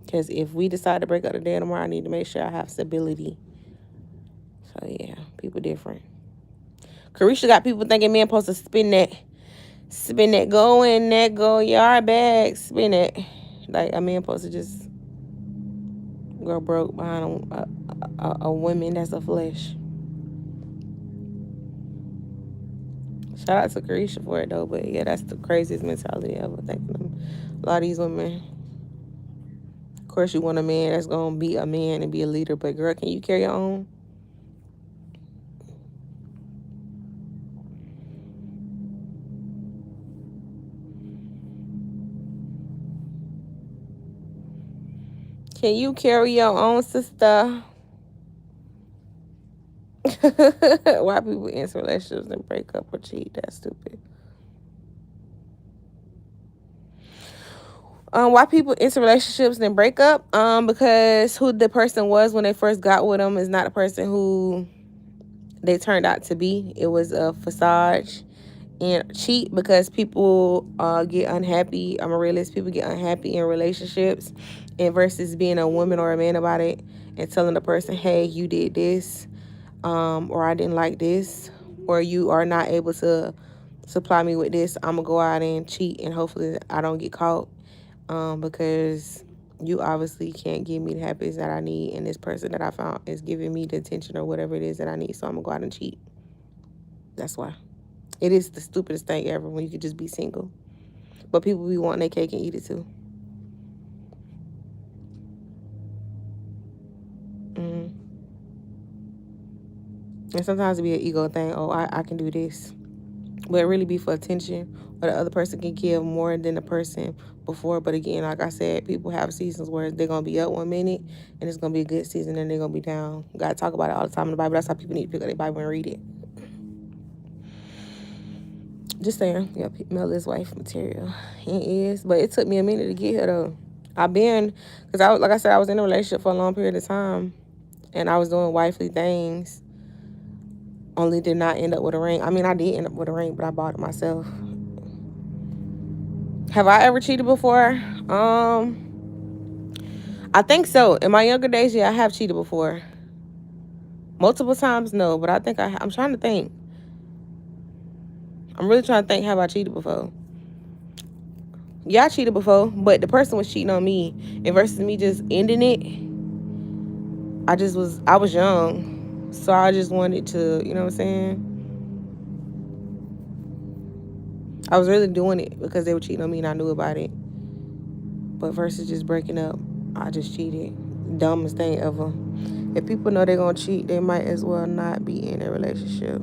Because if we decide to break up today and tomorrow, I need to make sure I have stability. So yeah, people different. Carisha got people thinking men supposed to spend that go yard bag, spin it. Like, a man supposed to just go broke behind a woman that's a flesh. Shout out to Carisha for it though, but yeah, that's the craziest mentality ever. Thinking a lot of these women. Of course, you want a man that's gonna be a man and be a leader, but girl, can you carry your own? Can you carry your own, sister? Why people enter relationships and break up or cheat? That's stupid. Why people enter relationships and break up? Because who the person was when they first got with them is not the person who they turned out to be. It was a facade. And cheat because people get unhappy. I'm a realist. People get unhappy in relationships, and versus being a woman or a man about it and telling the person, hey, you did this, or I didn't like this, or you are not able to supply me with this, I'm gonna go out and cheat and hopefully I don't get caught, because you obviously can't give me the happiness that I need, and this person that I found is giving me the attention or whatever it is that I need, so I'm gonna go out and cheat. That's why. It is the stupidest thing ever when you could just be single. But people be wanting their cake and eat it too. Mm. And sometimes it be an ego thing. Oh, I can do this. But it really be for attention, or the other person can give more than the person before. But again, like I said, people have seasons where they're going to be up 1 minute and it's going to be a good season and they're going to be down. Got to talk about it all the time in the Bible. That's how people need to pick up their Bible and read it. Just saying, yeah, Mel is wife material. He is. But it took me a minute to get here, though. Because like I said, I was in a relationship for a long period of time. And I was doing wifely things. Only did not end up with a ring. I mean, I did end up with a ring, but I bought it myself. Have I ever cheated before? I think so. In my younger days, yeah, I have cheated before. Multiple times, no, but I think I'm trying to think. I'm really trying to think. Have I cheated before? Yeah, I cheated before, but the person was cheating on me, and versus me just ending it, I was young, so I just wanted to, you know what I'm saying? I was really doing it because they were cheating on me and I knew about it. But versus just breaking up, I just cheated. Dumbest thing ever. If people know they're gonna cheat, they might as well not be in a relationship.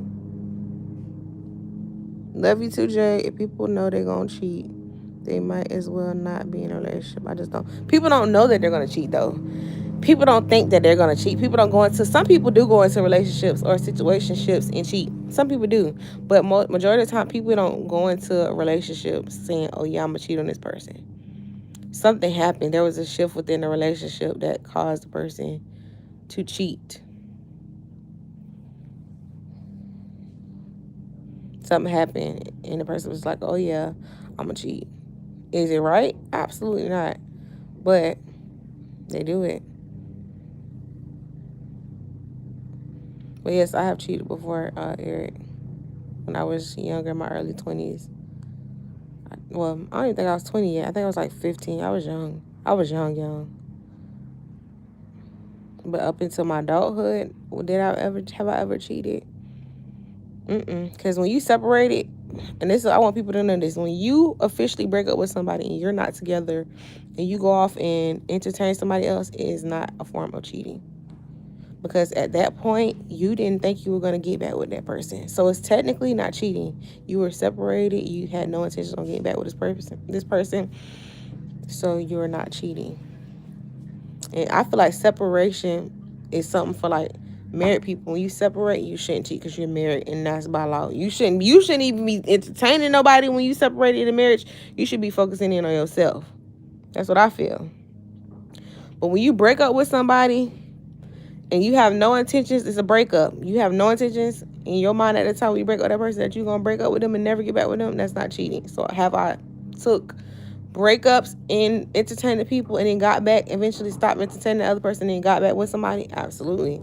Love you too, Jay. If people know they're gonna cheat, they might as well not be in a relationship. I just don't. People don't know that they're gonna cheat though. People don't think that they're gonna cheat. People don't go into. Some people do go into relationships or situationships and cheat. Some people do, but majority of the time, people don't go into a relationship saying, "Oh yeah, I'm gonna cheat on this person." Something happened. There was a shift within the relationship that caused the person to cheat. Something happened, and the person was like, "Oh yeah, I'm gonna cheat." Is it right? Absolutely not. But they do it. But yes, I have cheated before, Eric. When I was younger, in my early 20s. Well, I don't even think I was 20 yet. I think I was like 15. I was young. I was young. But up until my adulthood, have I ever cheated? Because when you separated, and I want people to know this, when you officially break up with somebody and you're not together, and you go off and entertain somebody else, it is not a form of cheating. Because at that point, you didn't think you were going to get back with that person. So it's technically not cheating. You were separated. You had no intention on getting back with this person. So you're not cheating. And I feel like separation is something for like married people. When you separate, you shouldn't cheat because you're married, and that's by law. You shouldn't even be entertaining nobody when you separated in a marriage. You should be focusing in on yourself. That's what I feel. But when you break up with somebody and you have no intentions, it's a breakup. You have no intentions in your mind at the time when you break up with that person that you're gonna break up with them and never get back with them. That's not cheating. So have I took breakups and entertaining people and then got back, eventually stopped entertaining the other person and then got back with somebody? Absolutely.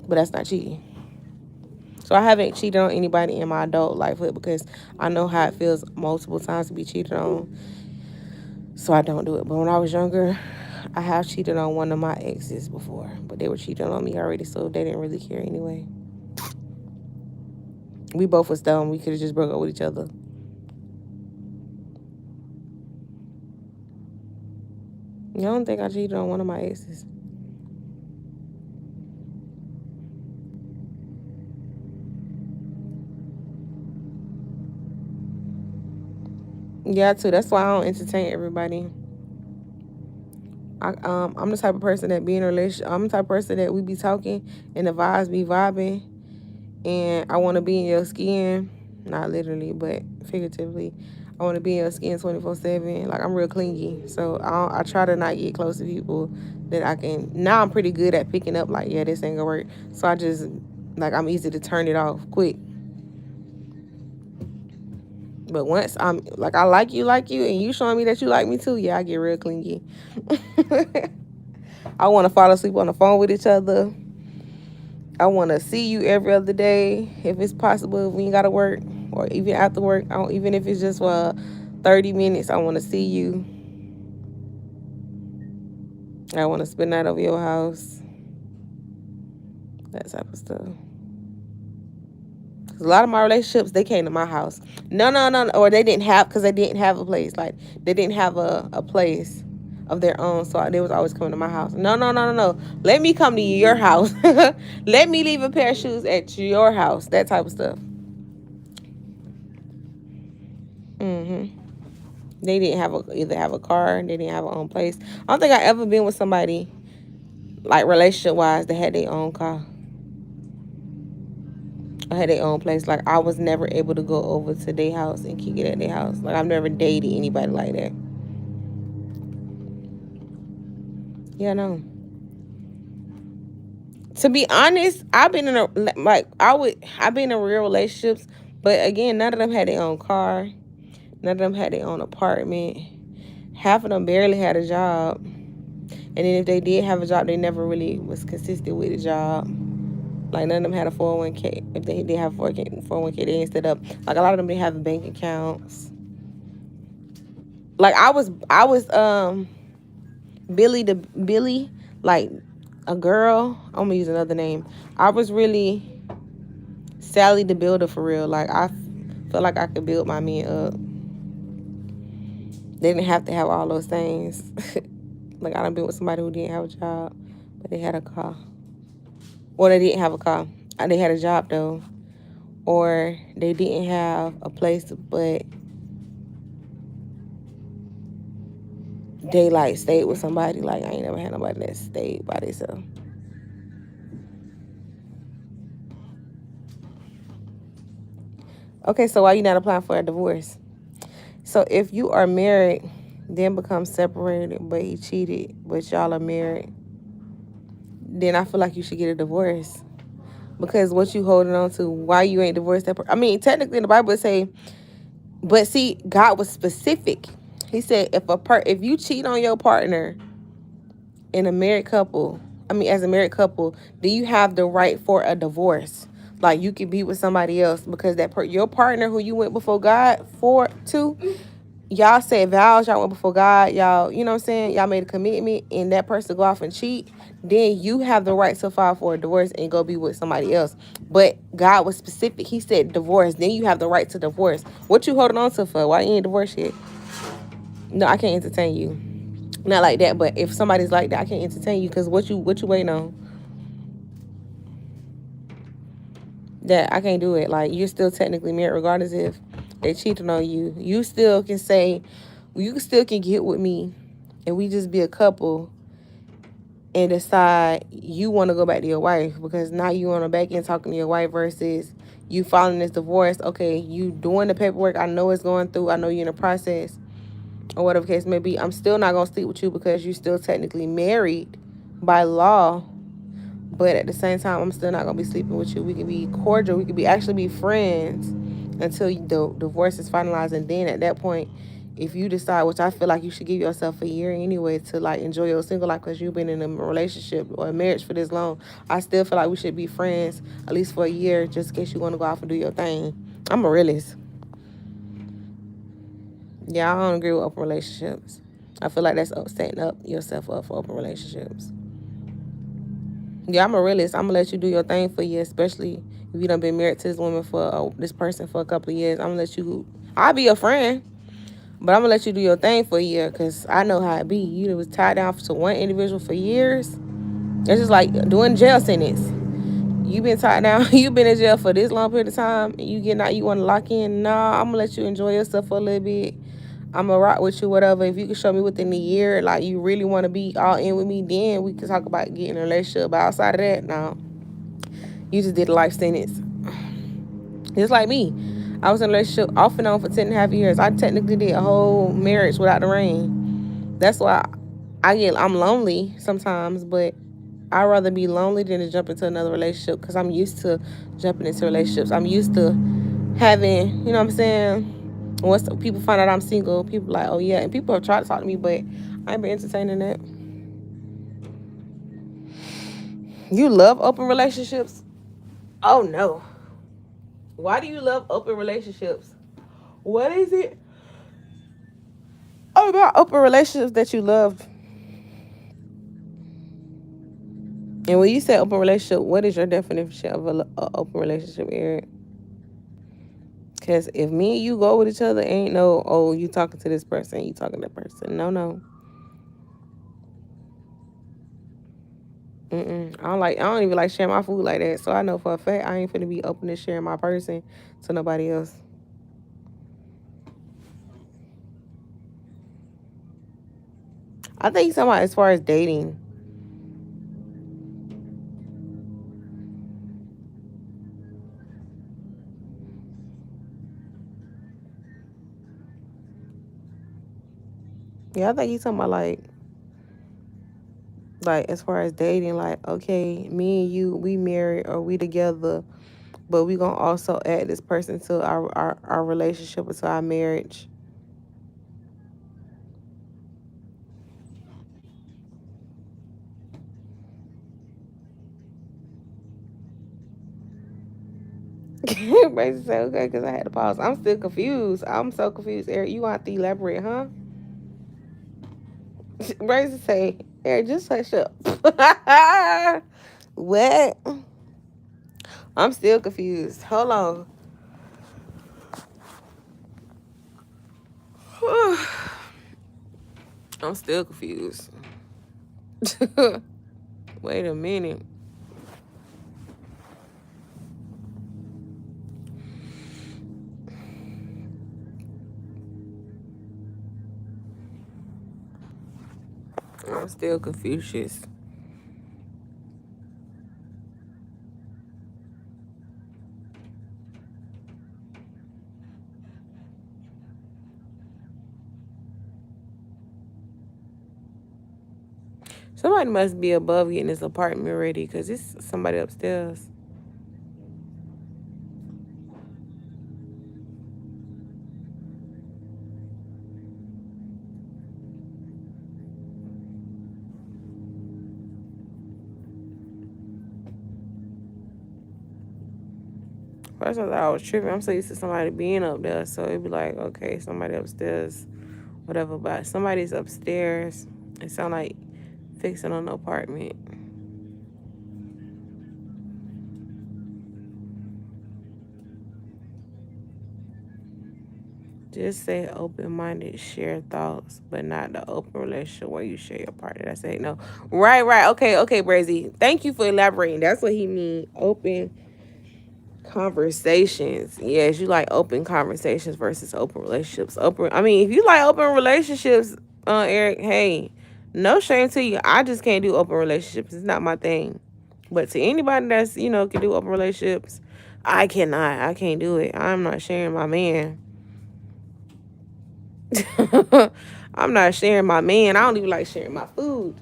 But that's not cheating. So I haven't cheated on anybody in my adult lifehood because I know how it feels multiple times to be cheated on. So I don't do it. But when I was younger, I have cheated on one of my exes before. But they were cheating on me already, so they didn't really care anyway. We both was dumb. We could have just broke up with each other. I don't think I cheated on one of my exes. Yeah, too. That's why I don't entertain everybody. I'm the type of person that be in a relationship. I'm the type of person that we be talking and the vibes be vibing, and I want to be in your skin, not literally, but figuratively. I want to be in your skin 24/7. Like I'm real clingy, so I try to not get close to people that I can. Now I'm pretty good at picking up. Like, yeah, this ain't gonna work. So I just I'm easy to turn it off quick. But once I'm like I like you, and you showing me that you like me too, yeah, I get real clingy. I want to fall asleep on the phone with each other. I want to see you every other day if it's possible. If we ain't got to work or even after work, even if it's just for 30 minutes, I want to see you. I want to spend that over your house. That type of stuff. Cause a lot of my relationships, they came to my house. No. Or they didn't have, because they didn't have a place. Like, they didn't have a place of their own. So they was always coming to my house. No. Let me come to your house. Let me leave a pair of shoes at your house. That type of stuff. They didn't either have a car. They didn't have their own place. I don't think I ever been with somebody, like, relationship-wise, that had their own car. I had their own place. Like, I was never able to go over to their house and kick it at their house. Like, I've never dated anybody like that. Yeah, no. To be honest, I've been in real relationships, but again, none of them had their own car. None of them had their own apartment. Half of them barely had a job. And then if they did have a job, they never really was consistent with the job. Like none of them had a 401k. If they did have 401k, they didn't set up. Like a lot of them didn't have bank accounts. Like I was Billy, like a girl. I'm gonna use another name. I was really Sally the Builder for real. Like I felt like I could build my men up. They didn't have to have all those things. Like I done been with somebody who didn't have a job, but they had a car. Or they didn't have a car. They had a job though. Or they didn't have a place, but they like stayed with somebody. Like I ain't never had nobody that stayed by themselves. Okay, so why you not applying for a divorce? So if you are married, then become separated, but he cheated, but y'all are married, then I feel like you should get a divorce. Because what you holding on to, why you ain't divorced that person? I mean, technically in the Bible it say, but see, God was specific. He said if you cheat on your partner in a married couple, I mean as a married couple, do you have the right for a divorce? Like you could be with somebody else because your partner who you went before God for to, y'all said vows, y'all went before God, y'all, you know what I'm saying? Y'all made a commitment and that person go off and cheat, then you have the right to file for a divorce and go be with somebody else. But God was specific. He said divorce, then you have the right to divorce. What you holding on to for? Why you ain't divorced yet? No, I can't entertain you. Not like that, but if somebody's like that, I can't entertain you because what you waiting on? That I can't do it. Like you're still technically married regardless if they cheated on you. You still can say, you still can get with me and we just be a couple and decide you want to go back to your wife because now you on the back end talking to your wife versus you filing this divorce. Okay, you doing the paperwork. I know it's going through. I know you're in the process or whatever case may be. I'm still not going to sleep with you because you're still technically married by law. But at the same time, I'm still not going to be sleeping with you. We can be cordial. We can actually be friends until the divorce is finalized. And then at that point, if you decide, which I feel like you should give yourself a year anyway to like enjoy your single life because you've been in a relationship or a marriage for this long, I still feel like we should be friends at least for a year just in case you want to go off and do your thing. I'm a realist. Yeah, I don't agree with open relationships. I feel like that's setting up yourself up for open relationships. Yeah, I'm a realist. I'm gonna let you do your thing for you, especially if you done been married to this woman for this person for a couple of years. I'm gonna let you. I'll be your friend, but I'm gonna let you do your thing for a year because I know how it be. You was tied down to one individual for years. It's just like doing jail sentence. You been tied down. You been in jail for this long period of time. And you getting out. You want to lock in? Nah, I'm gonna let you enjoy yourself for a little bit. I'm gonna rock with you, whatever. If you can show me within a year, like you really want to be all in with me, then we can talk about getting a relationship. But outside of that, no. You just did a life sentence. Just like me. I was in a relationship off and on for 10.5 years. I technically did a whole marriage without the ring. That's why I'm lonely sometimes, but I'd rather be lonely than to jump into another relationship because I'm used to jumping into relationships. I'm used to having, you know what I'm saying? Once people find out I'm single, people like, oh yeah. And people have tried to talk to me, but I ain't been entertaining that. You love open relationships? Oh no. Why do you love open relationships? What is it about open relationships that you love? And when you say open relationship, what is your definition of a open relationship, Eric? Because if me and you go with each other, ain't no, oh, you talking to this person, you talking to that person. No, no. I don't even like sharing my food like that. So I know for a fact I ain't finna be open to sharing my person to nobody else. I think you're talking about as far as dating. Yeah, I think he's talking about like as far as dating, like, okay, me and you, we married or we together, but we gonna also add this person to our relationship or to our marriage. Brazy say, okay, because I had to pause. I'm still confused. I'm so confused. Eric, you want to elaborate, huh? Brazy say, Eric, just hush up. What? I'm still confused. Hold on. I'm still confused. Wait a minute. I'm still Confucius. Somebody must be above getting this apartment ready because it's somebody upstairs. First, I thought I was tripping. I'm so used to somebody being up there, so it'd be like, okay, somebody upstairs, whatever. But somebody's upstairs. It sound like fixing an apartment. Just say open-minded, share thoughts, but not the open relationship where you share your partner. That's it. No, right. Okay, Brazy. Thank you for elaborating. That's what he mean. Open conversations. Yes, you like open conversations versus open relationships. I mean, if you like open relationships, Eric, hey, no shame to you. I just can't do open relationships. It's not my thing. But to anybody that's, can do open relationships, I cannot. I can't do it. I'm not sharing my man. I'm not sharing my man. I don't even like sharing my food.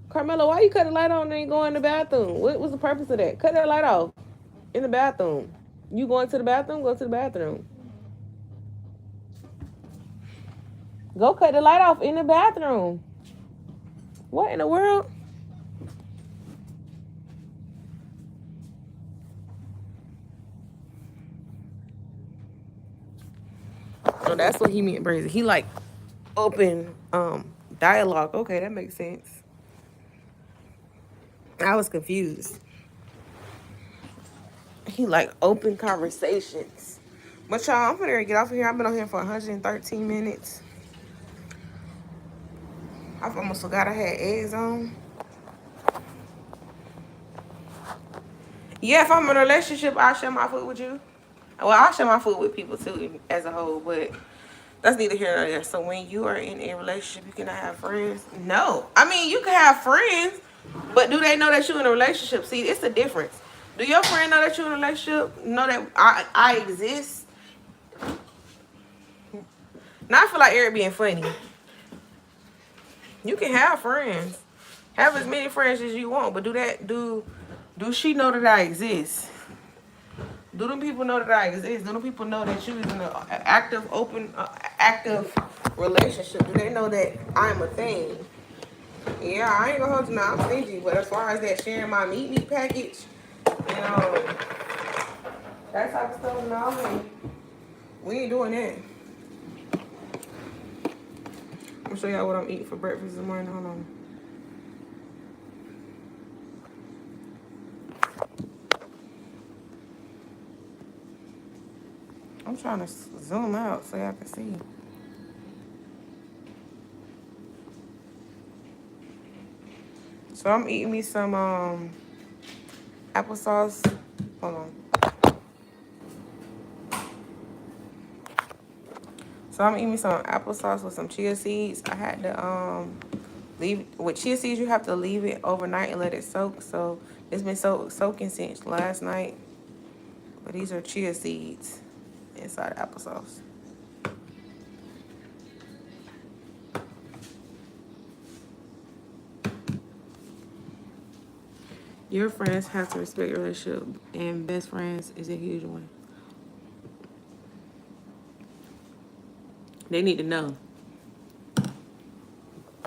Carmelo, why you cut the light on and ain't go in the bathroom? What was the purpose of that? Cut that light off in the bathroom. You going to the bathroom? Go to the bathroom. Go cut the light off in the bathroom. What in the world? Oh, that's what he meant, Brazy. He like open dialogue. Okay, that makes sense. I was confused. He like open conversations. But y'all, I'm gonna get off of here. I've been on here for 113 minutes. I almost forgot I had eggs on. Yeah, if I'm in a relationship, I'll share my food with you. Well, I'll share my food with people too as a whole, but that's neither here nor there. So when you are in a relationship, you cannot have friends? No. I mean, you can have friends, but do they know that you're in a relationship? See, it's the difference. Do your friend know that you're in a relationship? Know that I exist? Now I feel like Eric being funny. You can have friends. Have as many friends as you want, but do she know that I exist? Do them people know that I exist? Do them people know that you is in an active, open, active relationship? Do they know that I'm a thing? Yeah, I ain't gonna hold you now. I'm stingy, but as far as that sharing my meat package, and that type of stuff, no, we ain't doing that. I'm gonna show y'all what I'm eating for breakfast this morning. Hold on. I'm trying to zoom out so y'all can see. So I'm eating me some applesauce. Hold on. So I'm eating me some applesauce with some chia seeds. I had to leave with chia seeds. You have to leave it overnight and let it soak. So it's been soaking since last night. But these are chia seeds inside applesauce. Your friends have to respect your relationship, and best friends is a huge one. They need to know.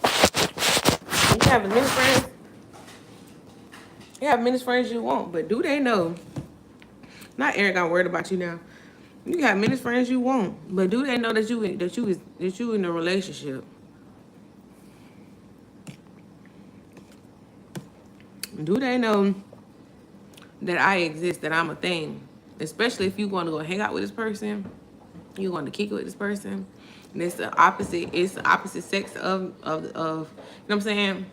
You can have as many friends. You have as many friends you want, but do they know Not Eric, I'm worried about you now. You got many friends you want, but do they know that you in a relationship? Do they know that I exist, that I'm a thing? Especially if you want to go hang out with this person, you want to kick it with this person, and it's the opposite. It's the opposite sex you know what I'm saying?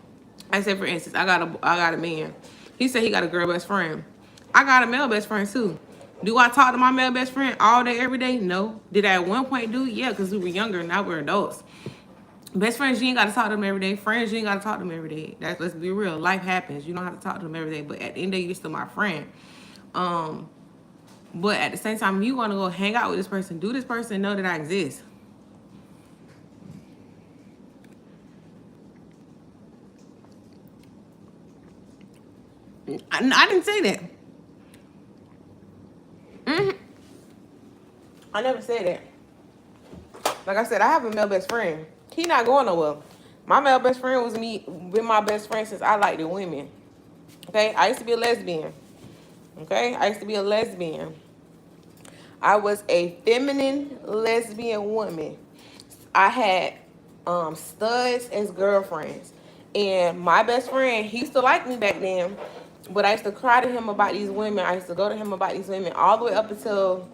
I said, for instance, I got a man. He said he got a girl best friend. I got a male best friend too. Do I talk to my male best friend all day, every day? No. Did I at one point do? Yeah, because we were younger. Now we're adults. Best friends, you ain't got to talk to them every day. Friends, you ain't got to talk to them every day. Let's be real. Life happens. You don't have to talk to them every day. But at the end of the day, you're still my friend. But at the same time, you want to go hang out with this person. Do this person know that I exist? I didn't say that. I never said that. Like I said, I have a male best friend. He not going nowhere. My male best friend was me, been my best friend since I liked the women. Okay, I used to be a lesbian. Okay, I used to be a lesbian. I was a feminine lesbian woman. I had studs as girlfriends. And my best friend, he used to like me back then, but I used to cry to him about these women. I used to go to him about these women all the way up until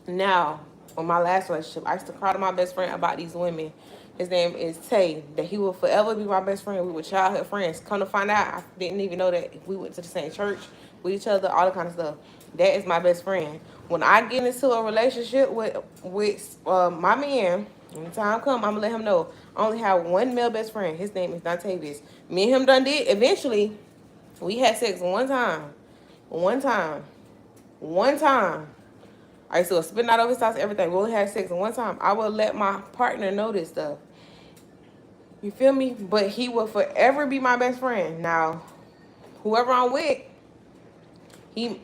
now, on my last relationship. I used to cry to my best friend about these women. His name is Tay. That he will forever be my best friend. We were childhood friends. Come to find out, I didn't even know that we went to the same church with each other, all that kind of stuff. That is my best friend. When I get into a relationship with my man, when the time come, I'm gonna let him know. I only have one male best friend. His name is Dontavius. Me and him done did. Eventually, we had sex one time. One time. One time. I used to spend out over his house, everything. We only had sex one time. I will let my partner know this stuff. You feel me? But he will forever be my best friend. Now, whoever I'm with,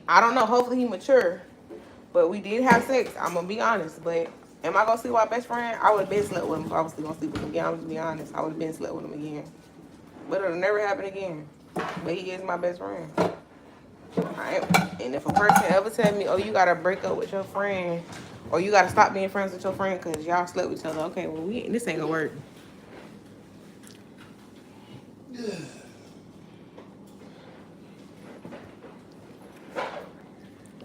I don't know, hopefully he mature. But we did have sex. I'm gonna be honest. But am I gonna sleep with my best friend? I would have been slept with him if I was still gonna sleep with him again. I'm gonna be honest. I would have been slept with him again. But it'll never happen again. But he is my best friend. And if a person ever tell me, oh, you gotta break up with your friend, or you gotta stop being friends with your friend because y'all slept with each other, okay, well, this ain't gonna work.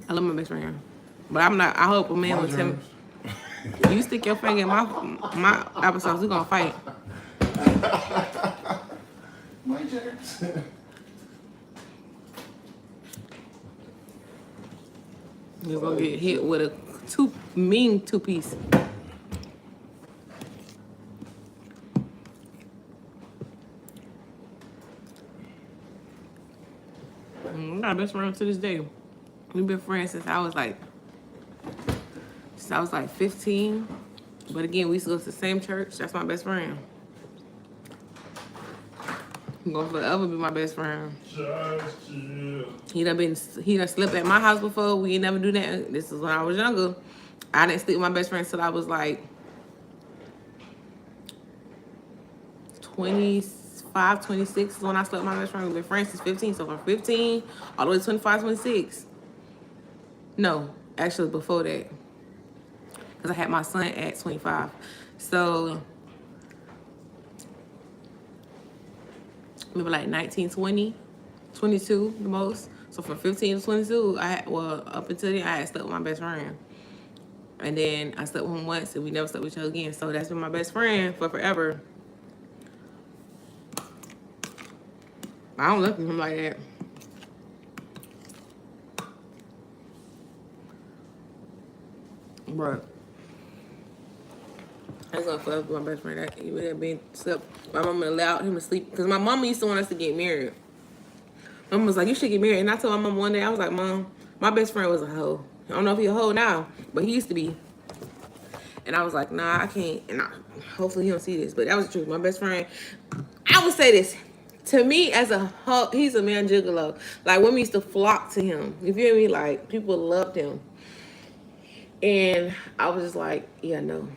I love my best friend, but I'm not. I hope a man would tell me, you stick your finger in my episodes, we gonna fight. My germs. You're gonna get hit with a two-piece. I'm not best friend to this day. We've been friends since I was like 15. But again, we used to go to the same church. That's my best friend. He's gonna forever be my best friend. He done slept at my house before. We ain't never do that. This is when I was younger. I didn't sleep with my best friend until I was like 25, 26 is when I slept with my best friend. We've been friends since 15. So from 15 all the way to 25, 26. No, actually before that. Because I had my son at 25. So maybe like 19, 20, 22 the most. So from 15 to 22, up until then, I had slept with my best friend. And then I slept with him once, and we never slept with each other again. So that's been my best friend for forever. I don't look at him like that. Bro, that's gonna fuck with my best friend. He would have been slept. My mama allowed him to sleep because my mama used to want us to get married. My mama was like, "You should get married." And I told my mom one day, I was like, "Mom, my best friend was a hoe. I don't know if he's a hoe now, but he used to be." And I was like, "Nah, I can't." And hopefully he don't see this, but that was the truth. My best friend, I would say this. To me, as a hoe, he's a man gigolo. Like, women used to flock to him. You feel me? Like, people loved him. And I was just like, yeah, no.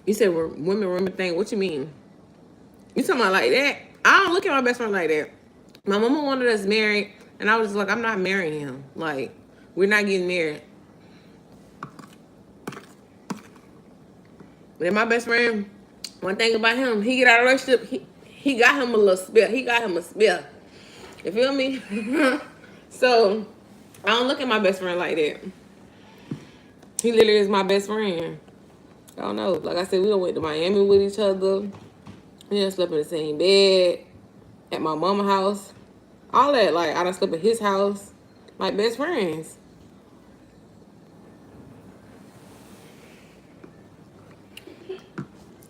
You said women think. What you mean? You talking about like that? I don't look at my best friend like that. My mama wanted us married, and I was just like, I'm not marrying him. Like, we're not getting married. But then my best friend, one thing about him, he get out of a relationship, he got him a little spill. He got him a spill. You feel me? So I don't look at my best friend like that. He literally is my best friend. I don't know. Like I said, we done went to Miami with each other. We done slept in the same bed at my mama's house. All that, like, I done slept at his house. Like, best friends.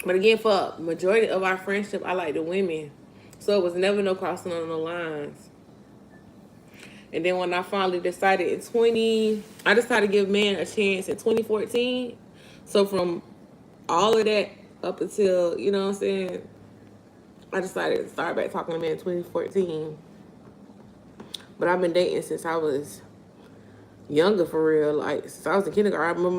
But again, for majority of our friendship, I like the women. So it was never no crossing on the lines. And then when I finally decided I decided to give men a chance in 2014. So from all of that up until, you know what I'm saying, I decided to start back talking to men in 2014. But I've been dating since I was younger, for real. Like, since I was in kindergarten. I remember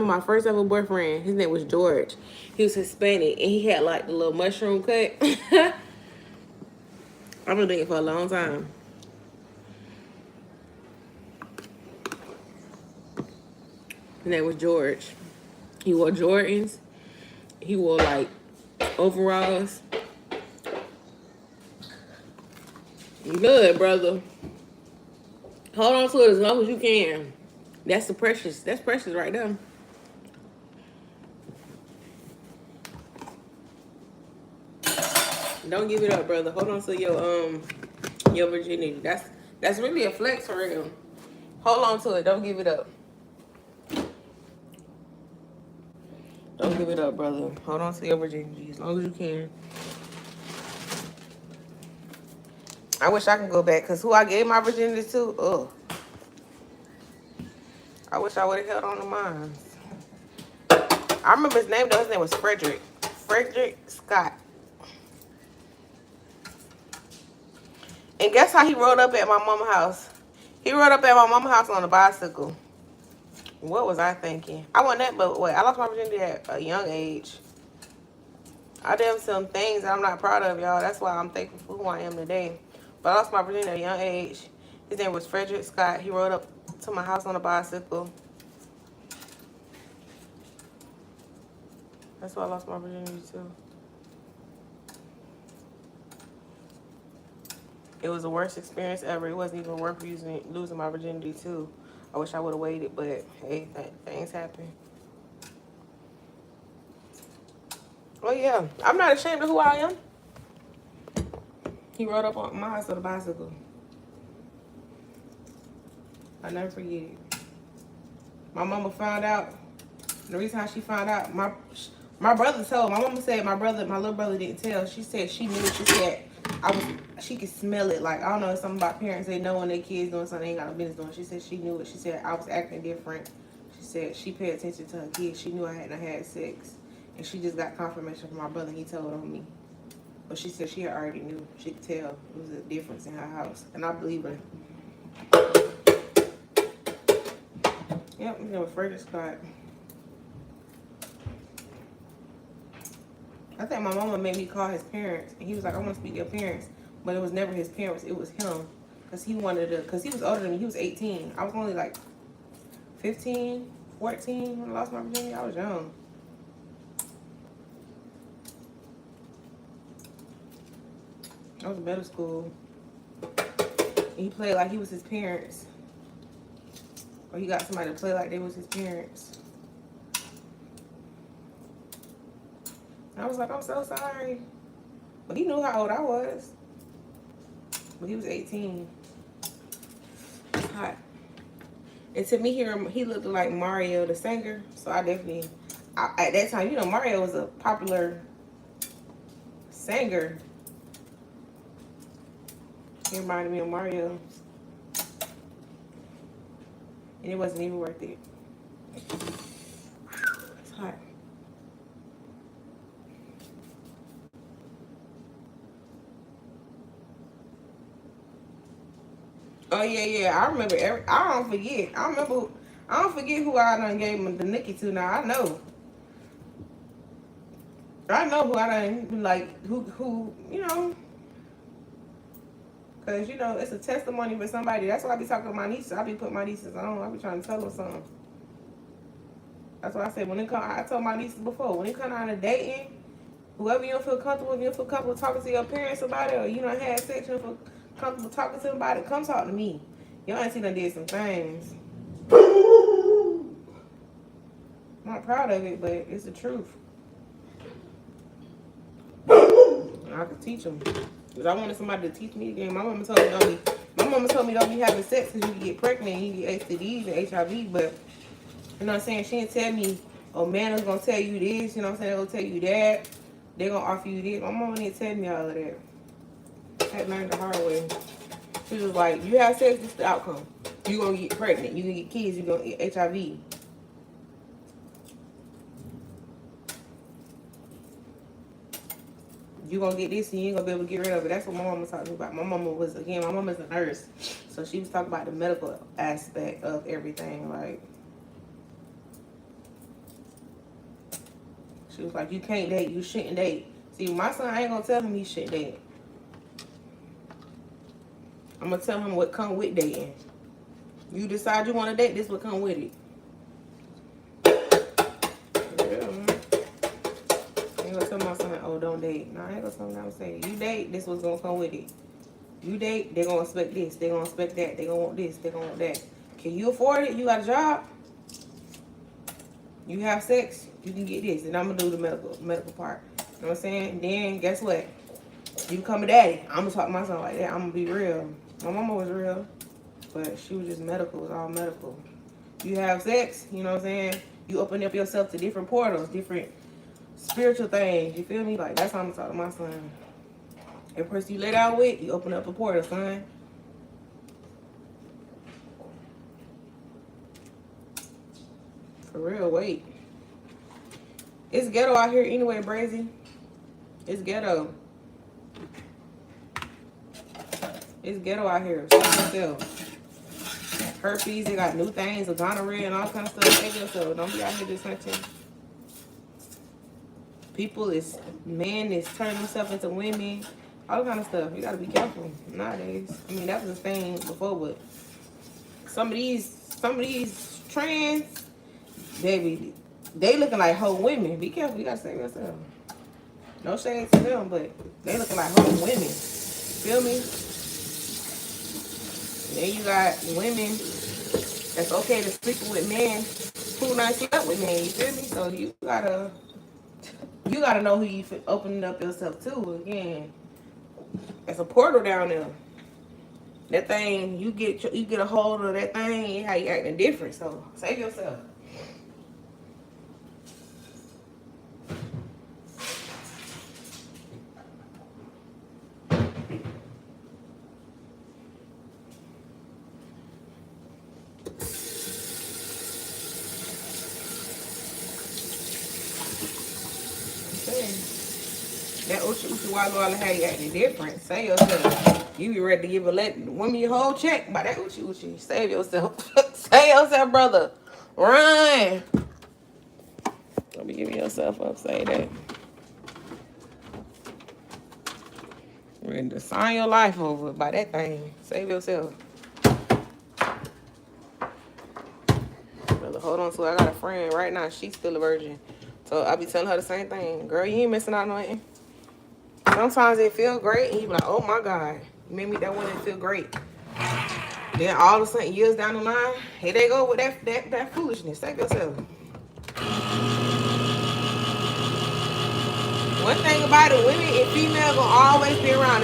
my first ever boyfriend. His name was George. He was Hispanic, and he had like the little mushroom cut. I've been dating for a long time. His name was George. He wore Jordans. He wore like overalls. Good, brother. Hold on to it as long as you can. That's precious. That's precious right there. Don't give it up, brother. Hold on to your virginity. That's really a flex for real. Hold on to it. Don't give it up. Don't give it up, brother. Hold on to your virginity as long as you can. I wish I could go back, because who I gave my virginity to, I wish I would have held on to mine. I remember his name, though. His name was Frederick. Frederick Scott. And guess how he rode up at my mama's house? He rode up at my mama's house on a bicycle. What was I thinking? I wasn't that, but wait, I lost my virginity at a young age. I did some things that I'm not proud of, y'all. That's why I'm thankful for who I am today. But I lost my virginity at a young age. His name was Frederick Scott. He rode up to my house on a bicycle. That's why I lost my virginity too. It was the worst experience ever. It wasn't even worth losing my virginity too. I wish I would have waited, but hey, things happen. Well, yeah, I'm not ashamed of who I am. He rode up on my house on a bicycle. I never forget it. My mama found out. The reason how she found out, my brother told. My mama said my little brother didn't tell. She said she knew. She said she could smell it. Like, I don't know, it's something about parents. They know when their kids doing something they ain't got no business doing. She said she knew it. She said I was acting different. She said she paid attention to her kids. She knew I hadn't had sex. And she just got confirmation from my brother. He told on me. But she said she already knew. She could tell it was a difference in her house. And I believe her. Yep, you know, Frederick Scott. I think my mama made me call his parents. And he was like, I want to speak to your parents. But it was never his parents. It was him. Because he wanted to, because he was older than me. He was 18. I was only like 15, 14 when I lost my virginity. I was young. I was in middle school. And he played like he was his parents. Or he got somebody to play like they was his parents. I was like, I'm so sorry. But he knew how old I was. But he was 18. It's hot. And to me, he looked like Mario the singer. So I definitely, at that time, you know, Mario was a popular singer. He reminded me of Mario. And it wasn't even worth it. It's hot. Oh yeah. I remember I don't forget. I don't forget who I done gave the Nikki to now. I know. I know who I done, like, who, you know, because, you know, it's a testimony for somebody. That's why I be talking to my nieces. I be putting my nieces on. I be trying to tell them something. That's why I said, when it come, I told my nieces before, when it come down to dating, whoever you don't feel comfortable, if you don't feel comfortable talking to your parents about it, or you don't have sex, you don't feel comfortable talking to them about it, come talk to me. Your auntie done did some things. I'm not proud of it, but it's the truth. And I could teach them. Because I wanted somebody to teach me again. My mama told me don't be having sex because you can get pregnant and you get STDs and HIV, but you know what I'm saying? She didn't tell me, oh, man is going to tell you this, you know what I'm saying? They're going to tell you that. They're going to offer you this. My mama didn't tell me all of that. I had learned the hard way. She was like, you have sex, this is the outcome. You're going to get pregnant. You're going to get kids. You're going to get HIV. You're going to get this and you ain't going to be able to get rid of it. That's what my mama was talking about. My mama's a nurse. So she was talking about the medical aspect of everything. Like, she was like, you can't date. You shouldn't date. See, my son, I ain't going to tell him he shouldn't date. I'm going to tell him what come with dating. You decide you want to date, this will come with it. Yeah, man. I ain't gonna tell my son, oh, don't date. No, I ain't gonna tell him. I'm saying, you date, this what's gonna come with it. You date, they're gonna expect this, they're gonna expect that, they're gonna want this, they're gonna want that. Can you afford it? You got a job? You have sex? You can get this. And I'm gonna do the medical part. You know what I'm saying? Then, guess what? You become a daddy. I'm gonna talk to my son like that. I'm gonna be real. My mama was real, but she was just medical. It was all medical. You have sex, you know what I'm saying? You open up yourself to different portals, different spiritual things. You feel me? Like, that's how I'm talking to my son. Every person you lay down with, you open up a portal, son. For real, wait. It's ghetto out here anyway, Brazy. It's ghetto. It's ghetto out here. Save yourself. Herpes, they got new things, a gonorrhea and all kind of stuff. Save yourself. Don't be out here just hunting. Men is turning themselves into women. All kind of stuff. You gotta be careful nowadays. I mean, that was a thing before, but some of these trans, baby, they looking like whole women. Be careful. You gotta save yourself. No shade to them, but they looking like whole women. Feel me? And then you got women that's okay to sleep with men who not sleep with men. You feel me? So you gotta know who you opening up yourself to. Again, it's a portal down there. That thing, you get a hold of that thing, how you acting different. So save yourself. That uchi walla walla, how you acting different. Save yourself. You be ready to give women your whole check by that uchi. Save yourself. Save yourself, brother. Run. Don't be giving yourself up. Say that. Ready to sign your life over by that thing. Save yourself. Brother, hold on to it. I got a friend right now. She's still a virgin. So I be telling her the same thing. Girl, you ain't missing out on nothing. Sometimes it feel great, and you be like, oh my God, you made me that one that feel great. Then all of a sudden, years down the line, here they go with that foolishness. Save yourself. One thing about it, women and female gonna always be around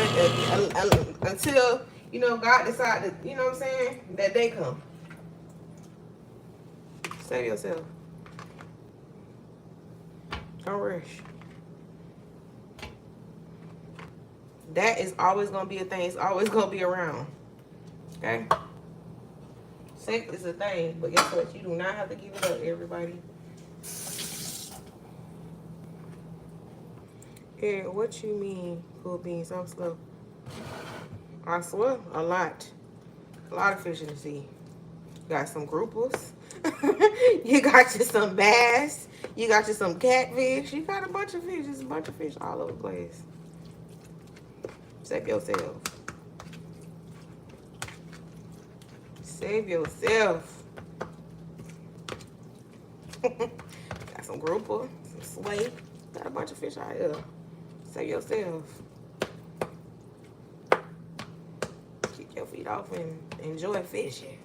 until, you know, God decide to, you know what I'm saying, that day come. Save yourself. Don't rush. That is always gonna be a thing. It's always gonna be around. Okay? Sex is a thing, but guess what? You do not have to give it up, everybody. Yeah, what you mean, cool beans? I'm slow. I swear, a lot. A lot of fish in the sea. got some groupers. You got you some bass. You got you some catfish. You got a bunch of fish. There's a bunch of fish all over the place. Save yourself. Save yourself. Got some grouper, some sway. Got a bunch of fish out here. Save yourself. Keep your feet off and enjoy fishing.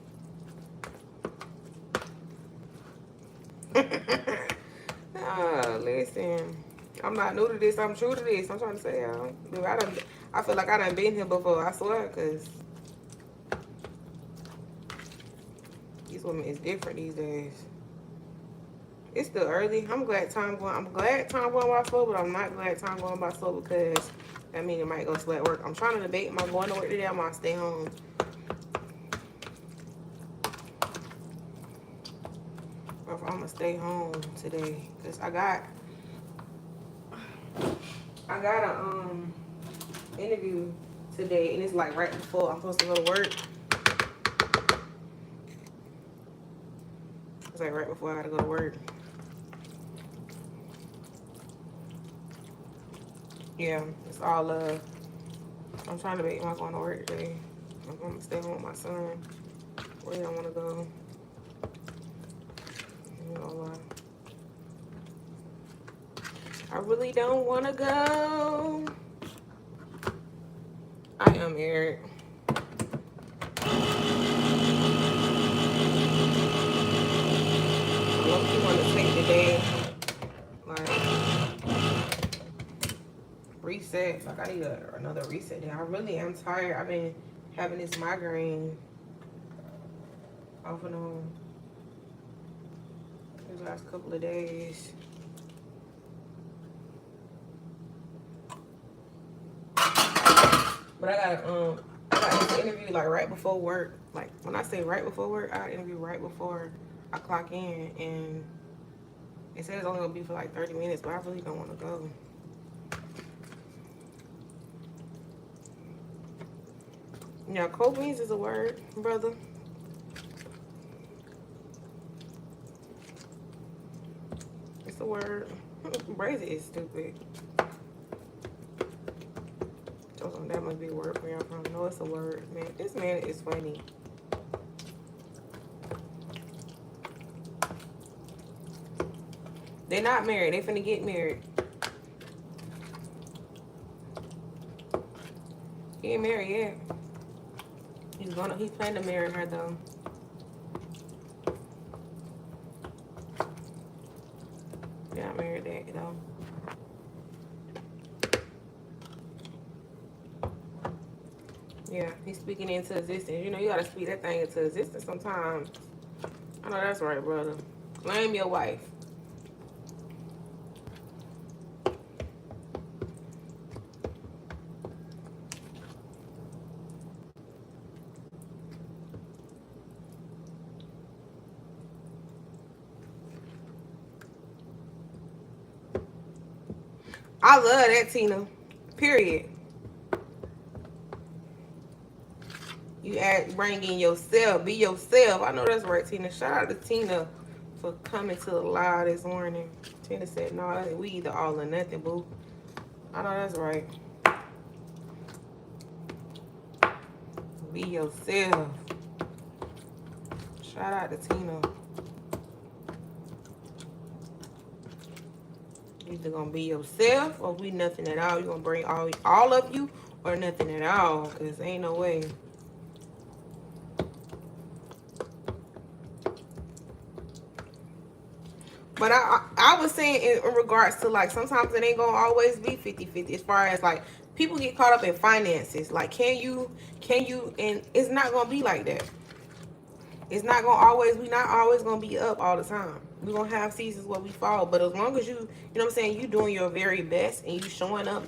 Listen, I'm not new to this. I'm true to this. I'm trying to say, y'all. I feel like I done been here before. I swear, because these women is different these days. It's still early. I'm glad time going by slow, but I'm not glad time going by slow because that means it might go slow at work. I'm trying to debate. Am I going to work today? I'm gonna stay home. Or if I'm gonna stay home today because I got a interview today, and it's like right before I'm supposed to go to work. It's like right before I gotta go to work. Yeah, it's all I'm trying to make my going to work today. I'm gonna stay home with my son. Where do I wanna go? I'm gonna lie. I really don't wanna go. I am married. I love you want to take the day. Like reset. Like I need another reset day. I really am tired. I've been having this migraine off and on these last couple of days. But I got this interview like right before work. Like when I say right before work, I interview right before I clock in, and it said it's only gonna be for like 30 minutes, but I really don't want to go. Yeah, cold beans is a word, brother. It's a word. Brazy is stupid. That must be a word for y'all from. No, it's a word, man. This man is funny. They're not married. They finna get married. He ain't married yet. He's planning to marry her though. They're not married yet though. Yeah, he's speaking into existence. You know, you gotta speak that thing into existence sometimes. I know that's right, brother. Claim your wife. I love that, Tina. Period. You bring in yourself. Be yourself. I know that's right, Tina. Shout out to Tina for coming to the live this morning. Tina said, no, we either all or nothing, boo. I know that's right. Be yourself. Shout out to Tina. You either gonna be yourself or we nothing at all. You gonna bring all of you or nothing at all. Cause ain't no way. But I was saying in regards to like sometimes it ain't gonna always be 50-50 as far as like people get caught up in finances. Like can you and it's not gonna be like that. It's not gonna always we not always gonna be up all the time. We're gonna have seasons where we fall. But as long as you know what I'm saying, you doing your very best and you showing up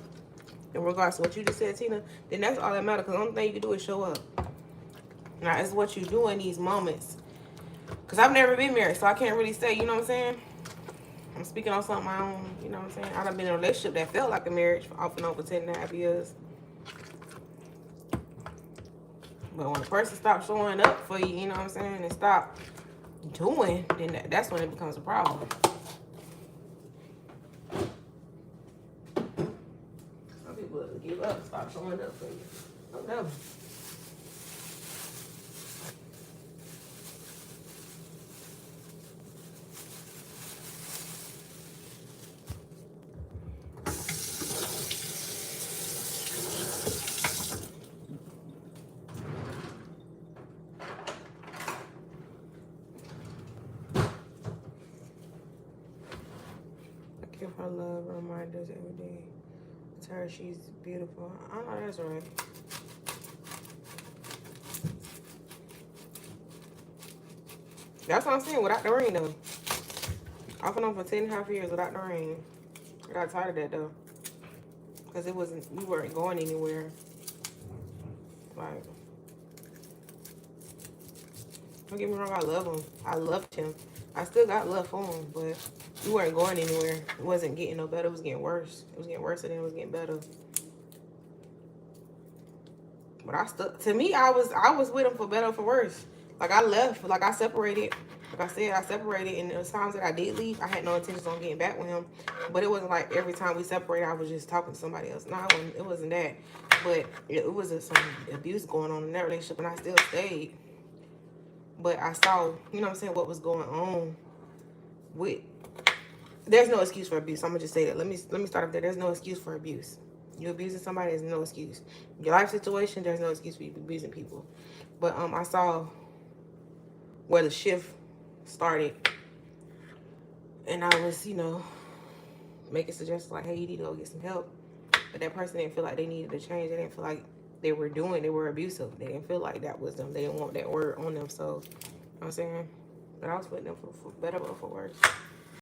in regards to what you just said, Tina, then that's all that matters. Because the only thing you can do is show up. Now it's what you do in these moments. Because I've never been married, so I can't really say, you know what I'm saying? I'm speaking on something I own, you know what I'm saying? I done been in a relationship that felt like a marriage for off and on for 10.5 years. But when a person stops showing up for you, you know what I'm saying, and stop doing, then that's when it becomes a problem. Some people give up, stop showing up for you. Oh no. I give her love reminders every day. It's her, she's beautiful. I know that's right. That's what I'm saying, without the ring though. Off and on for 10.5 years without the ring. I got tired of that though. Because we weren't going anywhere. Like, don't get me wrong, I love him. I loved him. I still got love for him, but we weren't going anywhere. It wasn't getting no better. It was getting worse. It was getting worse and then it was getting better. But I stuck. To me, I was with him for better or for worse. Like, I left. Like, I separated. Like I said, I separated. And those times that I did leave, I had no intentions on getting back with him. But it wasn't like every time we separated, I was just talking to somebody else. No, it wasn't that. But it was some abuse going on in that relationship, and I still stayed. But I saw, you know what I'm saying, what was going on with. There's no excuse for abuse. I'm gonna just say that. Let me start up there. There's no excuse for abuse. You abusing somebody, there's no excuse. Your life situation, there's no excuse for you abusing people. But I saw where the shift started, and I was, making suggestions like, hey, you need to go get some help. But that person didn't feel like they needed to change. They didn't feel like they were abusive. They didn't feel like that was them. They didn't want that word on them. So, you know what I'm saying? But I was putting them for better or for worse.